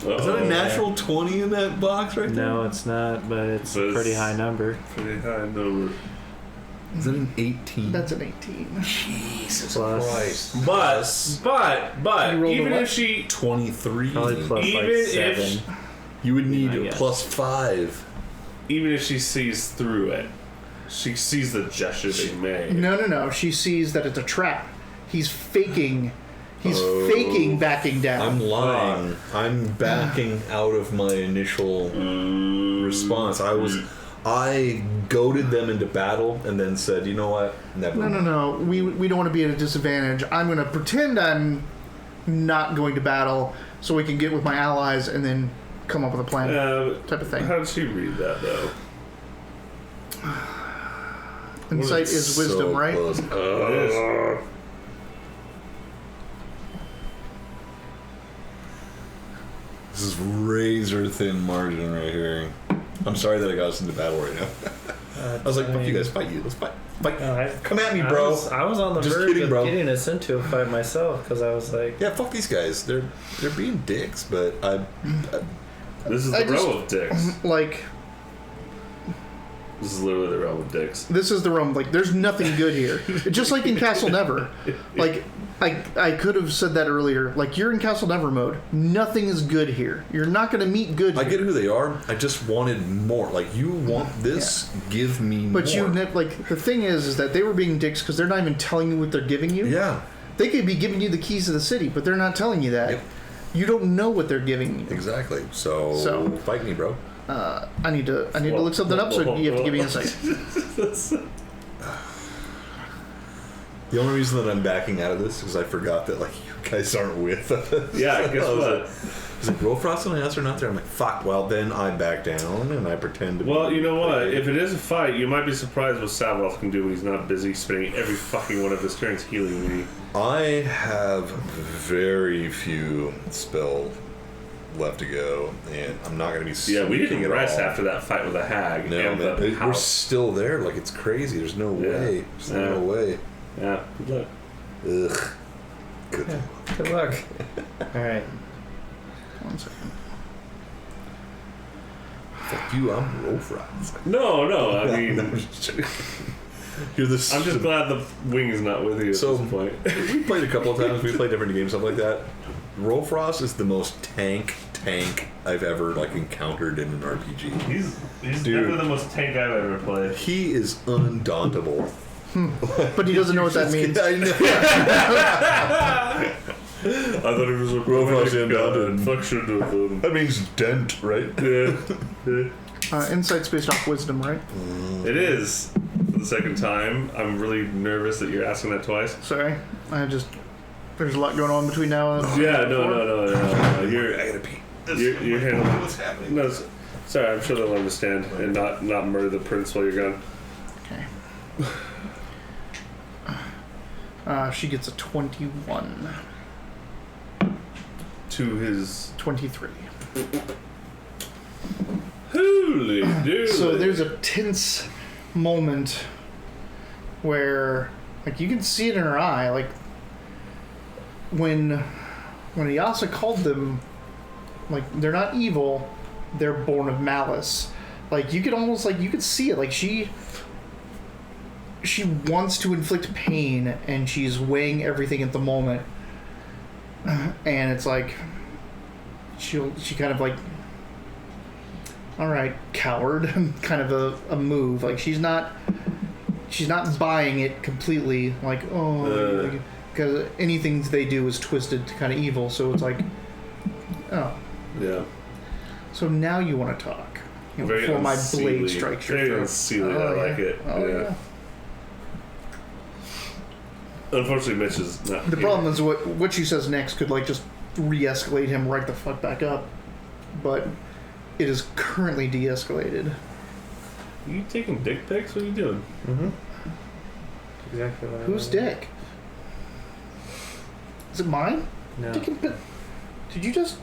Is that a natural 20 in that box right there? No, it's not, but it's a pretty high number. Pretty high number. Is that an 18? That's an 18. Jesus Plus- Christ. But You rolled even a what? if she 23. Probably plus Even like if- 7. You would need I a guess. plus 5. even if she sees through it, she sees the gesture they made. No. She sees that it's a trap. He's faking He's faking backing down. I'm lying. I'm backing out of my initial response. I goaded them into battle and then said, you know what? Never mind. No. We don't want to be at a disadvantage. I'm going to pretend I'm not going to battle so we can get with my allies and then come up with a plan type of thing. How did she read that, though? Insight is wisdom, So right? close. This is razor thin margin right here. I'm sorry that I got us into battle right now. I was like, fuck you guys, fight you. Let's fight. Come at me, bro. I was on the Just verge kidding, of bro. getting us into a fight myself because I was like, Yeah, fuck these guys. They're being dicks, but This is I the just- realm of dicks. Like, This is literally the realm of dicks. this is the realm. Like, there's nothing good here. Just like in Castle Never. Like, I could have said that earlier. Like, you're in Castle Never mode. Nothing is good here. You're not going to meet good I here. get who they are. I just wanted more. Like, you want this? Give me more. But like, the thing is that they were being dicks because they're not even telling you what they're giving you. Yeah, They could be giving you the keys to the city, but they're not telling you that. Yep. You don't know what they're giving you. exactly. So fight me, bro. I need to look something up, so you have to give me insight. The only reason that I'm backing out of this is because I forgot that, like, you guys aren't with us. Yeah, guess what? He's like, roll frost and answer not there. I'm like, fuck. Well, then I back down and I pretend to. Well, you know what? If it is a fight, you might be surprised what Savaloth can do when he's not busy spending every fucking one of his turns healing me. I have very few spell left to go, and I'm not going to be. Yeah, we sleeping didn't at rest all. after that fight with the hag. No, and man, the we're house. still there. Like, it's crazy. There's no way. There's no way. Yeah, good luck. Ugh. Good. yeah, good luck. All right. 1 second. Fuck you. I'm roll frost. No, I mean, You're the. I'm just glad the wing is not with you at So- this point. We played a couple of times. We played different games, stuff like that. Roll frost is the most tank I've ever encountered in an RPG. He's Dude. definitely the most tank I've ever played. He is undauntable. But he doesn't know what that means. I know. I thought it was a Roll frost undaunted. function of them. That means dent, right? Yeah. Insight's based off wisdom, right? It is. For the second time, I'm really nervous that you're asking that twice. Sorry. There's a lot going on between now and... Yeah, no. You're I gotta pee. you're handling. What's happening? No, sorry. I'm sure they'll understand and not murder the prince while you're gone. Okay. She gets a 21. To his 23. holy dude. So there's a tense moment where, you can see it in her eye, when Iyasa called them, they're not evil, they're born of malice. You could almost, you could see it, she wants to inflict pain, and she's weighing everything at the moment, and it's she kind of all right, coward, kind of a move. She's not buying it completely. Because anything they do is twisted to kind of evil. So it's oh. Yeah. So now you want to talk Very before my blade unseelie. strikes your Very throat. unseelie. I like it. Oh, yeah. Unfortunately, Mitch is not. The here. problem is what she says next could just re-escalate him right the fuck back up, but it is currently de-escalated. Are you taking dick pics? What are you doing? Mm-hmm. Exactly what Whose dick? Is it mine? No. Did you just?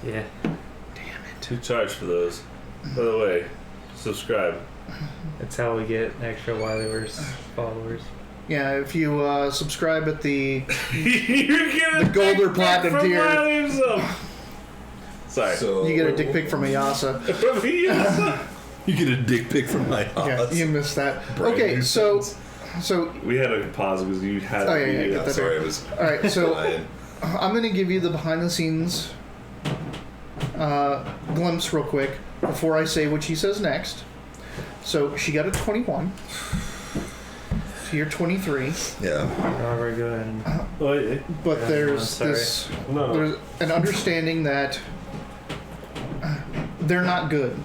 Yeah. Damn it! Who charged for those? By the way, subscribe. That's how we get extra Wileyverse followers. Yeah, if you subscribe at the You're getting The gold or a dick pic platinum from tier. Wiley himself. Sorry. So you get a dick pic from Iyasa. From Iyasa. You get a dick pic from my house. Yeah, you missed that. Brand Okay, new so We had a pause because you had. Oh, yeah, Yeah, that's sorry, right. I was. all right, so lying. I'm gonna give you the behind the scenes glimpse real quick before I say what she says next. So she got a 21. So you're 23. Yeah. Robert, go ahead. but there's sorry. this. No. There's an understanding that they're not good.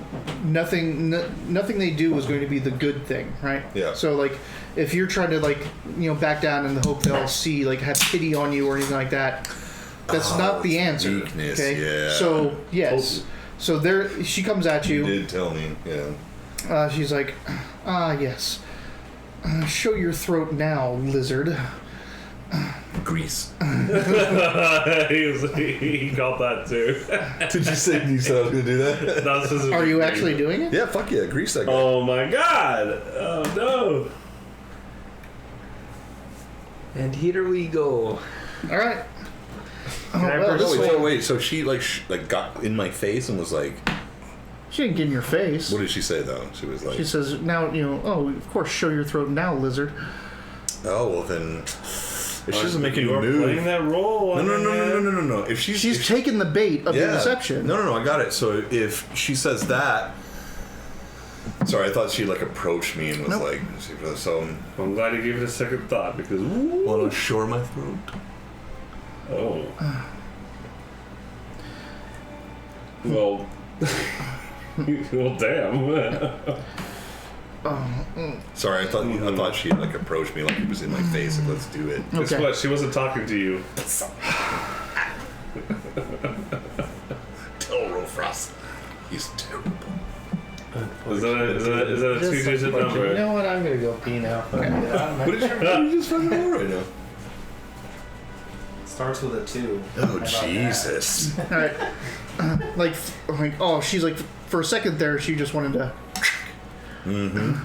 Nothing they do is going to be the good thing, right? Yeah. So like, if you're trying to back down in the hope they'll see have pity on you or anything like that, that's not the answer. Weakness, okay. yeah. So yes. So there, she comes at you. You did tell me, yeah. She's like, yes. Show your throat now, lizard. Grease. He got that too. Did you say you said I was going to do that? That's just Are you actually doing it? Yeah, fuck yeah, grease that guy. Oh my god! Oh no! And here we go. All right. Can I well, persuade- this way- Wait, so she got in my face and was like, She didn't get in your face. what did she say though? She was like, She says, now, oh, of course, show your throat now, lizard. oh, well then, if she doesn't make any you are playing move. that role. No. If She's taken the bait of the deception. No, I got it. So if she says that, sorry, I thought she approached me and was Nope. so I'm glad you gave it a second thought because. want to shore my throat? Oh. Well. Well, damn. Sorry, I thought she had approached me like it was in my face. Like, let's do it. Guess Okay. what? She wasn't talking to you. Tell Rofrost, he's terrible. Is that a Just two-digit like, number? You know what? I'm gonna go pee now. What did you just fucking do right now? Starts with a 2. Oh Jesus! All right. She's like, for a second there, she just wanted to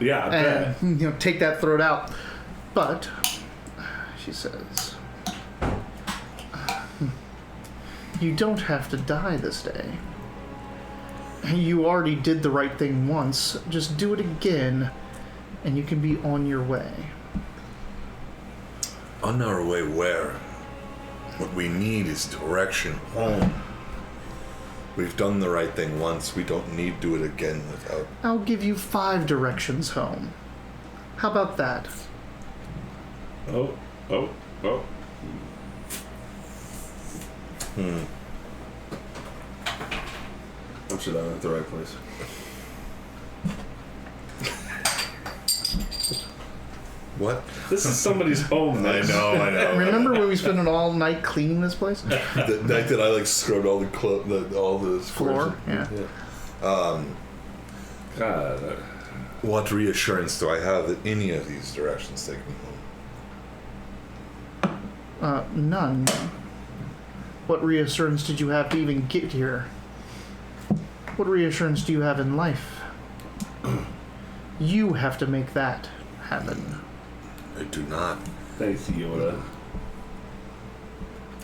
Yeah, I bet. and take that throat out, but she says, you don't have to die this day. You already did the right thing once. Just do it again, and you can be on your way. On our way where? What we need is direction home. We've done the right thing once. We don't need to do it again without. I'll give you 5 directions home. How about that? Oh. I'm sure I'm at the right place. What? This is somebody's home, man. I know. Remember when we spent an all night cleaning this place? The night that I scrubbed all all the Floor? Yeah. God. What reassurance do I have that any of these directions take me home? None. What reassurance did you have to even get here? What reassurance do you have in life? You have to make that happen. I do not. Thanks, Yoda.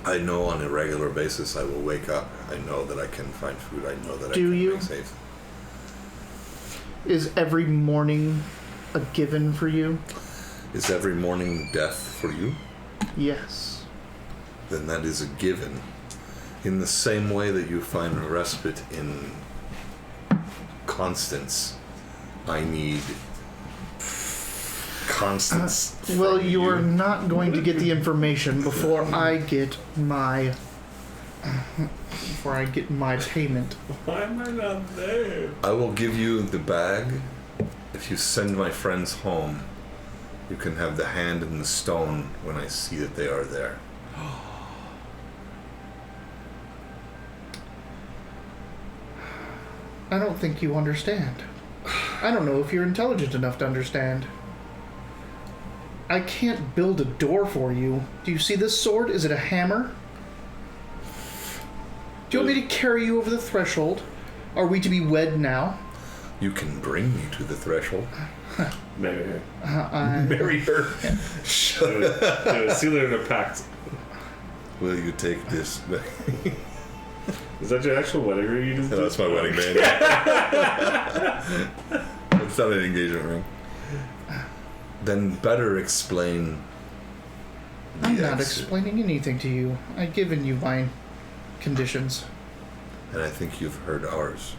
I know on a regular basis I will wake up. I know that I can find food. I know that I Do can you? be safe. Is every morning a given for you? Is every morning death for you? Yes. Then that is a given. In the same way that you find respite in constance, I need constance. Well, from you are not going to get the information before I get my payment. Why am I not there? I will give you the bag. If you send my friends home, you can have the hand and the stone when I see that they are there. I don't think you understand. I don't know if you're intelligent enough to understand. I can't build a door for you. Do you see this sword? Is it a hammer? Do you want me to carry you over the threshold? Are we to be wed now? You can bring me to the threshold. Marry her. Marry her. Do it. Seal it in a pact. Will you take this? Is that your actual wedding ring you just No, did? that's my wedding band. It's not an engagement ring. Then better explain. I'm the not exit. explaining anything to you. I've given you my conditions. And I think you've heard ours.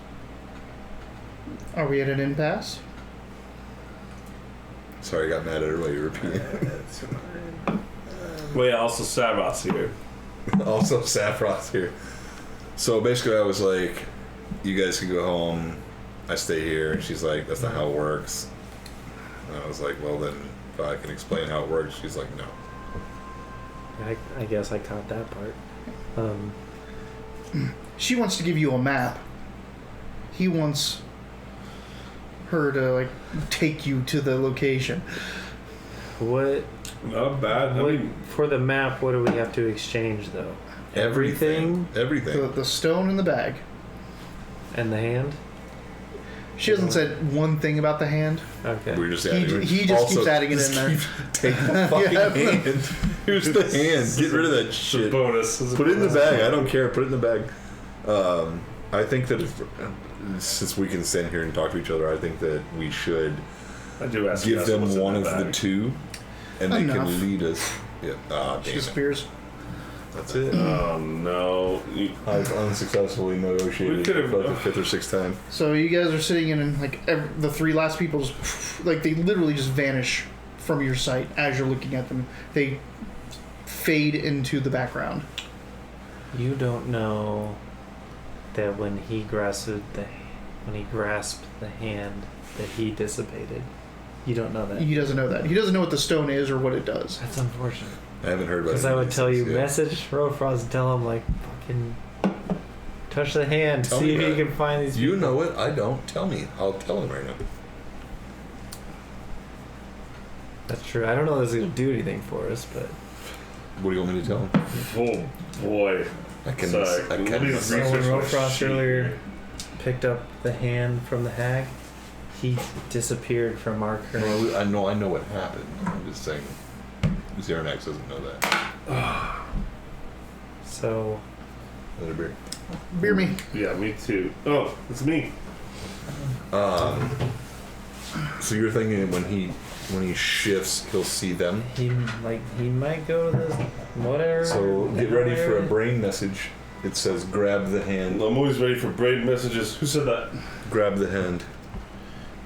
Are we at an impasse? Sorry, I got mad at her while you were repeating. Well, yeah, also Savroth's here. Also, Saffron's here. So basically, I was like, "You guys can go home. I stay here." And she's like, "That's not how it works." And I was like, "Well, then, if I can explain how it works." She's like, "No." I guess I caught that part. She wants to give you a map. He wants her to like take you to the location. What? Not bad. What for the map? What do we have to exchange though? Everything. The stone in the bag. And the hand. She hasn't said one thing about the hand. Okay. We're just adding He just keeps adding it in there. Take the fucking hand. Here's the hand. Get rid of that It's a shit. bonus. Put it in the bag. I don't care. Put it in the bag. I think that since we can stand here and talk to each other, I think that we should I do ask give you them what's in one that of the bag. two, and they Enough. can lead us. Yeah. Damn She it. disappears. That's it. Oh no. I've unsuccessfully negotiated We could've- for like the fifth or sixth time. So you guys are sitting in, and like the three last people, like they literally just vanish from your sight as you're looking at them. They fade into the background. You don't know that when he grasped the hand, that he dissipated. You don't know that. He doesn't know that. He doesn't know what the stone is or what it does. That's unfortunate. I haven't heard about it. Because I would tell you, yet. message Rofrost and tell him, like, fucking touch the hand, Tell see me if about you it. can find these You people. know it. I don't. Tell me. I'll tell him right now. That's true. I don't know if this is going to do anything for us, but... What do you want me to tell him? Oh boy. I can. Sorry. I Let can. me So when research my Rofrost sheet. earlier picked up the hand from the hag, he disappeared from our current... Well, I know what happened. I'm just saying. Xeranax doesn't know that. So... Another beer. Beer me. Yeah, me too. Oh, it's me. So you're thinking when he shifts, he'll see them. He might go to the whatever. So get ready for a brain message. It says, "Grab the hand. I'm always ready for brain messages. Who said that? Grab the hand."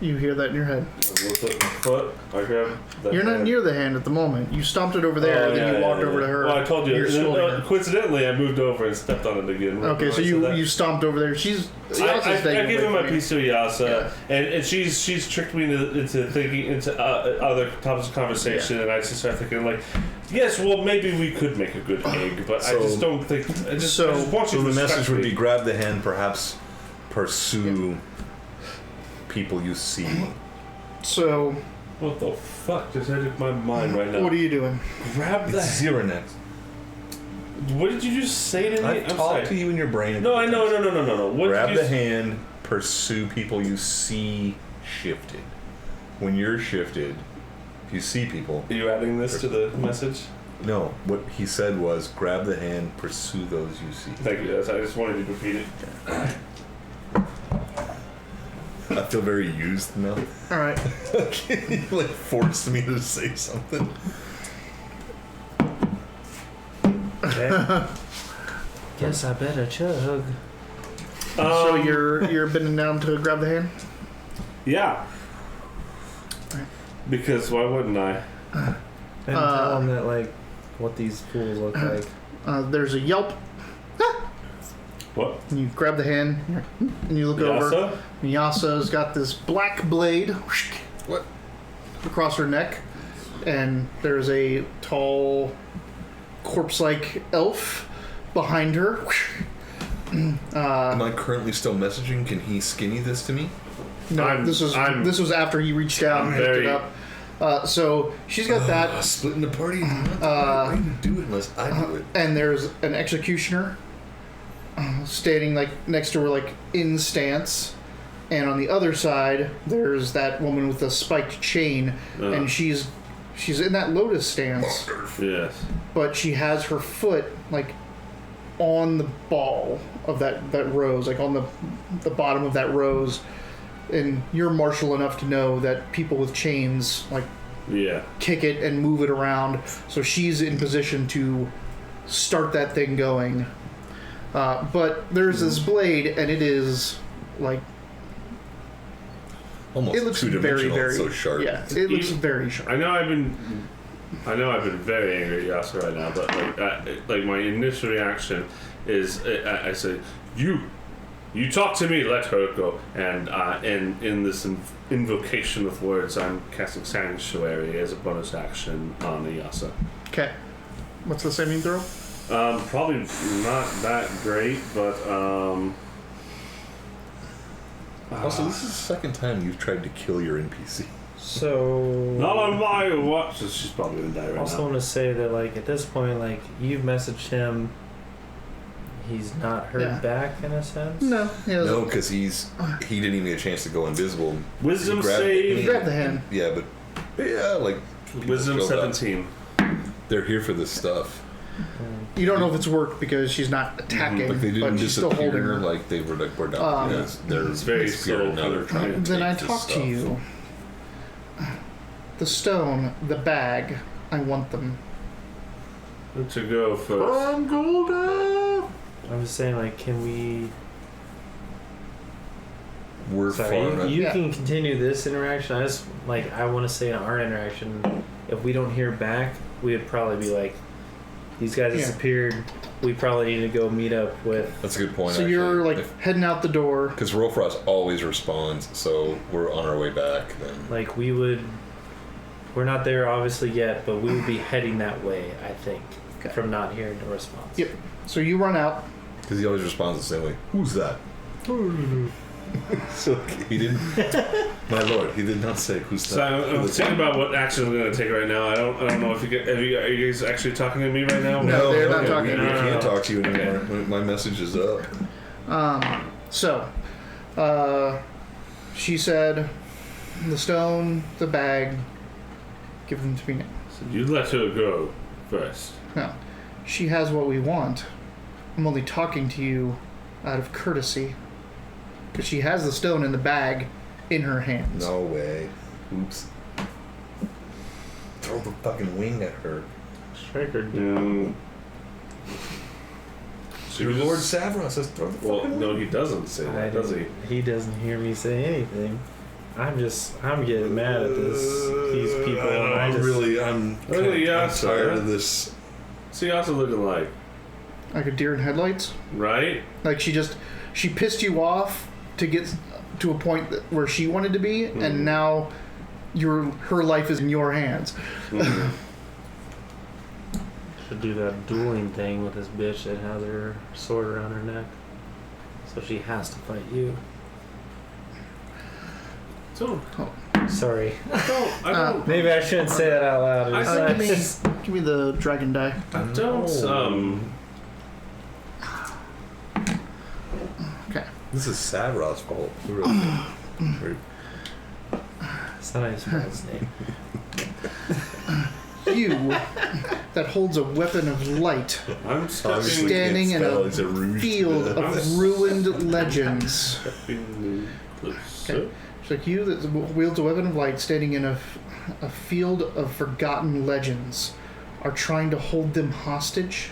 You hear that in your head. I looked at my foot. I grabbed that You're not hand. near the hand at the moment. You stomped it over there, Oh, then you walked over to her. Well, I told you. You're And then, scolding her. coincidentally, I moved over and stepped on it again. Okay, so you stomped over there. She's. I gave him my piece to Yasa, Yeah. and she's tricked me into thinking into other topics of conversation, and I just start thinking like, yes, well maybe we could make a good egg, but I So- just don't think. I just So- want you So to the respect message would me. be: grab the hand. Perhaps pursue people you see. So, What the fuck just entered my mind right now? what are you doing? Grab the. It's Xeranax. What did you just say to me? I've I'm talked sorry. to you in your brain. No, I know, no. What Grab did you the hand. Pursue people you see shifted. When you're shifted, if you see people. Are you adding this to the message? No, what he said was, grab the hand, pursue those you see. Thank you. I just wanted you to repeat it. I feel very used now. All right. He like forced me to say something. Okay. Guess I better chug. So you're bending down to grab the hand. Yeah. Because why wouldn't I? And tell them that, like, what these fools look like. There's a yelp. What? And you grab the hand and you look over. Yasa? Miyasa's got this black blade What? across her neck, and there's a tall, corpse-like elf behind her. Am I currently still messaging? Can he skinny this to me? No, this was after he reached out and picked it up. So she's got that, Splitting the party. I'm not ready to do it unless I do it. and there's an executioner standing like next to her, like in stance. And on the other side, there's that woman with the spiked chain, and she's in that lotus stance, Yes. but she has her foot like on the ball of that rose, like on the bottom of that rose. And you're martial enough to know that people with chains like Yeah. kick it and move it around, so she's in position to start that thing going. But there's this blade, and it is like Almost it looks very, two-dimensional. very It's so sharp. Yeah, it looks very sharp. I know I've been I know I've been very angry at Yasa right now, but like my initial reaction is I say, you talk to me, let her go, and in this invocation of words, I'm casting Sanctuary as a bonus action on Yasa. Okay. What's the saving throw? Probably not that great, but Also, this is the second time you've tried to kill your NPC. So not on my watch. So she's probably gonna die right I also now. want to say that, like, at this point, like, you've messaged him. He's not heard back in a sense. No. No, because he didn't even get a chance to go invisible. Wisdom He grabbed- save. You grab the hand. Yeah, but like Wisdom showed up. 17. They're here for this stuff. You don't know if it's worked because she's not attacking, Like they didn't but she's still holding disappear. her. Like they were like we're done. They're It's very disappearing slow now. They're trying to Then I take this talk to stuff. you. The stone, the bag, I want them. To go first. I'm golden. I'm just saying, like, can we? We're Sorry, far enough. you can continue this interaction. I just I want to say in our interaction, if we don't hear back, we would probably be like, these guys disappeared. We probably need to go meet up with. That's a good point. So you're like heading out the door. because Rolfrost always responds, so we're on our way back. Then Like, we're not there obviously yet, but we would be heading that way, I think, from not hearing a response. Yep. So you run out. because he always responds the same way. Who's that? So he didn't. My lord, he did not say who's So that. I'm thinking about what action I'm going to take right now. I don't know if are you guys actually talking to me right now? No, they're not we talking. can't talk to you anymore. My message is up. She said, the stone, the bag, give them to me now. So you let her go first. No. She has what we want. I'm only talking to you out of courtesy. Because she has the stone in the bag in her hands. No way. Oops. Throw the fucking wing at her. Strike her Yeah. So Your you Lord just- Savron says throw the Well, fucking no, wing. he doesn't say that, does he? He doesn't hear me say anything. I'm getting mad at these people. And I'm I'm tired of this. See, also looking like, Like a deer in headlights. right? Like she pissed you off to get to a point where she wanted to be, and now her life is in your hands. Should do that dueling thing with this bitch that has her sword around her neck. So she has to fight you. So, Sorry. I don't. Maybe I shouldn't say that out loud. Give me the dragon die. I don't. Okay. This is Savron's fault. It's not his spell's name. You that holds a weapon of light, I'm stepping. standing in a It's rouge. field of ruined legends. stepping closer. Okay. It's like you that wields a weapon of light, standing in a field of forgotten legends, are trying to hold them hostage.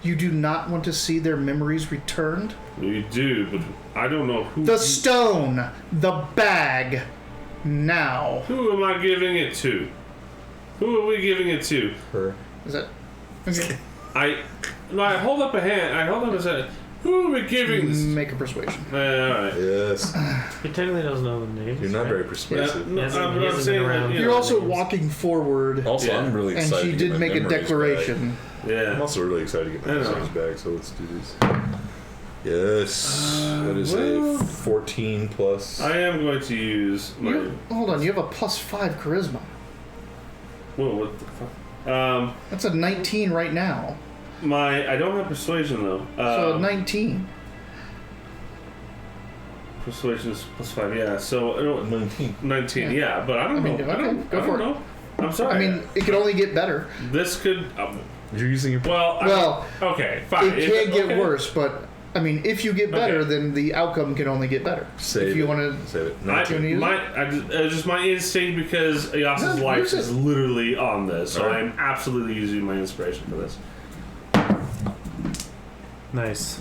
You do not want to see their memories returned. We do, but I don't know who. The stone, the bag, now. Who am I giving it to? Who are we giving it to? Her. Is that okay? I hold up a hand. I hold up a hand. Who are we giving this? Make a persuasion. All right. Yes. He technically doesn't know the names. You're not right? very persuasive. No, He hasn't- I'm he not hasn't saying been that, around. you You're know, also walking forward, Also, Yeah. I'm really and excited she to did get my make a memories declaration. Back. I'm Yeah. also really excited to get my I know. memories back, so let's do this. Yes. That is well- a 14 plus. I am going to use my. Hold on, you have a +5 charisma. Whoa, what the fuck? That's a 19 right now. I don't have persuasion though. So 19. Persuasion is +5. Yeah. So I don't. 19. 19. Yeah, but I don't know. okay, I don't go for it. know. I'm sorry. I mean, it could only get better. this could. You're using your. Well, okay, fine. it can get okay. worse, but I mean, if you get better, Okay. then the outcome can only get better. Save if you it. want to, Save it. I, 19. use just my instinct because Ayasa's No, life use is it. literally on this, so Alright. I'm absolutely using my inspiration for this. Nice.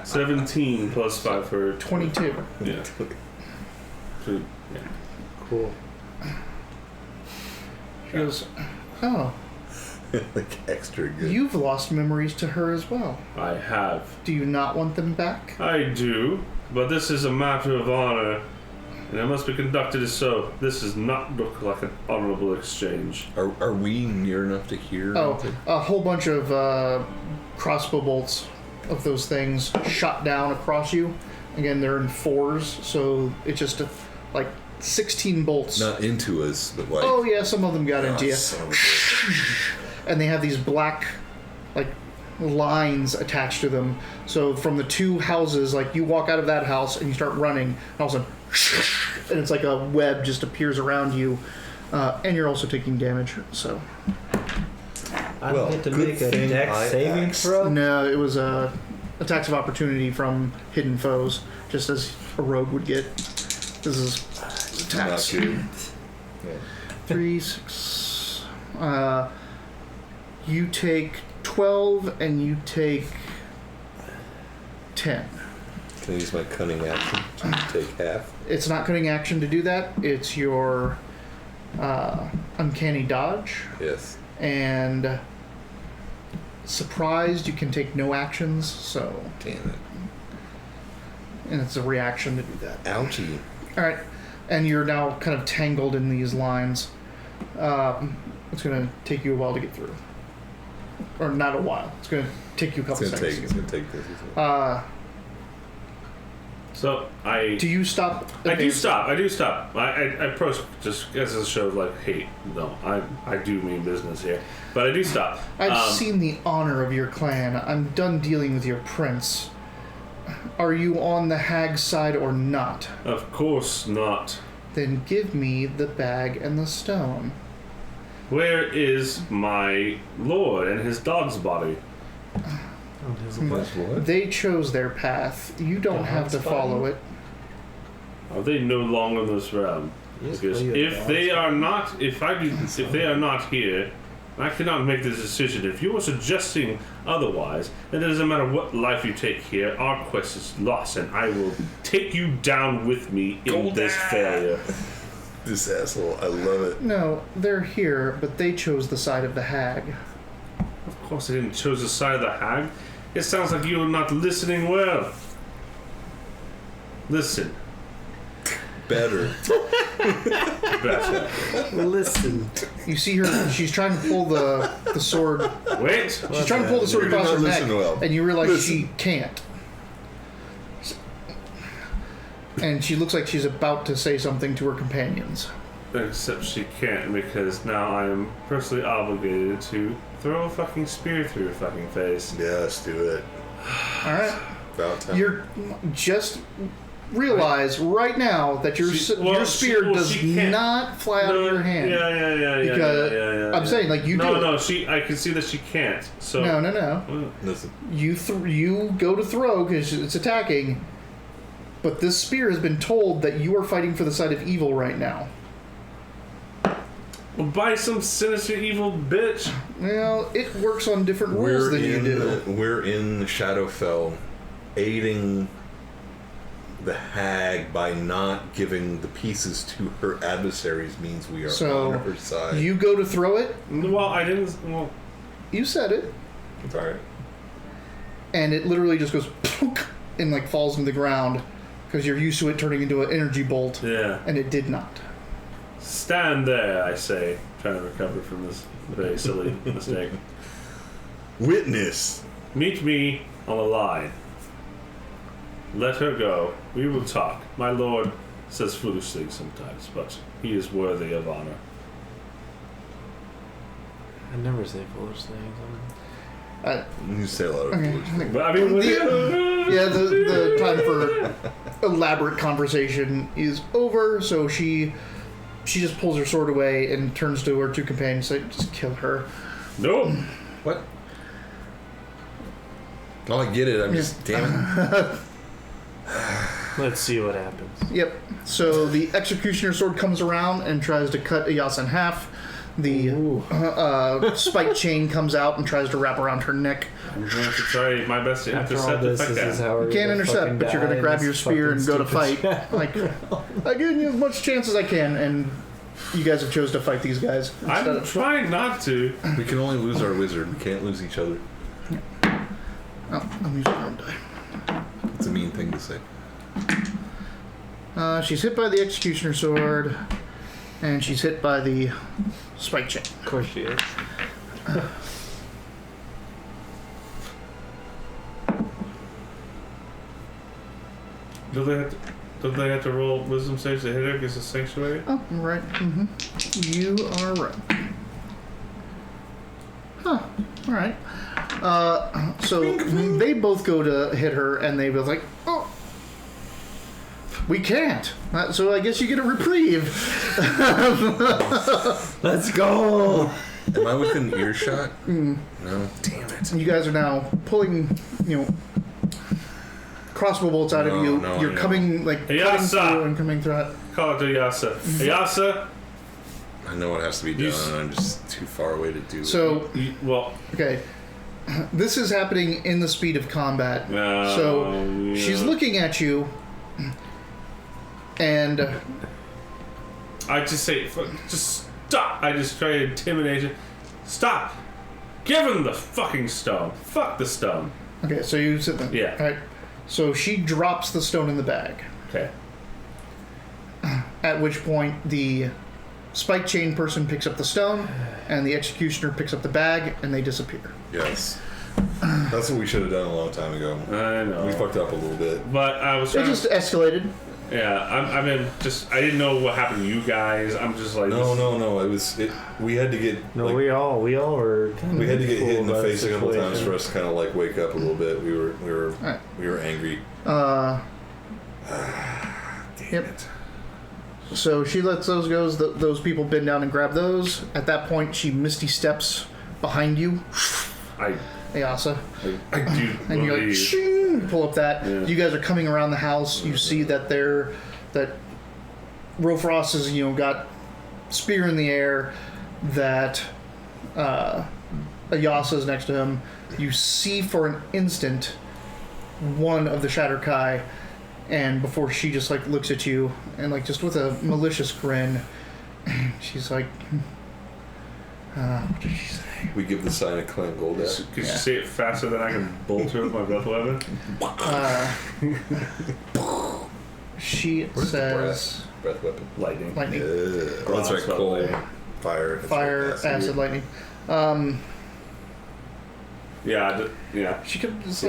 17 plus 5 for 22. Yeah. So, yeah. Cool. He goes, oh, like extra good. you've lost memories to her as well. I have. Do you not want them back? I do, but this is a matter of honor, and it must be conducted as so. This does not look like an honorable exchange. Are we near enough to hear? Oh, anything? a whole bunch of crossbow bolts of those things shot down across you. Again, they're in 4s, so it's just like 16 bolts. Not into us, but like. Oh yeah, some of them got into you. Son of a bitch. And they have these black, like, lines attached to them. So from the 2 houses, like, you walk out of that house and you start running, and all of a sudden, and it's like a web just appears around you, and you're also taking damage. So I Well, get to good make a thing dex I saving asked. throw. no, it was attacks of opportunity from hidden foes, just as a rogue would get. This is attacks. Not good. Yeah. 3, 6. You take 12 and you take 10. Can I use my cunning action to take half? It's not cutting action to do that. It's your uncanny dodge. Yes. And surprised, you can take no actions. So, Damn it. and it's a reaction to do that. Ouchie. All right, and you're now kind of tangled in these lines. It's going to take you a while to get through, or not a while. It's going to take you a couple It's seconds. gonna take this. Isn't it? So I Do you stop? I do stop. I approach just as a show of like, hey, no, I do mean business here, but I do stop. I've seen the honor of your clan. I'm done dealing with your prince. Are you on the hag's side or not? Of course not. Then give me the bag and the stone. Where is my lord and his dog's body? What? They chose their path. You don't have to follow it. Are they no longer in this realm? Yes, Because well, you if have they dogs. are not, if they are not here, I cannot make this decision. If you are suggesting otherwise, then it doesn't matter what life you take here. Our quest is lost, and I will take you down with me in this failure. This asshole. I love it. No, they're here, but they chose the side of the hag. Of course, I didn't choose the side of the hag. It sounds like you are not listening well. Listen. Better. Better. Listen. You see her, she's trying to pull the sword. Wait. She's trying to pull the sword You did across her not neck, listen well. and you realize Listen. she can't. And she looks like she's about to say something to her companions. Except she can't, because now I am personally obligated to throw a fucking spear through your fucking face. Yes, do it. All right, About time. you're just realize right now that your She- your spear does she can't. not fly out of your hand. Yeah. Because I'm saying, like, you do it. No, I can see that she can't. So No. Listen. You go to throw because it's attacking, but this spear has been told that you are fighting for the side of evil right now. Well, by some sinister evil bitch. Well, it works on different rules than you do. We're in Shadowfell, aiding the hag by not giving the pieces to her adversaries means we are So, on her side. you go to throw it, Well, I didn't. Well, you said it, It's alright. and it literally just goes poof, and like falls into the ground because you're used to it turning into an energy bolt, yeah. and it did not. Stand there, I say, trying to recover from this very silly mistake. Witness. Meet me on the line. Let her go. We will talk. My lord says foolish things sometimes, but he is worthy of honor. I never say foolish things. You say a lot of Okay. foolish things. But I mean, Yeah, the time for elaborate conversation is over, so she just pulls her sword away and turns to her 2 companions and says, just kill her. no. What? Oh, I get it. I'm just, damn it. Let's see what happens. Yep. So the executioner sword comes around and tries to cut Iyas in half. The spike chain comes out and tries to wrap around her neck. I'm going to try my best to After all intercept this, if I this is can. how we're You can't gonna intercept, fucking but you're going die to in grab this your spear and fucking go to fight. stupid Like, I'm giving you as much chance as I can, and you guys have chose to fight these guys. I'm trying not to. We can only lose our wizard. We can't lose each other. Oh, I'm using my own die. It's a mean thing to say. She's hit by the executioner sword, and she's hit by the spike chain. Of course she is. Do they have to roll wisdom saves to hit her against the sanctuary? Oh, right. Mm-hmm. You are right. Huh. All right. So they both go to hit her, and they both like, oh, we can't. So I guess you get a reprieve. Let's go. Am I within earshot? No. Damn it. You guys are now pulling, crossbow bolts out of you. No, You're coming cutting through and coming through it. Call it to Yasa. Yasa. I know what has to be done, and I'm just too far away to do it. So, okay. This is happening in the speed of combat. She's looking at you, and I just say, just stop. I just try to intimidate you. Stop. Give him the fucking stone. Fuck the stone. Okay, so you sit there. Yeah. All right. So she drops the stone in the bag. Okay. At which point the spike chain person picks up the stone, and the executioner picks up the bag, and they disappear. Yes. That's what we should have done a long time ago. I know. We fucked up a little bit. But I was It trying just escalated. Yeah, I didn't know what happened to you guys. I'm just like... No. We had to get... we all were kind we had to get hit in the about face a couple situation. times for us to kind of wake up a little bit. We were angry. Damn Damn it. So she lets those go. Those people bend down and grab those. At that point, she misty steps behind you. Ayasa. I do And you're like, shing, you pull up that. Yeah. You guys are coming around the house. You see that Rofrost has, got spear in the air, that Ayasa's next to him. You see for an instant one of the Shatterkai, and before she just looks at you and just with a malicious grin, she's like, what did she say? We give the sign of clan gold at. Could you say it faster than I can bolt her with my breath weapon? She says breath weapon. Lightning. Oh, that's right. Cold. Fire. Acid, lightning. Yeah. She could just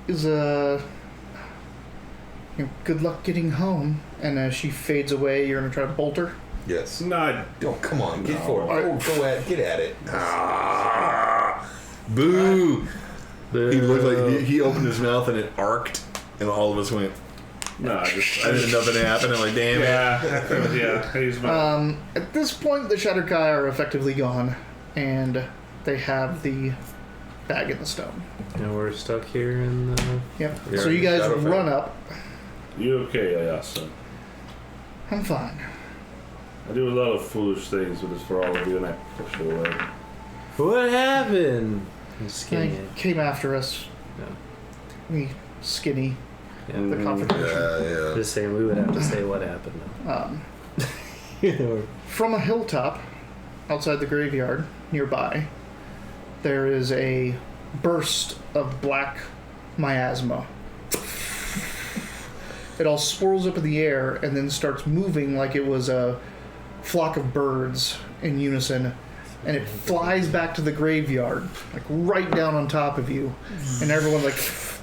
is good luck getting home. And as she fades away, you're gonna try to bolt her. Yes. No. Oh, come on, get forward. Go at, get at it. Boo! Boo. He looked like he opened his mouth and it arced, and all of us went. No, I didn't nothing happened. I'm like, damn it. Yeah. I used my... At this point, the Shatterkai are effectively gone, and they have the bag in the stone. And we're stuck here in the... Yep. Yeah, So you guys Shadowfell. run up. You okay, Ayasa? I'm fine. I do a lot of foolish things, but it's for all of you, and I push you away. What happened? I'm They skinny. came after us. Yeah. We skinny. Yeah. The confrontation. Yeah. Just saying, we would have to say what happened though. From a hilltop outside the graveyard nearby, there is a burst of black miasma. It all swirls up in the air and then starts moving like it was a flock of birds in unison, and it flies back to the graveyard, right down on top of you, and everyone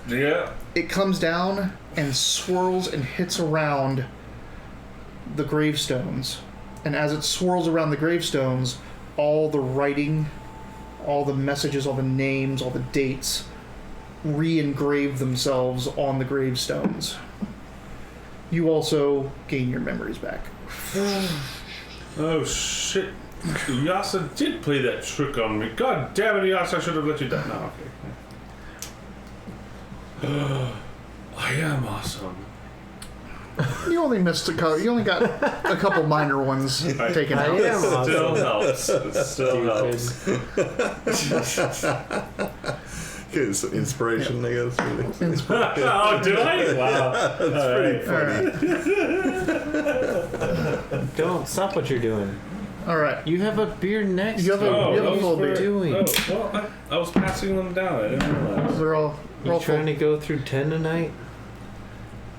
Yeah. it comes down and swirls and hits around the gravestones. And as it swirls around the gravestones, all the writing, all the messages, all the names, all the dates re-engrave themselves on the gravestones. You also gain your memories back. Oh, shit. Yasa did play that trick on me. God damn it, Yasa, I should have let you die. No, okay. I am awesome. You only missed you only got a couple minor ones taken out. am awesome. Still helps. It still helps. Okay, so inspiration, I guess. Oh, do I? Wow. That's pretty funny. Don't stop what you're doing. All right. You have a beer next You have to a- you. you have a full beer. What are you doing? Oh, well, I was passing them down. I didn't realize. We're all You trying to go through 10 tonight?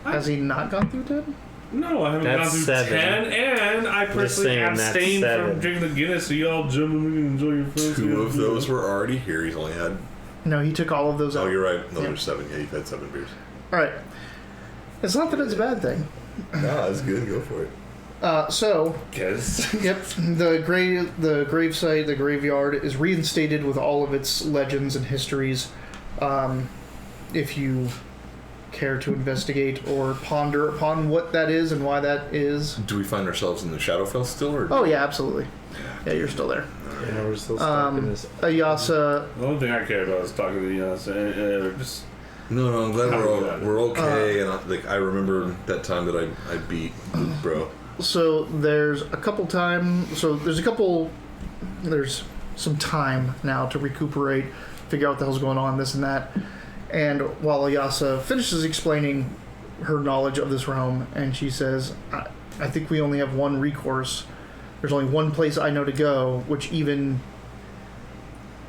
Has he not gone through 10? No, I haven't That's gone through 7. 10, and I personally saying that's abstained 7. from drinking the Guinness, so y'all gentlemen can enjoy your friends. 2 of those were already here. He's only had. No, he took all of those out. Oh, you're right. Those Yeah. are 7. Yeah, you've had 7 beers. All right. It's not that it's a bad thing. No, that's good. Go for it. So, Guess. yep, the gravesite, the graveyard is reinstated with all of its legends and histories. If you care to investigate or ponder upon what that is and why that is. Do we find ourselves in the Shadowfell still, or? Oh yeah, absolutely. Yeah, you're still there. Yeah, we're still stuck in this. Ayasa, The only thing I care about is talking to you. Just No, I'm glad Oh, we're okay. And I remember that time that I beat bro. so there's some time now to recuperate, figure out what the hell's going on, this and that. And while Ayasa finishes explaining her knowledge of this realm, and she says, I think we only have one recourse. There's only one place I know to go, which even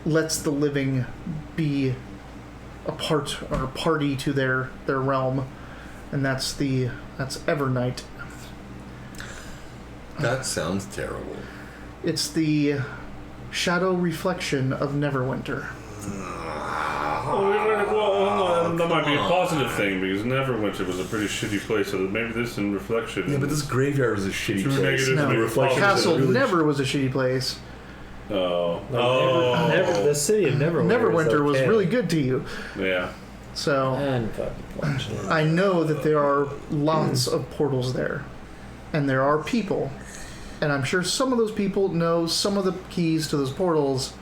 lets the living be a part or a party to their realm, and that's Evernight. That sounds terrible. It's the shadow reflection of Neverwinter. well, that might be a positive thing because Neverwinter was a pretty shitty place. So maybe this in reflection. Yeah, but this graveyard is a shitty True place. negative, No. maybe Reflection positive. Castle really Never was a shitty place. Oh. The city of Neverwinter was okay. really good to you. Yeah. So And fucking fortunate. I know that there are lots of portals there, and there are people, and I'm sure some of those people know some of the keys to those portals.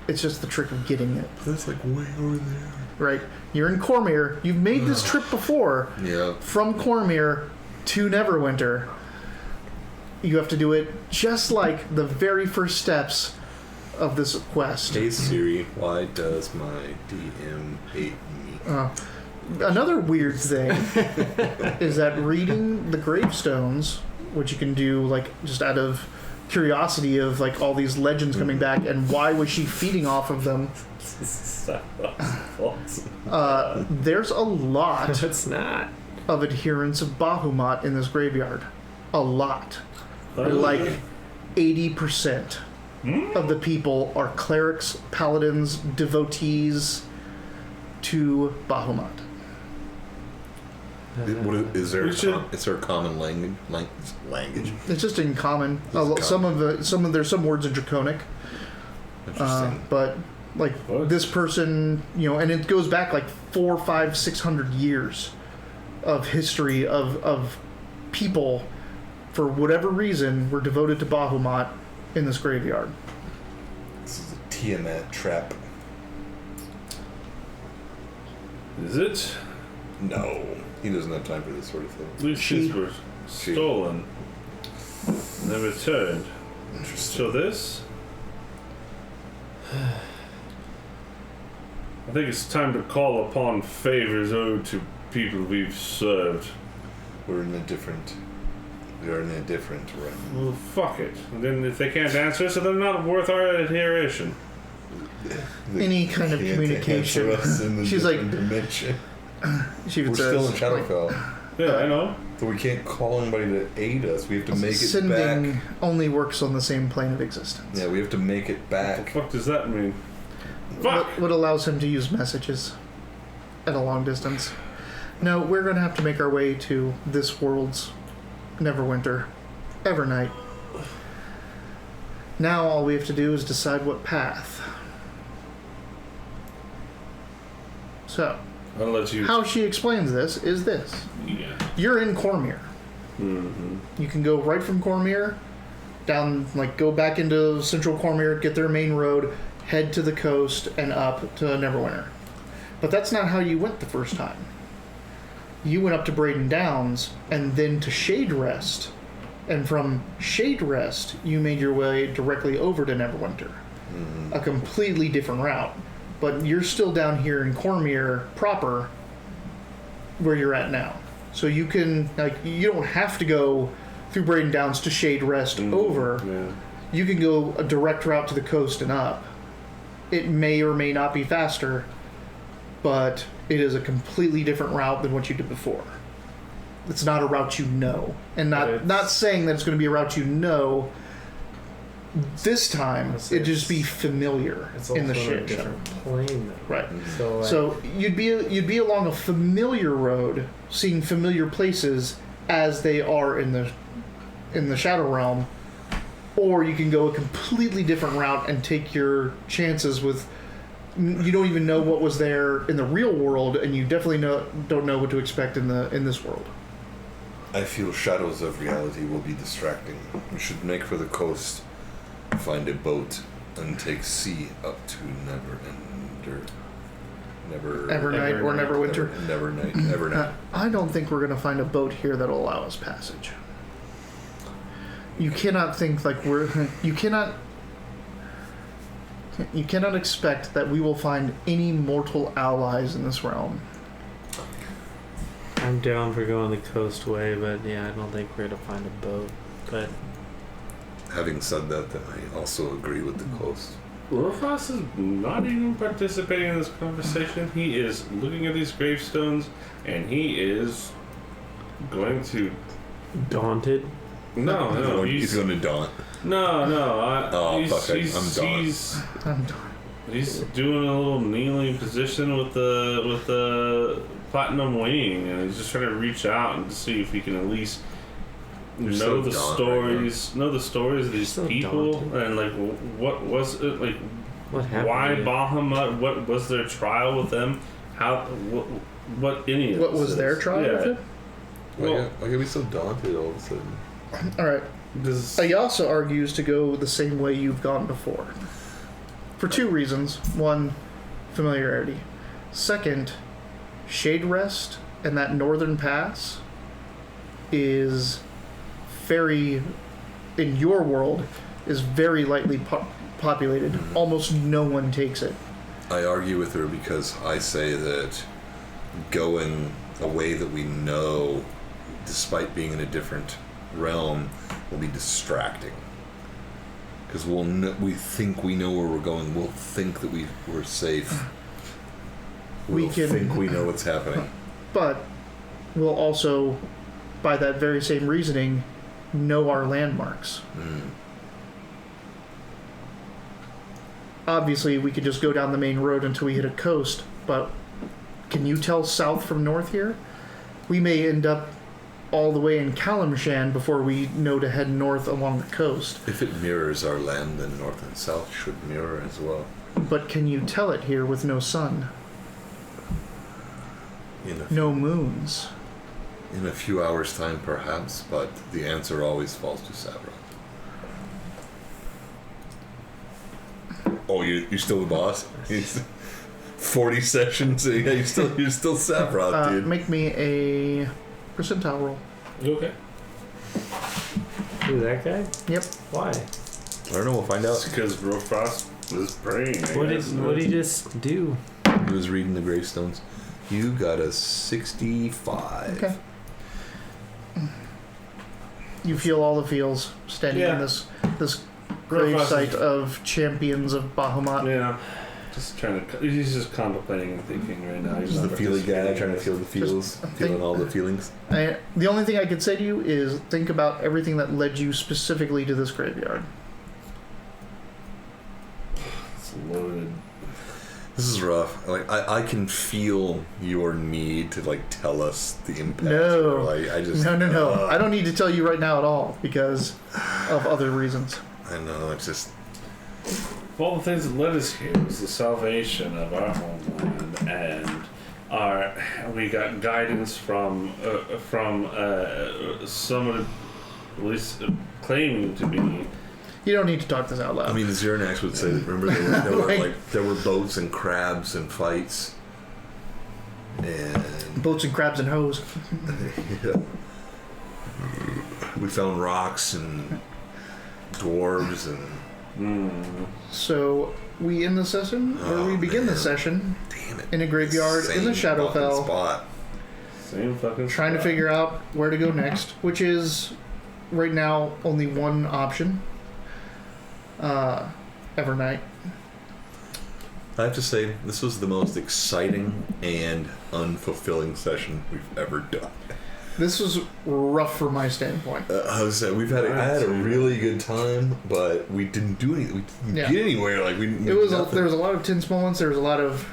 It's just the trick of getting it. That's like way over there. Right? You're in Cormyr. You've made this trip before. Yeah. From Cormyr to Neverwinter. You have to do it just like the very first steps of this quest. Hey Siri, why does my DM hate me? Another weird thing is that reading the gravestones, which you can do like just out of curiosity of like all these legends coming back and why was she feeding off of them, there's a lot It's not. of adherents of Bahamut in this graveyard. A lot. Like 80% of the people are clerics, paladins, devotees to Bahamut. Is there We should- a common language? It's just in common. It's There's some words in Draconic, Interesting. but like What? this person, and it goes back like 400, 500, 600 years of history of people, for whatever reason, were devoted to Bahamut in this graveyard. This is a Tiamat trap. Is it? No, he doesn't have time for this sort of thing. These ships were stolen. Then returned. So this? I think it's time to call upon favors owed to people we've served. We are in a different realm. Well, fuck it. And then if they can't answer us, so they're not worth our adheration. Any kind of Can't communication. answer us in the She's like, different dimension. she even We're says, still in like, Shadowfell, Yeah, I know. so we can't call anybody to aid us. We have to make it sending back. only works on the same plane of existence. Yeah, we have to make it What back. the fuck does that mean? Fuck! What allows him to use messages at a long distance. No, we're going to have to make our way to this world's Neverwinter, Evernight. Now all we have to do is decide what path. So, I'll let you. how she explains this is this. Yeah. You're in Cormyr. Mm-hmm. You can go right from Cormyr, down, like, go back into central Cormyr, get their main road, head to the coast, and up to Neverwinter. But that's not how you went the first time. You went up to Braden Downs, and then to Shade Rest. And from Shade Rest, you made your way directly over to Neverwinter. A completely different route. but you're still down here in Cormier proper, where you're at now. So you can you don't have to go through Braden Downs to Shade Rest over. Yeah. You can go a direct route to the coast and up. It may or may not be faster, but it is a completely different route than what you did before. It's not a route you know. And not saying that it's going to be a route you know. This time, it'd just be familiar in the ship. It's also a different plane, though. Right. So you'd be along a familiar road, seeing familiar places as they are in the Shadow Realm, or you can go a completely different route and take your chances with. You don't even know what was there in the real world, and you definitely don't know what to expect in this world. I feel shadows of reality will be distracting. We should make for the coast, find a boat, and take sea up to Evernight or Neverwinter. Evernight. I don't think we're going to find a boat here that'll allow us passage. You cannot think you cannot expect that we will find any mortal allies in this realm. I'm down for going the coast way, but yeah, I don't think we're going to find a boat. But Having said that, then I also agree with the coast. Rofrost is not even participating in this conversation. He is looking at these gravestones, and he is going to... daunted? No, he's going to daunt. No. I'm daunt. I'm done. He's doing a little kneeling position with the platinum wing, and he's just trying to reach out and see if he can at least know the stories of these people, and what was it like? What happened? Why Bahamut? What was their trial with them? How? What any of What this was is. their trial with it? Why can we be so daunted all of a sudden? All right. He also argues to go the same way you've gone before. For two reasons. One, familiarity. Second, Shade Rest and that northern pass is very, in your world, is very lightly populated. Almost no one takes it. I argue with her because I say that going a way that we know, despite being in a different realm, will be distracting. Because we think we know where we're going. We'll think that we're safe. We'll think we know what's happening. But we'll also, by that very same reasoning, know our landmarks. Obviously, we could just go down the main road until we hit a coast, but can you tell south from north here? We may end up all the way in Kalimshan before we know to head north along the coast. If it mirrors our land, then north and south should mirror as well. But can you tell it here with no sun? No moons? In a few hours' time, perhaps, but the answer always falls to Savron. Oh, you're still the boss? 40 sessions? Yeah, you're still Savron, dude. Make me a percentile roll. You okay? Who, that guy? Yep. Why? I don't know, we'll find out. Because Rofrost was praying. What did he just do? He was reading the gravestones. You got a 65. Okay. You feel all the feels standing in this grave site of champions of Bahamut. Yeah. He's just contemplating and thinking right now. He's the feely guy trying to feel the feels, feeling all the feelings. The only thing I could say to you is think about everything that led you specifically to this graveyard. It's loaded. This is rough. I can feel your need to tell us the impact. No. No. I don't need to tell you right now at all because of other reasons. I know. It's just. All the things that led us here was the salvation of our homeland, and we got guidance from someone at least claiming to be. You don't need to talk this out loud. I mean, the Xernax would say that. Remember, there were boats and crabs and fights, and boats and crabs and hoes. Yeah. We found rocks and dwarves and. So we end the session, or we begin the session. Damn it. In a graveyard in the Shadowfell. Spot. Same fucking Trying to spot. figure out where to go next, which is right now only one option. Evernight. I have to say, this was the most exciting and unfulfilling session we've ever done. This was rough from my standpoint. I was saying, I had a really good time, but we didn't do anything. We didn't get anywhere. Like there was a lot of tense moments. There was a lot of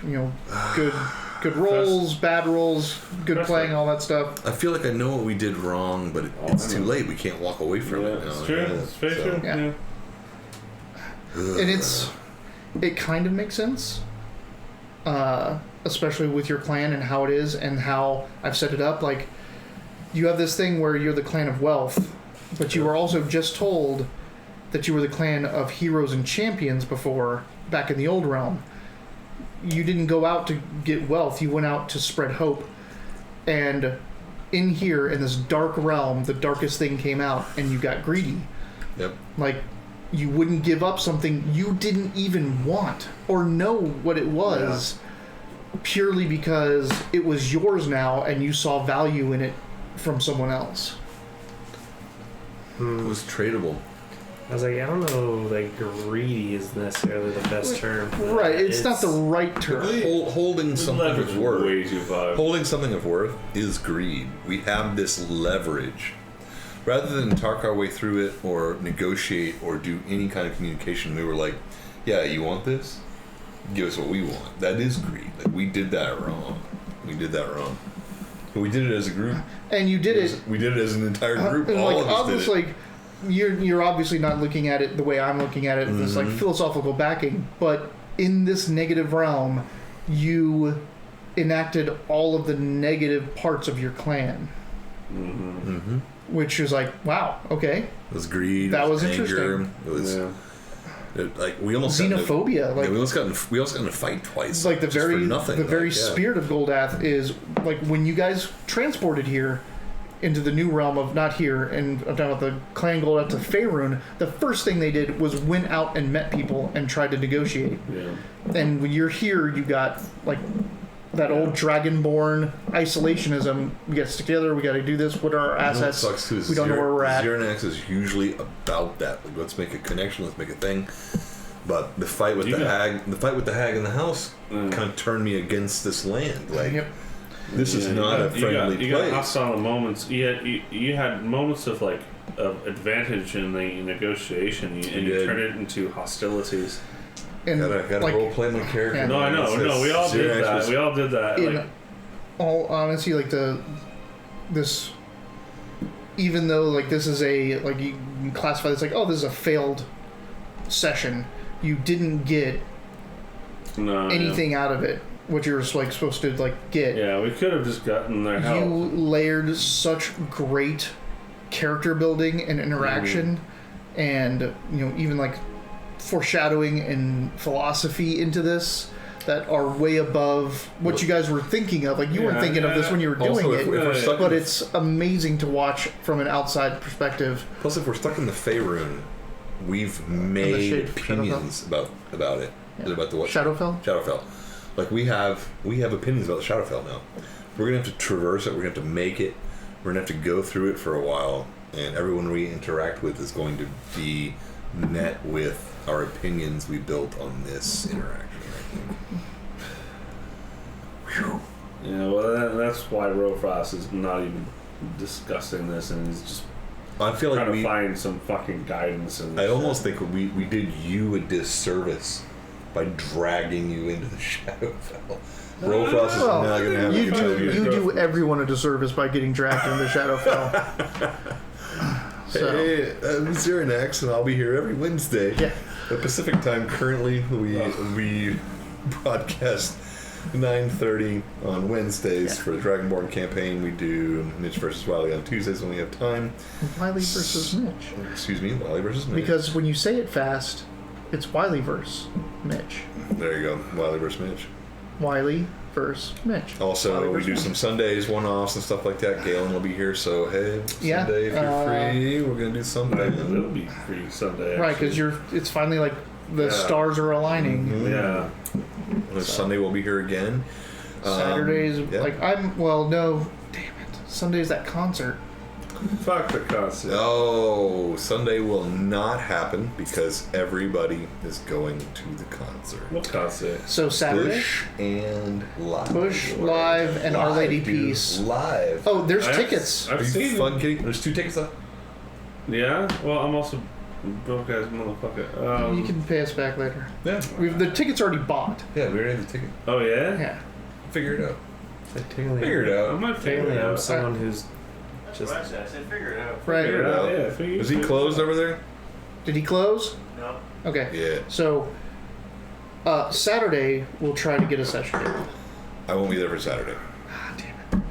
good rolls, bad rolls, good playing, all that stuff. I feel like I know what we did wrong, but it's too late. We can't walk away from it now. It's true. It's very true. Yeah. And it kind of makes sense, especially with your clan and how it is and how I've set it up. Like, you have this thing where you're the clan of wealth, but you were also just told that you were the clan of heroes and champions before, back in the old realm. You didn't go out to get wealth, you went out to spread hope. And in here, in this dark realm, the darkest thing came out, and you got greedy. Yep. Like, you wouldn't give up something you didn't even want or know what it was, purely because it was yours now and you saw value in it from someone else. It was tradable. I was like, I don't know, like, greedy is necessarily the best term. Right, it's not the right term. Holding something of worth. Way too far. Holding something of worth is greed. We have this leverage. Rather than talk our way through it or negotiate or do any kind of communication, we were like, yeah, you want this? Give us what we want. That is greed. Like, we did that wrong. But we did it as a group. And you did it. We did it as an entire group. And All like, of us did it. like, you're obviously not looking at it the way I'm looking at it, this like philosophical backing, but in this negative realm, you enacted all of the negative parts of your clan. Which is like, wow, okay. It was greed. That was anger, interesting. It was like we almost xenophobia. we almost got in a fight twice. It's like the very Yeah. spirit of Goldath is like when you guys transported here into the new realm of not here, and I'm talking about the clan Goldath to Faerun. The first thing they did was went out and met people and tried to negotiate. Yeah. And when you're here, you got like that old Dragonborn isolationism. We got to stick together. We got to do this. What are our assets? What sucks too is we don't know where we're at. Xernax is usually about that. Like, let's make a connection. Let's make a thing. But the fight with the hag in the house kind of turned me against this land. Like, this is not a friendly place. You got hostile moments. You had moments of like of advantage in the negotiation, and you turned it into hostilities. And gotta like, role play my character. Yeah. No, I know. No, we all did that. We all did that. In Like, all honesty, like this, even though like this is a like you can classify this like, oh, this is a failed session. You didn't get anything out of it. What you're like supposed to like get. Yeah, we could have just gotten their help. You layered such great character building and interaction, and even like foreshadowing and philosophy into this that are way above what you guys were thinking of. Like, you weren't thinking of this when you were doing it, but it's amazing to watch from an outside perspective. Plus, if we're stuck in the Faerun, we've made opinions about it. Yeah. About the what? Shadowfell? Shadowfell. Like, we have opinions about the Shadowfell now. We're gonna have to traverse it. We're gonna have to make it. We're gonna have to go through it for a while, and everyone we interact with is going to be met with our opinions we built on this interaction, I think. Whew. Yeah, well, that's why Rofrost is not even discussing this, and he's just I feel like trying to find some fucking guidance. I almost think we did you a disservice by dragging you into the Shadowfell. Rofrost is now going to have you do everyone a disservice by getting dragged into Shadowfell. So. Hey, I'm Xernax, and I'll be here every Wednesday. Yeah. At Pacific time, currently, we broadcast 9:30 on Wednesdays for the Dragonborn campaign. We do Mitch versus Wiley on Tuesdays when we have time. Wiley versus Mitch. Excuse me, Wiley versus Mitch. Because when you say it fast, it's Wileyverse Mitch. There you go, Wiley versus Mitch. Wiley versus Mitch. Also, Wiley we versus do Mitch. some Sundays, one-offs and stuff like that. Galen will be here, so hey, Yeah, Sunday if you're free, we're gonna do something. It'll be free Sunday. Right, because it's finally like the stars are aligning. Mm-hmm. Yeah. This Sunday we'll be here again. Saturdays, yeah. like no, damn it. Sunday's that concert. Fuck the concert. Oh, Sunday will not happen because everybody is going to the concert. What concert? So Saturday, Bush and Live. Bush, Live, and Our Lady dude. Peace. Live. Oh, there's tickets. I've Are seen you fun kidding? There's 2 tickets left. Yeah. Well, I'm also broke ass motherfucker. You can pay us back later. Yeah. The ticket's already bought. Yeah, we already have the ticket. Oh yeah. Yeah. Figure it out. Technically, Figure it I out. might figure technically, it I'm out. someone who's That's just. what I said. I said figure it out. Right. Figure it out. Yeah. Figure Is he closed over there? Did he close? No. Okay. Yeah. So, Saturday we'll try to get a session in. I won't be there for Saturday. Ah, damn it.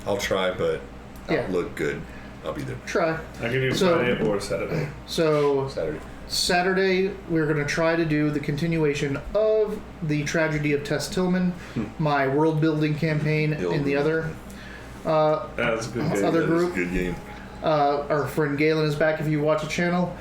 I'll try, but Yeah. I'll look good. I'll be there. Try. I can do So- Friday or Saturday. So Saturday. Saturday we're going to try to do the continuation of the Tragedy of Tess Tillman, my world building campaign in the other That's a good game. Other That is group. a good game. Our friend Galen is back if you watch the channel.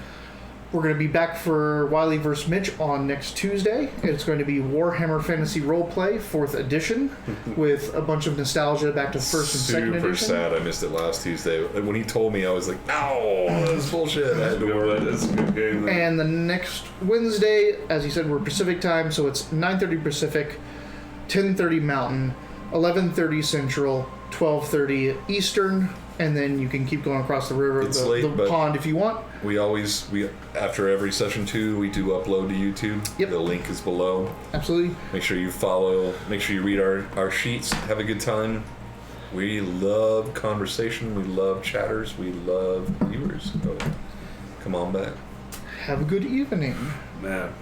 We're going to be back for Wileyverse Mitch on next Tuesday. It's going to be Warhammer Fantasy Roleplay 4th edition with a bunch of nostalgia back to 1st and 2nd Super edition. sad I missed it last Tuesday. When he told me, I was like, "Ow, that's bullshit." I had to work. That's a good game. Then. And the next Wednesday, as you said, we're Pacific time, so it's 9:30 Pacific, 10:30 Mountain, 11:30 Central, 12:30 Eastern, and then you can keep going across the river, It's the late, but- pond if you want. We after every session 2, we do upload to YouTube. Yep. The link is below. Absolutely. Make sure you follow. Make sure you read our sheets. Have a good time. We love conversation. We love chatters. We love viewers. So come on back. Have a good evening. Man.